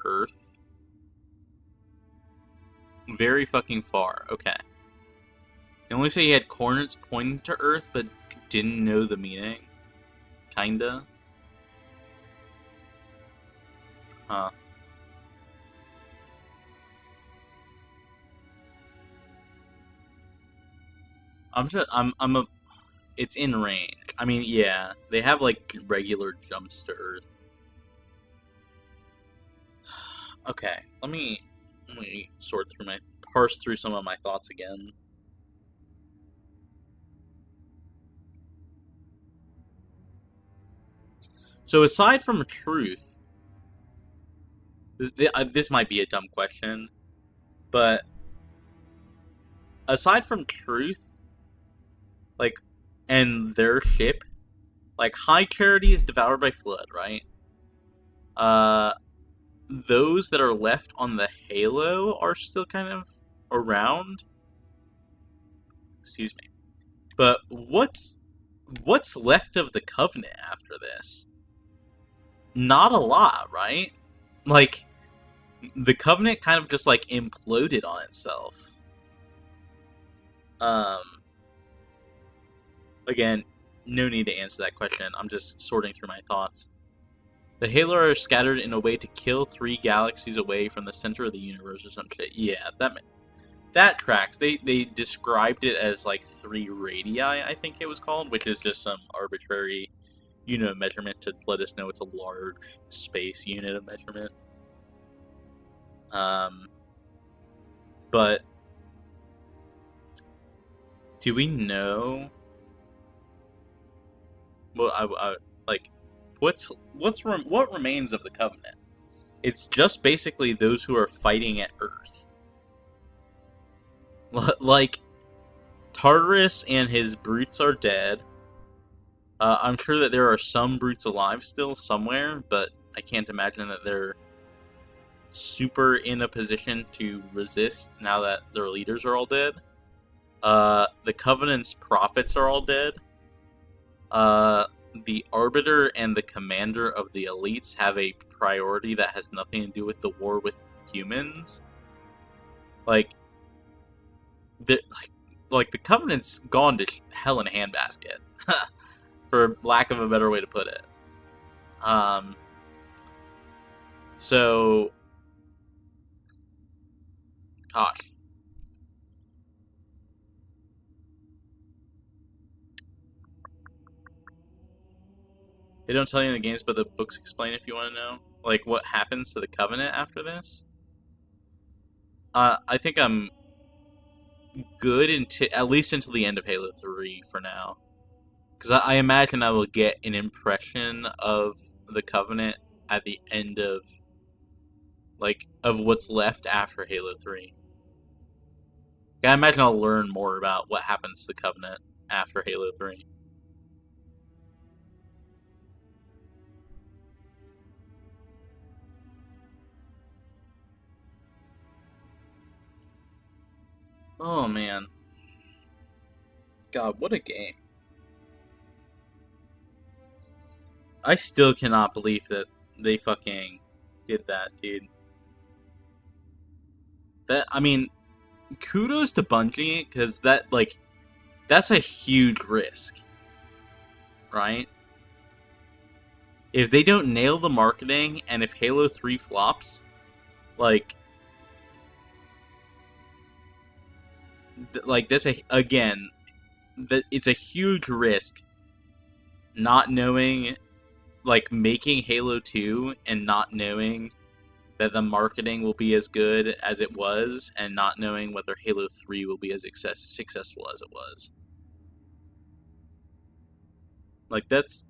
Earth? Very fucking far. Okay. They only say he had coordinates pointing to Earth, but didn't know the meaning. Kinda. Huh. It's in range. I mean, yeah, they have like regular jumps to Earth. Okay, let me parse through some of my thoughts again. So aside from Truth, this might be a dumb question, but aside from Truth, like, and their ship, like, High Charity is devoured by Flood, right? Those that are left on the Halo are still kind of around. Excuse me. But what's left of the Covenant after this? Not a lot, right? Like, the Covenant kind of just, like, imploded on itself. Again, no need to answer that question. I'm just sorting through my thoughts. The Halo are scattered in a way to kill 3 galaxies away from the center of the universe or some shit. Yeah, that tracks. They described it as, like, 3 radii, I think it was called, which is just some arbitrary unit of measurement to let us know it's a large space unit of measurement. But do we know? Well, like, what remains of the Covenant? It's just basically those who are fighting at Earth. Like, Tartarus and his brutes are dead. I'm sure that there are some brutes alive still somewhere, but I can't imagine that they're super in a position to resist now that their leaders are all dead. The Covenant's prophets are all dead. The Arbiter and the Commander of the Elites have a priority that has nothing to do with the war with humans. Like the Covenant's gone to hell in a handbasket, for lack of a better way to put it. So, gosh. They don't tell you in the games, but the books explain if you want to know. Like, what happens to the Covenant after this? I think I'm good at least until the end of Halo 3 for now. Because I imagine I will get an impression of the Covenant at the end of, like, of what's left after Halo 3. I imagine I'll learn more about what happens to the Covenant after Halo 3. Oh, man. God, what a game. I still cannot believe that they fucking did that, dude. I mean, kudos to Bungie, because that's a huge risk, right? If they don't nail the marketing, and if Halo 3 flops, like that's it's a huge risk not knowing, like, making Halo 2 and not knowing that the marketing will be as good as it was, and not knowing whether Halo 3 will be as successful as it was. Like, it's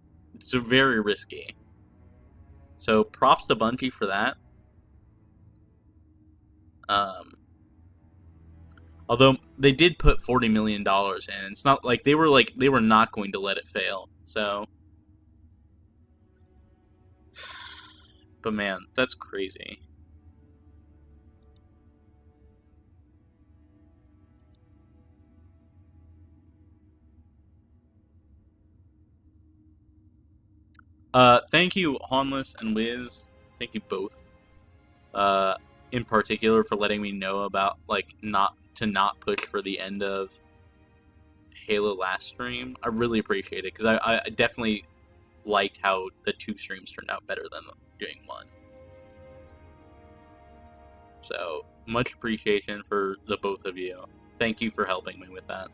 very risky. So props to Bungie for that. Although they did put $40 million in, it's not like they were not going to let it fail. So, but man, that's crazy. Thank you, Haunless and Wiz. Thank you both. In particular for letting me know about, like, not push for the end of Halo last stream. I really appreciate it, because I definitely liked how the 2 streams turned out better than doing 1. So, much appreciation for the both of you. Thank you for helping me with that.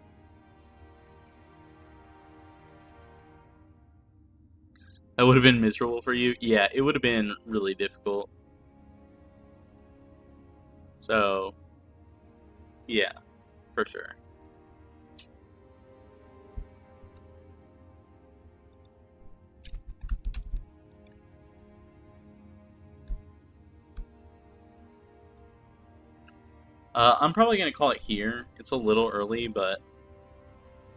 That would have been miserable for you? Yeah, it would have been really difficult. So, yeah, for sure. I'm probably going to call it here. It's a little early, but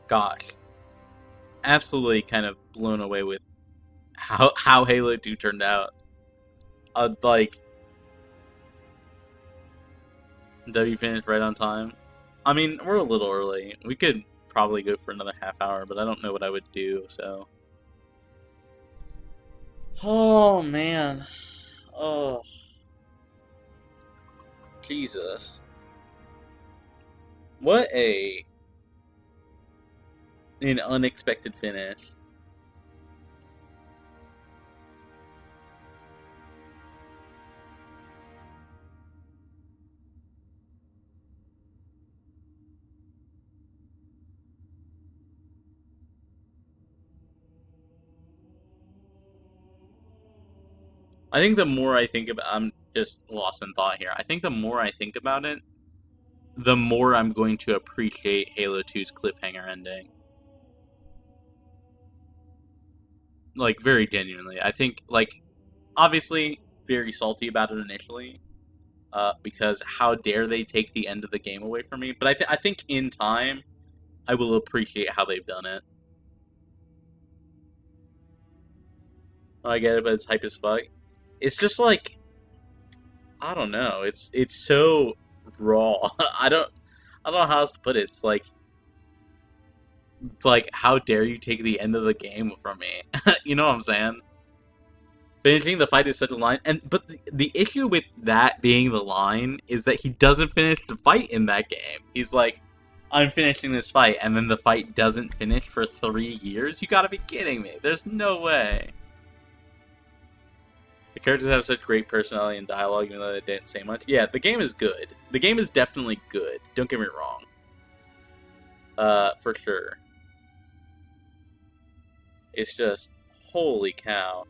gosh. Absolutely kind of blown away with how Halo 2 turned out. Like, W finished right on time. I mean, we're a little early. We could probably go for another half hour, but I don't know what I would do, so. Oh, man. Oh. Jesus. What an unexpected finish. I think the more I think about, just lost in thought here. I think the more I think about it, the more I'm going to appreciate Halo 2's cliffhanger ending. Like, very genuinely. I think, like, obviously, very salty about it initially. Because how dare they take the end of the game away from me? But I think in time, I will appreciate how they've done it. I get it, but it's hype as fuck. It's just like, I don't know. It's so raw. I don't know how else to put it. It's like how dare you take the end of the game from me? You know what I'm saying? Finishing the fight is such a line, but the issue with that being the line is that he doesn't finish the fight in that game. He's like, I'm finishing this fight, and then the fight doesn't finish for 3 years? You gotta be kidding me. There's no way. The characters have such great personality and dialogue, even though they didn't say much. Yeah, the game is good. The game is definitely good. Don't get me wrong. For sure. It's just, holy cow.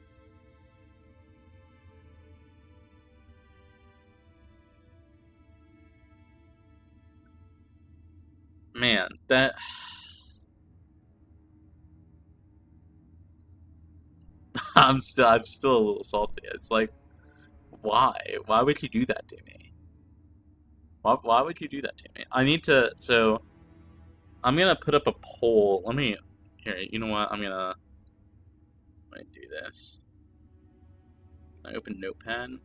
Man, that... I'm still a little salty. It's like, why? Why would you do that to me? Why would you do that to me? I need to, so, I'm gonna put up a poll. Let me, here, you know what? I'm gonna do this. I open Notepad.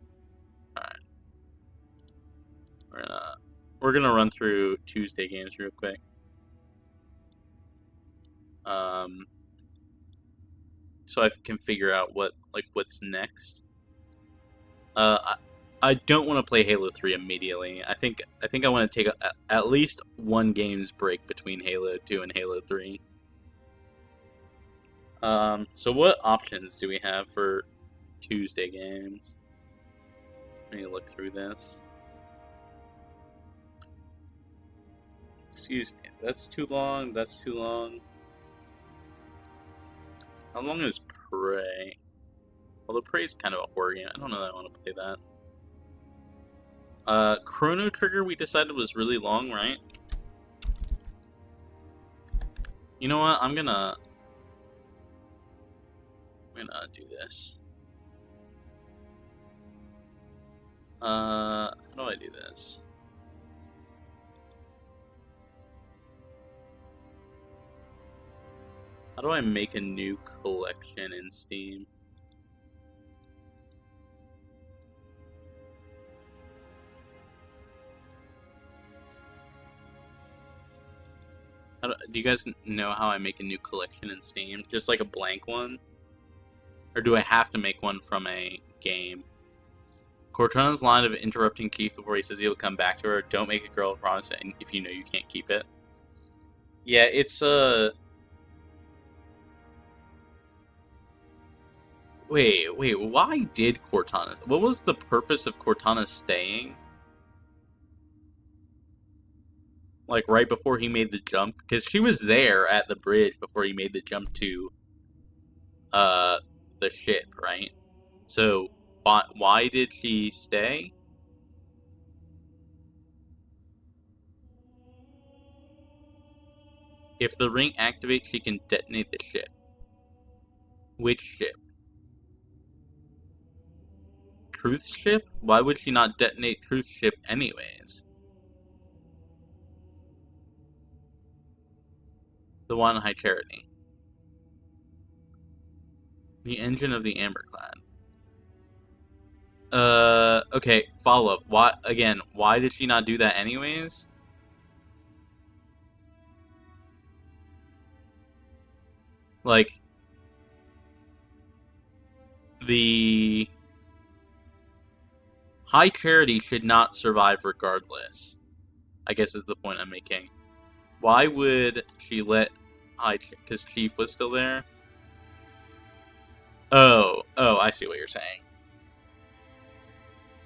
Alright. We're gonna run through Tuesday games real quick. So I can figure out what's next. I don't want to play Halo 3 immediately. I think I want to take at least one game's break between Halo 2 and Halo 3. So what options do we have for Tuesday games? Let me look through this. Excuse me, that's too long, that's too long. How long is Prey? Although Prey's kind of a horror game. I don't know that I want to play that. Chrono Trigger we decided was really long, right? You know what? I'm gonna do this. How do I do this? How do I make a new collection in Steam? Do you guys know how I make a new collection in Steam? Just like a blank one? Or do I have to make one from a game? Cortana's line of interrupting Keith before he says he'll come back to her, don't make a girl a promise if you know you can't keep it. Yeah, it's Wait, why did Cortana... What was the purpose of Cortana staying? Like, right before he made the jump? Because she was there at the bridge before he made the jump to, the ship, right? So, why did she stay? If the ring activates, she can detonate the ship. Which ship? Truth ship? Why would she not detonate Truth ship anyways? The one in High Charity. The engine of the Amberclad. Okay, follow up. Why did she not do that anyways? Like, the High Charity should not survive regardless, I guess is the point I'm making. Why would she let because Chief was still there? Oh, I see what you're saying.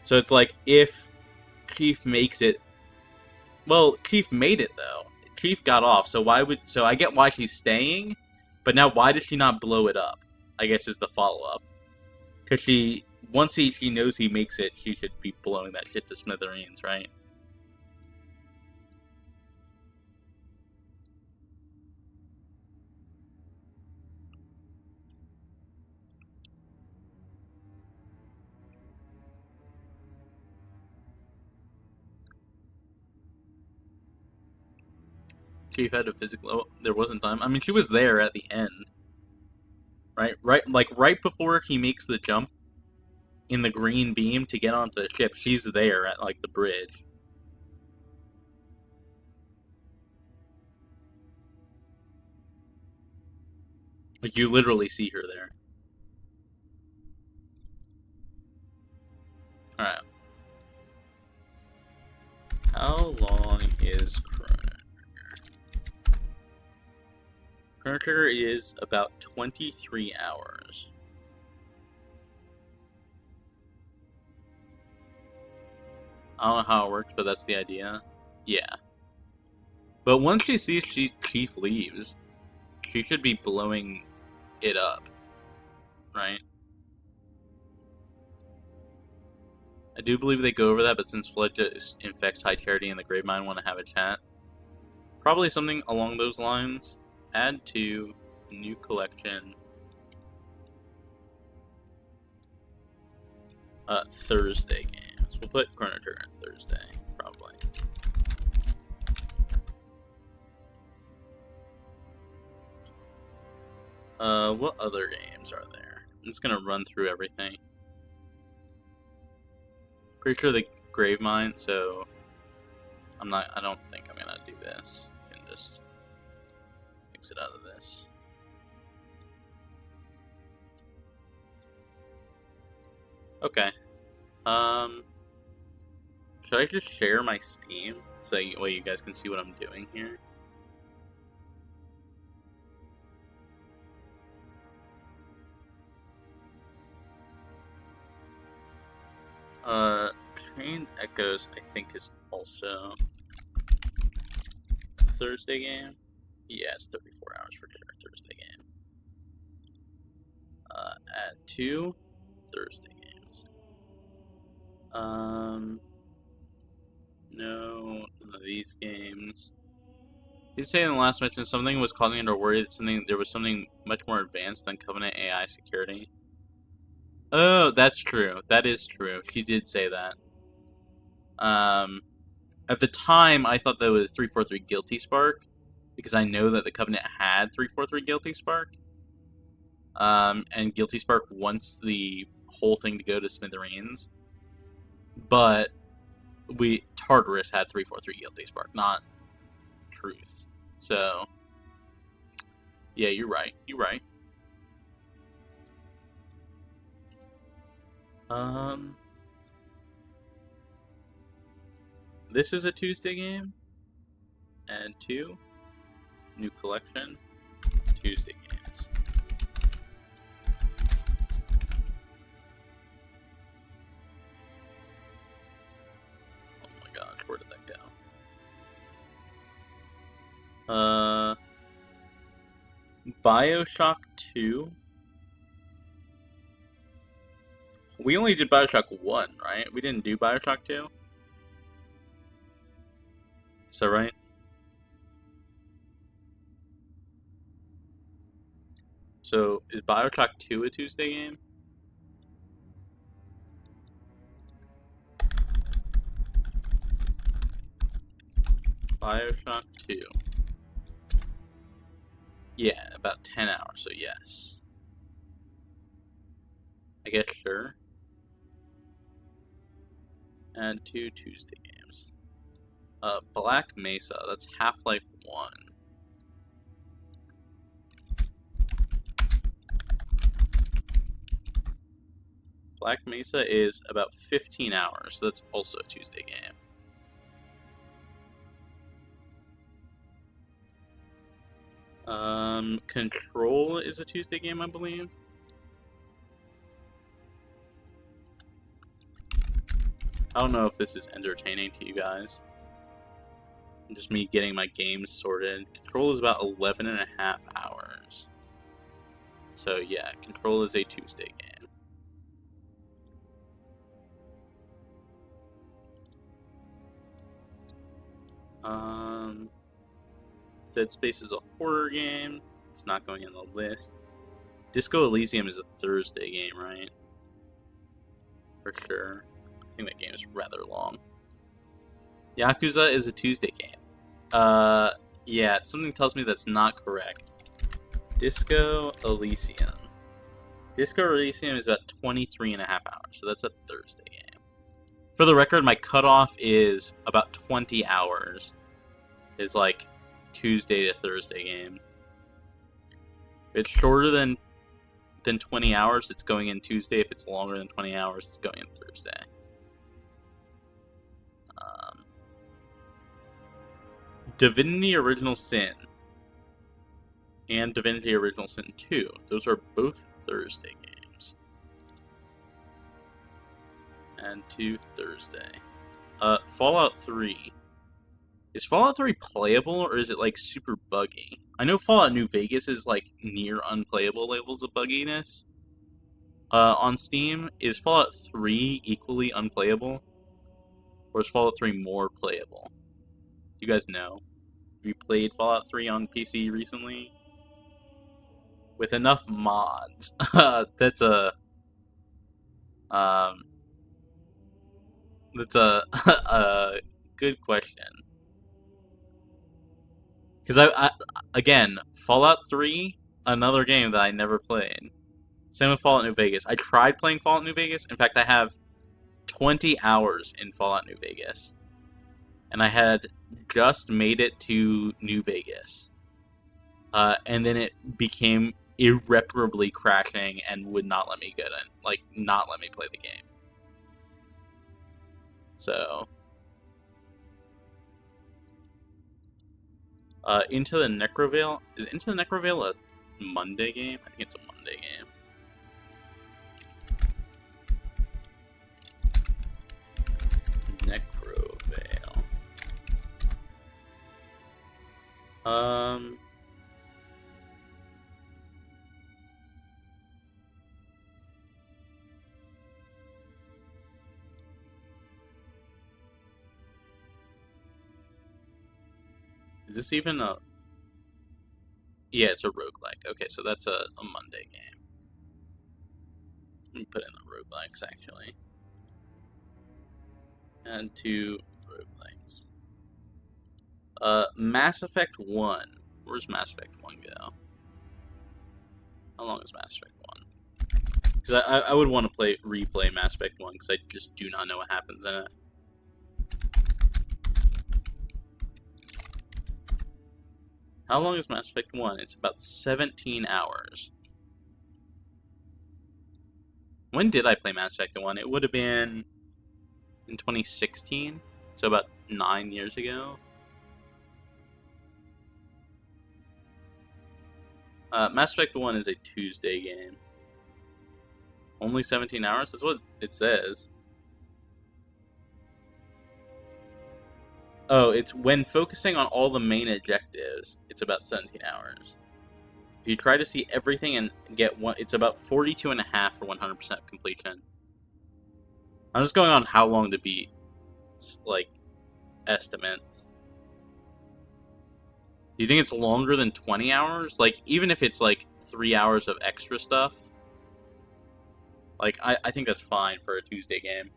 So it's like, if Chief makes it... Well, Chief made it, though. Chief got off, so I get why she's staying, but now why did she not blow it up? I guess is the follow-up. Because she once she knows he makes it, she should be blowing that shit to smithereens, right? Chief had a physical. Oh, there wasn't time. I mean, she was there at the end, right? Right before he makes the jump in the green beam to get onto the ship. She's there at like the bridge. Like you literally see her there. All right. How long is Chrono Trigger? Chrono Trigger is about 23 hours. I don't know how it works, but that's the idea. Yeah. But once she sees Chief leaves, she should be blowing it up, right? I do believe they go over that, but since Flood just infects High Charity and the Gravemind want to have a chat, probably something along those lines. Add to new collection Thursday games. We'll put Chrono Trigger on Thursday, probably. What other games are there? I'm just gonna run through everything. Pretty sure the Gravemind, so I don't think I'm gonna do this. I can just exit out of this. Okay. Should I just share my Steam so you guys can see what I'm doing here? Chained Echoes, I think, is also Thursday game. Yeah, it's 34 hours for sure. Thursday game. Add 2 Thursday games. No, none of these games. He'd say in the last mention something was causing him to worry that there was something much more advanced than Covenant AI security. Oh, that's true. That is true. She did say that. At the time, I thought that was 343 Guilty Spark, because I know that the Covenant had 343 Guilty Spark. And Guilty Spark wants the whole thing to go to smithereens. But Tartarus had 343 Guilty Spark, not Truth. So, yeah, you're right. You're right. This is a Tuesday game. And 2. New collection. Tuesday games. Oh my gosh, where did that go? BioShock 2. We only did BioShock 1, right? We didn't do BioShock 2? Is that right? So, is BioShock 2 a Tuesday game? BioShock 2. Yeah, about 10 hours, so yes. I guess sure. Add 2 Tuesday games. Black Mesa, that's Half-Life 1. Black Mesa is about 15 hours, so that's also a Tuesday game. Control is a Tuesday game, I believe. I don't know if this is entertaining to you guys. Just me getting my games sorted. Control is about 11 and a half hours. So yeah, Control is a Tuesday game. Dead Space is a horror game. It's not going in the list. Disco Elysium is a Thursday game, right? For sure. I think that game is rather long. Yakuza is a Tuesday game. Yeah, something tells me that's not correct. Disco Elysium. Disco Elysium is about 23 and a half hours, so that's a Thursday game. For the record, my cutoff is about 20 hours. Is like Tuesday to Thursday game. If it's shorter than 20 hours, it's going in Tuesday. If it's longer than 20 hours, it's going in Thursday. Divinity Original Sin and Divinity Original Sin 2. Those are both Thursday games. And 2 Thursday. Fallout 3. Is Fallout 3 playable, or is it, like, super buggy? I know Fallout New Vegas is, like, near unplayable levels of bugginess. On Steam, is Fallout 3 equally unplayable? Or is Fallout 3 more playable? You guys know? Have you played Fallout 3 on PC recently? With enough mods. That's a a good question. Because again, Fallout 3, another game that I never played. Same with Fallout New Vegas. I tried playing Fallout New Vegas. In fact, I have 20 hours in Fallout New Vegas. And I had just made it to New Vegas. And then it became irreparably crashing and would not let me get in. Like, not let me play the game. So... Into the Necrovale. Is Into the Necrovale a Monday game? I think it's a Monday game. Necrovale. Is this even a... Yeah, it's a roguelike. Okay, so that's a Monday game. Let me put in the roguelikes, actually. And 2 roguelikes. Mass Effect 1. Where's Mass Effect 1 go? How long is Mass Effect 1? Because I would want to replay Mass Effect 1, because I just do not know what happens in it. How long is Mass Effect 1? It's about 17 hours. When did I play Mass Effect 1? It would have been in 2016, so about 9 years ago. Mass Effect 1 is a Tuesday game. Only 17 hours? That's what it says. Oh, it's when focusing on all the main objectives, it's about 17 hours. If you try to see everything and get one, it's about 42.5 for 100% completion. I'm just going on how long to beat, like, estimates. Do you think it's longer than 20 hours? Like, even if it's, like, 3 hours of extra stuff? Like, I think that's fine for a Tuesday game.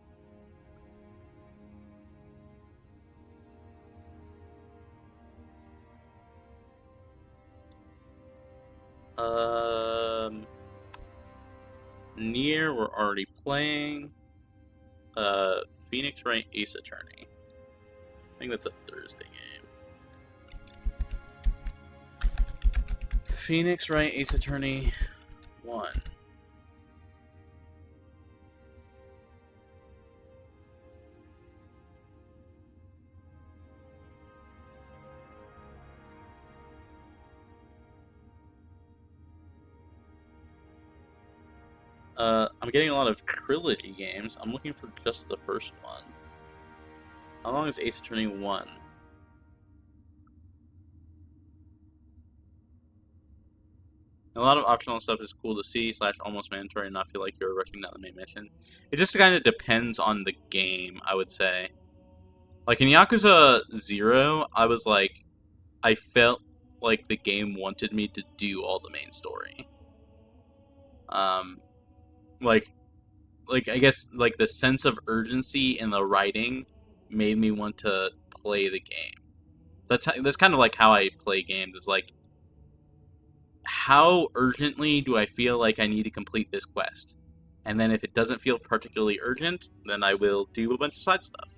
Nier, we're already playing. Phoenix Wright Ace Attorney. I think that's a Thursday game. Phoenix Wright Ace Attorney 1. I'm getting a lot of trilogy games. I'm looking for just the first one. How long is Ace Attorney 1? A lot of optional stuff is cool to see, / almost mandatory, and not feel like you're rushing down the main mission. It just kind of depends on the game, I would say. Like in Yakuza 0, I was like, I felt like the game wanted me to do all the main story. Like I guess like the sense of urgency in the writing made me want to play the game. That's kind of like how I play games. Is like, how urgently do I feel like I need to complete this quest? And then if it doesn't feel particularly urgent, then I will do a bunch of side stuff.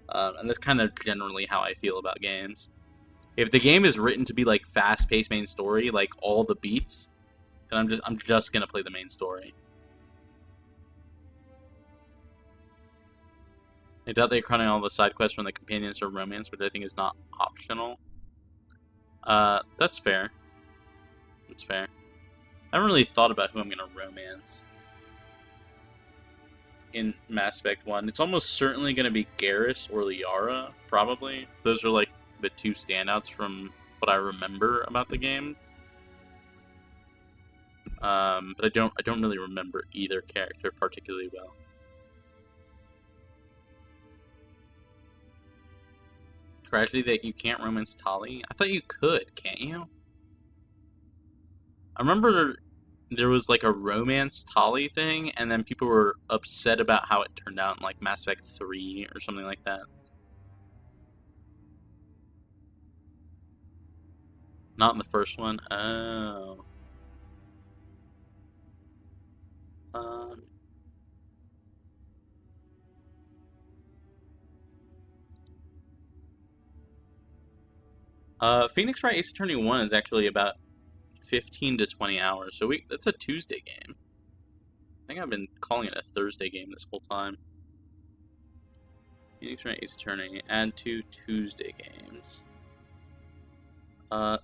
And that's kind of generally how I feel about games. If the game is written to be like fast-paced main story, like all the beats, then I'm just gonna play the main story. I doubt they're cutting all the side quests from the companions or romance, which I think is not optional. That's fair. That's fair. I haven't really thought about who I'm gonna romance in Mass Effect 1. It's almost certainly gonna be Garrus or Liara, probably. Those are like the two standouts from what I remember about the game. But I don't really remember either character particularly well. Tragedy that you can't romance Tali? I thought you could, can't you? I remember there was like a romance Tali thing, and then people were upset about how it turned out in like Mass Effect 3 or something like that. Not in the first one? Oh. Phoenix Wright Ace Attorney 1 is actually about 15 to 20 hours, so that's a Tuesday game. I think I've been calling it a Thursday game this whole time. Phoenix Wright Ace Attorney, add to Tuesday games.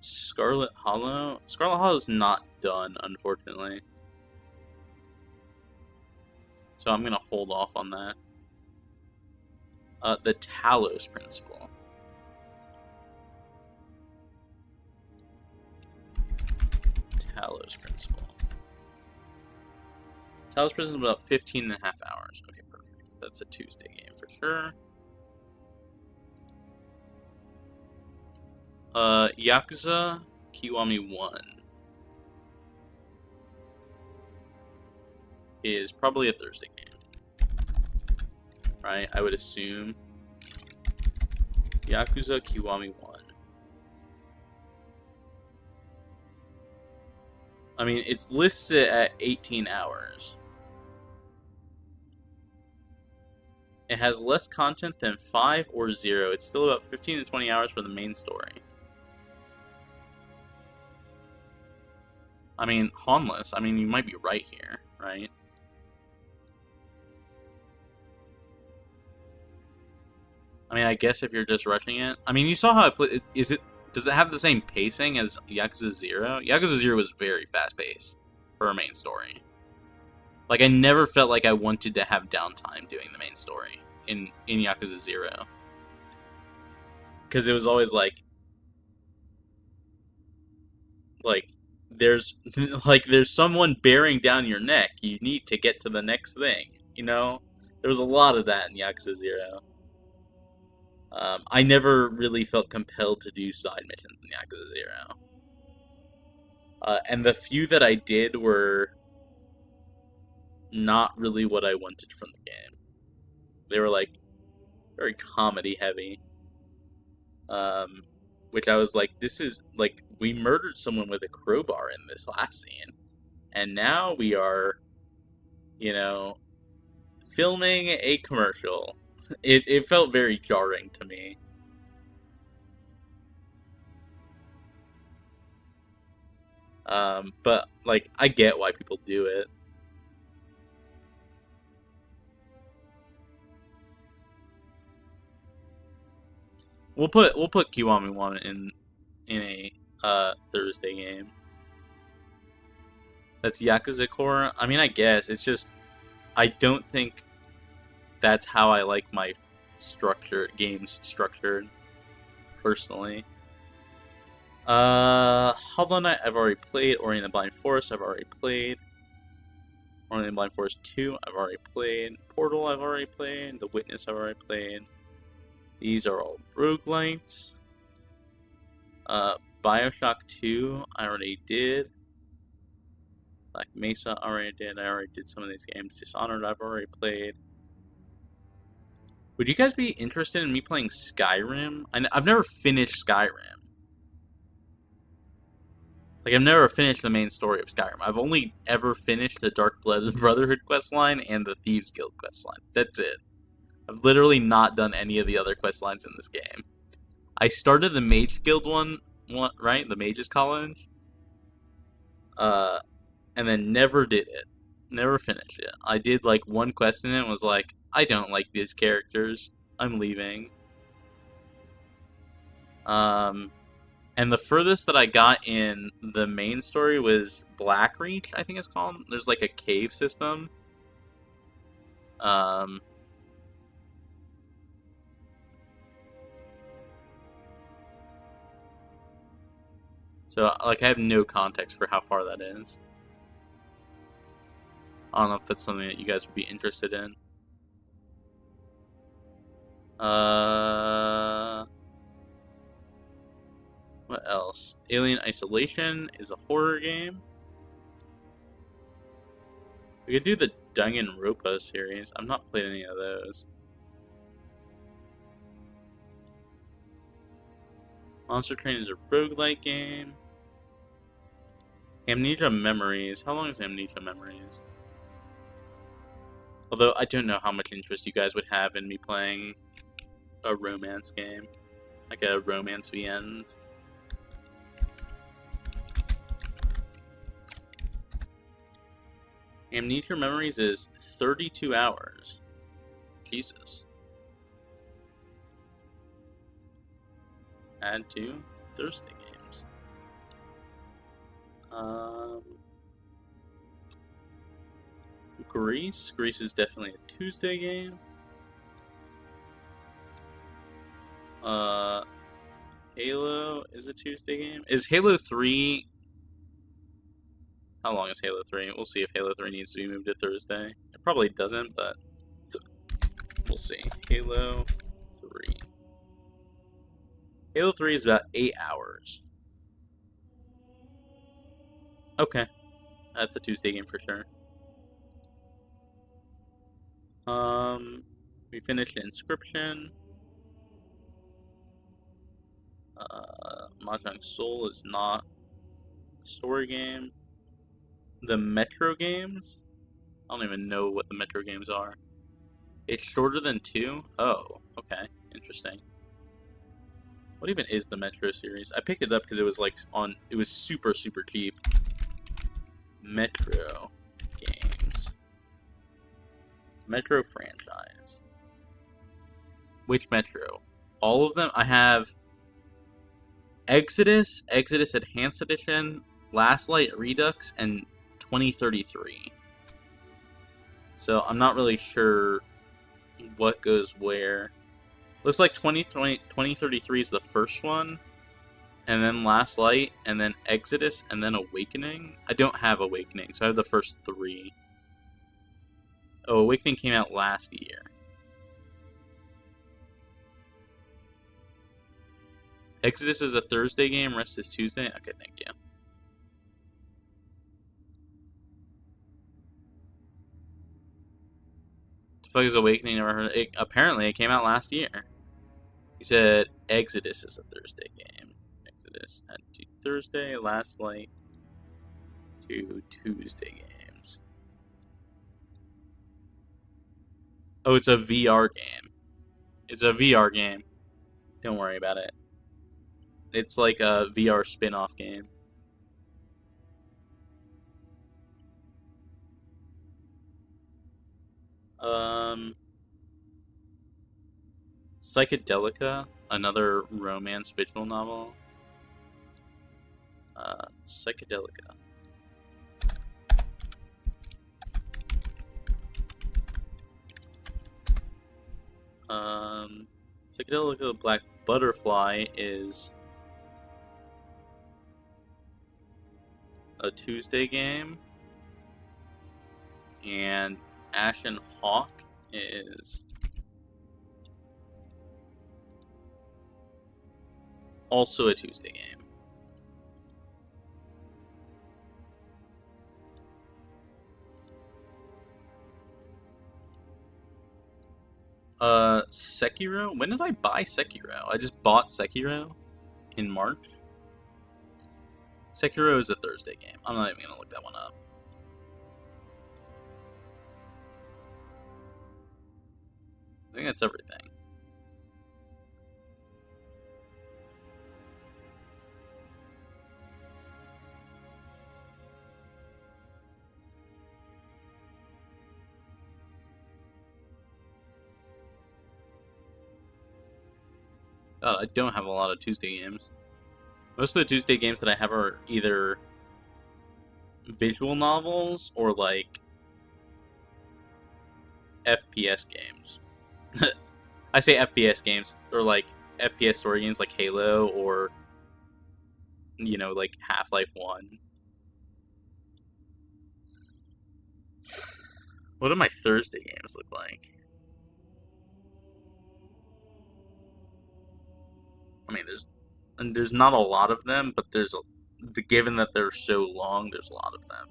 Scarlet Hollow? Scarlet Hollow is not done, unfortunately. So I'm gonna hold off on that. The Talos Principle. Talos Principle. Talos Principle is about 15 and a half hours. Okay, perfect. That's a Tuesday game for sure. Yakuza Kiwami 1 is probably a Thursday game. Right? I would assume. Yakuza Kiwami 1. I mean, it's listed at 18 hours. It has less content than 5 or 0. It's still about 15 to 20 hours for the main story. I mean, harmless. I mean, you might be right here, right? I mean, I guess if you're just rushing it. I mean, you saw how I put it. Does it have the same pacing as Yakuza 0? Yakuza 0 was very fast-paced for a main story. Like, I never felt like I wanted to have downtime doing the main story in Yakuza 0. Because it was always like, there's someone bearing down your neck. You need to get to the next thing, you know? There was a lot of that in Yakuza 0. I never really felt compelled to do side missions in Yakuza 0. And the few that I did were not really what I wanted from the game. They were, like, very comedy heavy. Which I was like, this is, like, we murdered someone with a crowbar in this last scene. And now we are, you know, filming a commercial. It felt very jarring to me. But, like, I get why people do it. We'll put Kiwami 1 in a Thursday game. That's Yakuza Core. I mean, I guess it's just I don't think that's how I like my games structured personally. Hollow Knight I've already played. Ori and the Blind Forest I've already played. Ori and the Blind Forest 2 I've already played. Portal I've already played. The Witness I've already played. These are all roguelites. Bioshock 2, I already did. Black Mesa, I already did. I already did some of these games. Dishonored, I've already played. Would you guys be interested in me playing Skyrim? I've never finished Skyrim. Like, I've never finished the main story of Skyrim. I've only ever finished the Dark Brotherhood questline and the Thieves Guild questline. That's it. I've literally not done any of the other questlines in this game. I started the Mage Guild one, right? The Mages College. And then never did it. Never finished it. I did, like, one quest in it and was like, I don't like these characters. I'm leaving. And the furthest that I got in the main story was Blackreach, I think it's called. There's like a cave system. So, like, I have no context for how far that is. I don't know if that's something that you guys would be interested in. What else? Alien Isolation is a horror game. We could do the Danganronpa series. I've not played any of those. Monster Train is a roguelike game. Amnesia Memories. How long is Amnesia Memories? Although I don't know how much interest you guys would have in me playing a romance game. Like a romance VNs. Amnesia Memories is 32 hours. Jesus. Add to Thursday games. Greece. Greece is definitely a Tuesday game. Halo is a Tuesday game. Is Halo 3... How long is Halo 3? We'll see if Halo 3 needs to be moved to Thursday. It probably doesn't, but we'll see. Halo 3. Halo 3 is about 8 hours. Okay. That's a Tuesday game for sure. We finished Inscription. Mahjong Soul is not a story game. The Metro games? I don't even know what the Metro games are. It's shorter than 2? Oh, okay. Interesting. What even is the Metro series? I picked it up because it was like it was super, super cheap. Metro games. Metro franchise. Which Metro? All of them? I have Exodus, Exodus Enhanced Edition, Last Light Redux, and 2033. So I'm not really sure what goes where. Looks like 2033 is the first one, and then Last Light, and then Exodus, and then Awakening. I don't have Awakening, so I have the first 3. Oh, Awakening came out last year. Exodus is a Thursday game, rest is Tuesday? Okay, thank you. The fuck is Awakening? Never heard of it. Apparently, it came out last year. You said Exodus is a Thursday game. Exodus had 2 Thursday, Last Light, 2 Tuesday games. Oh, it's a VR game. It's a VR game. Don't worry about it. It's like a VR spin-off game. Psychedelica, another romance visual novel. Psychedelica. Psychedelica Black Butterfly is a Tuesday game, and Ashen Hawk is also a Tuesday game. Sekiro? When did I buy Sekiro? I just bought Sekiro in March. Sekiro is a Thursday game. I'm not even gonna look that one up. I think that's everything. God, I don't have a lot of Tuesday games. Most of the Tuesday games that I have are either visual novels or like FPS games. I say FPS games, or like FPS story games like Halo or, you know, like Half-Life 1. What do my Thursday games look like? I mean, there's not a lot of them, but given that they're so long, there's a lot of them.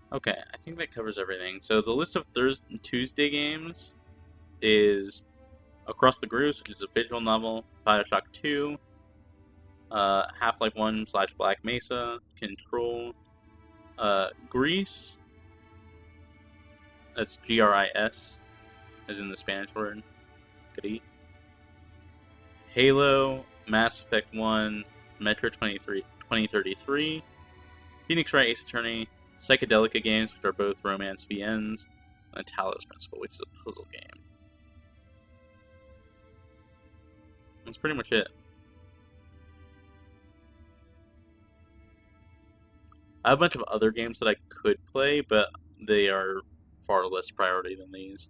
Okay, I think that covers everything. So the list of Tuesday games is Across the Grooves, which is a visual novel, Bioshock 2, Half-Life 1 / Black Mesa, Control, Grease, that's Gris, as in the Spanish word, Gris, Halo, Mass Effect 1, Metro 2033, Phoenix Wright Ace Attorney, Psychedelica games, which are both romance VNs, and Talos Principle, which is a puzzle game. That's pretty much it. I have a bunch of other games that I could play, but they are far less priority than these.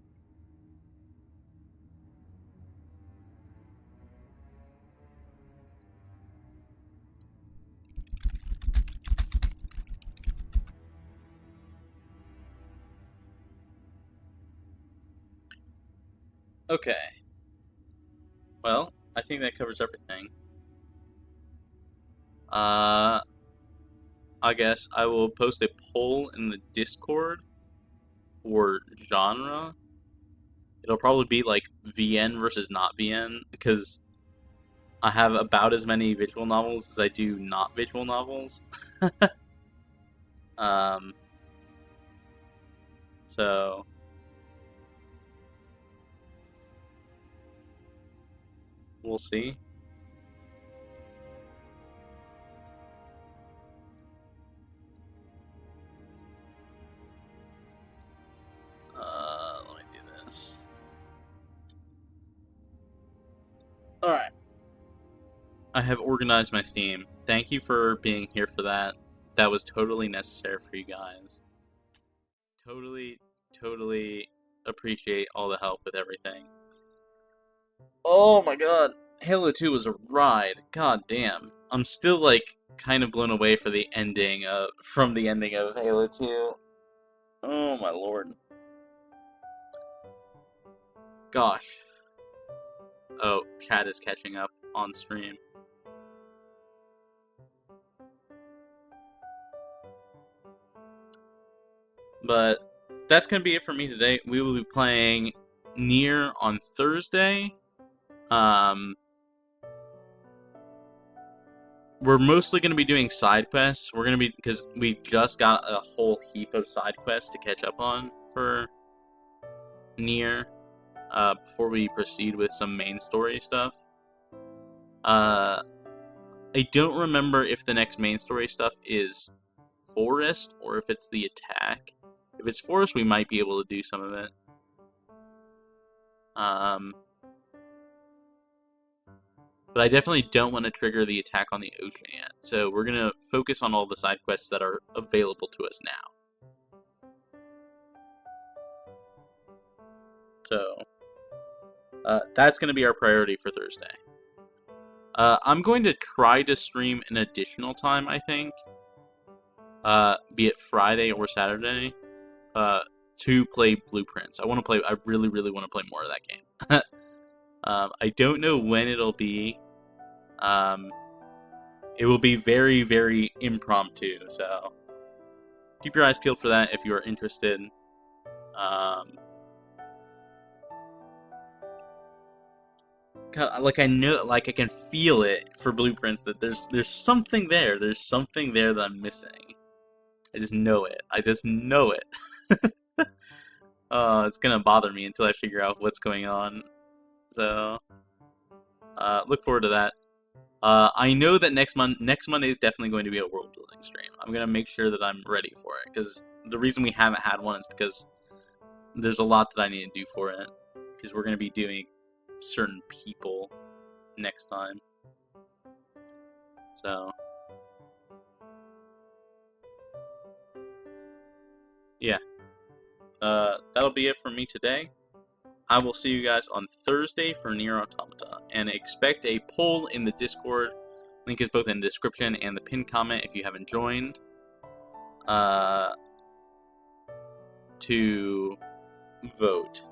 Okay. Well, I think that covers everything. I guess I will post a poll in the Discord for genre. It'll probably be like VN versus not VN, because I have about as many visual novels as I do not visual novels. So we'll see. Let me do this. Alright. I have organized my Steam. Thank you for being here for that. That was totally necessary for you guys. Totally appreciate all the help with everything. Oh my god. Halo 2 was a ride. God damn. I'm still, like, kind of blown away from the ending of Halo 2. Oh my lord. Gosh. Oh, chat is catching up on stream. But that's going to be it for me today. We will be playing Nier on Thursday. We're mostly going to be doing side quests. We're going to be, because we just got a whole heap of side quests to catch up on for Nier, before we proceed with some main story stuff. I don't remember if the next main story stuff is Forest or if it's the attack. If it's Forest, we might be able to do some of it. But I definitely don't want to trigger the attack on the ocean yet. So we're going to focus on all the side quests that are available to us now. So that's going to be our priority for Thursday. I'm going to try to stream an additional time, I think. Be it Friday or Saturday. To play Blueprints. I really, really want to play more of that game. I don't know when it'll be. It will be very, very impromptu, so keep your eyes peeled for that if you are interested. Like I know, like I can feel it for Blueprints that there's something there. There's something there that I'm missing. I just know it. I just know it. It's gonna bother me until I figure out what's going on. So, look forward to that. I know that next Monday is definitely going to be a world building stream. I'm gonna make sure that I'm ready for it, because the reason we haven't had one is because there's a lot that I need to do for it. Because we're gonna be doing certain people next time. So, yeah. That'll be it from me today. I will see you guys on Thursday for Nier Automata, and expect a poll in the Discord. Link is both in the description and the pinned comment if you haven't joined. To vote.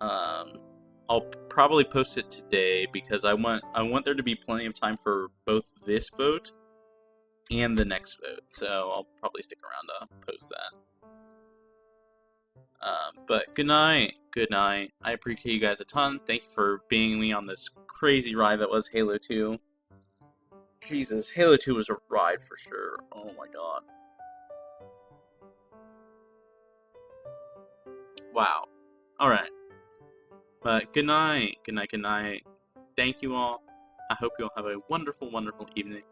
I'll probably post it today because I want there to be plenty of time for both this vote and the next vote. So I'll probably stick around to post that. But good night. Good night. I appreciate you guys a ton. Thank you for being me on this crazy ride that was Halo 2. Jesus, Halo 2 was a ride for sure. Oh my god. Wow. Alright. But good night. Good night, good night. Thank you all. I hope you all have a wonderful, wonderful evening.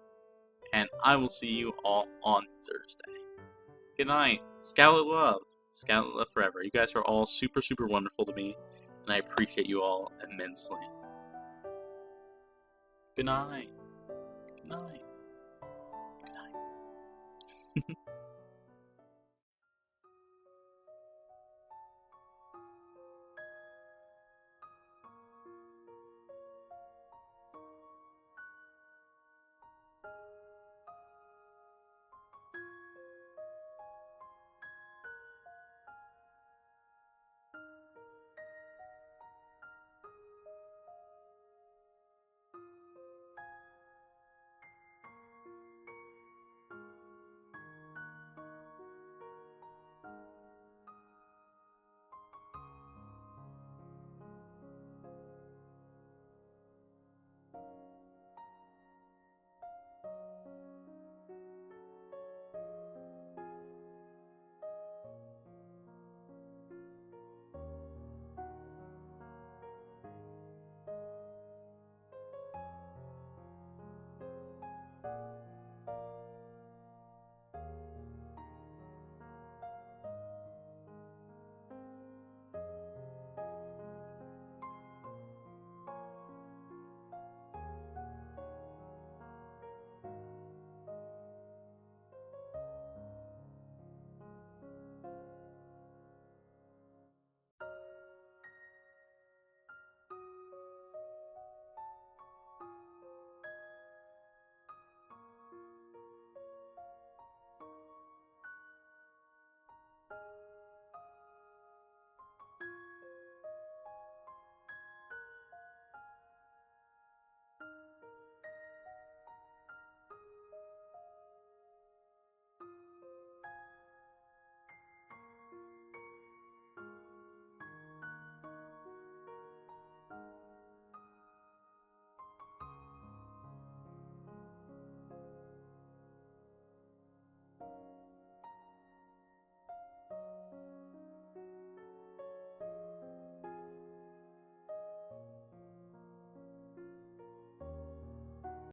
And I will see you all on Thursday. Good night. Scarlet Love. Scarlet Love forever. You guys are all super, super wonderful to me. And I appreciate you all immensely. Good night. Good night. Good night.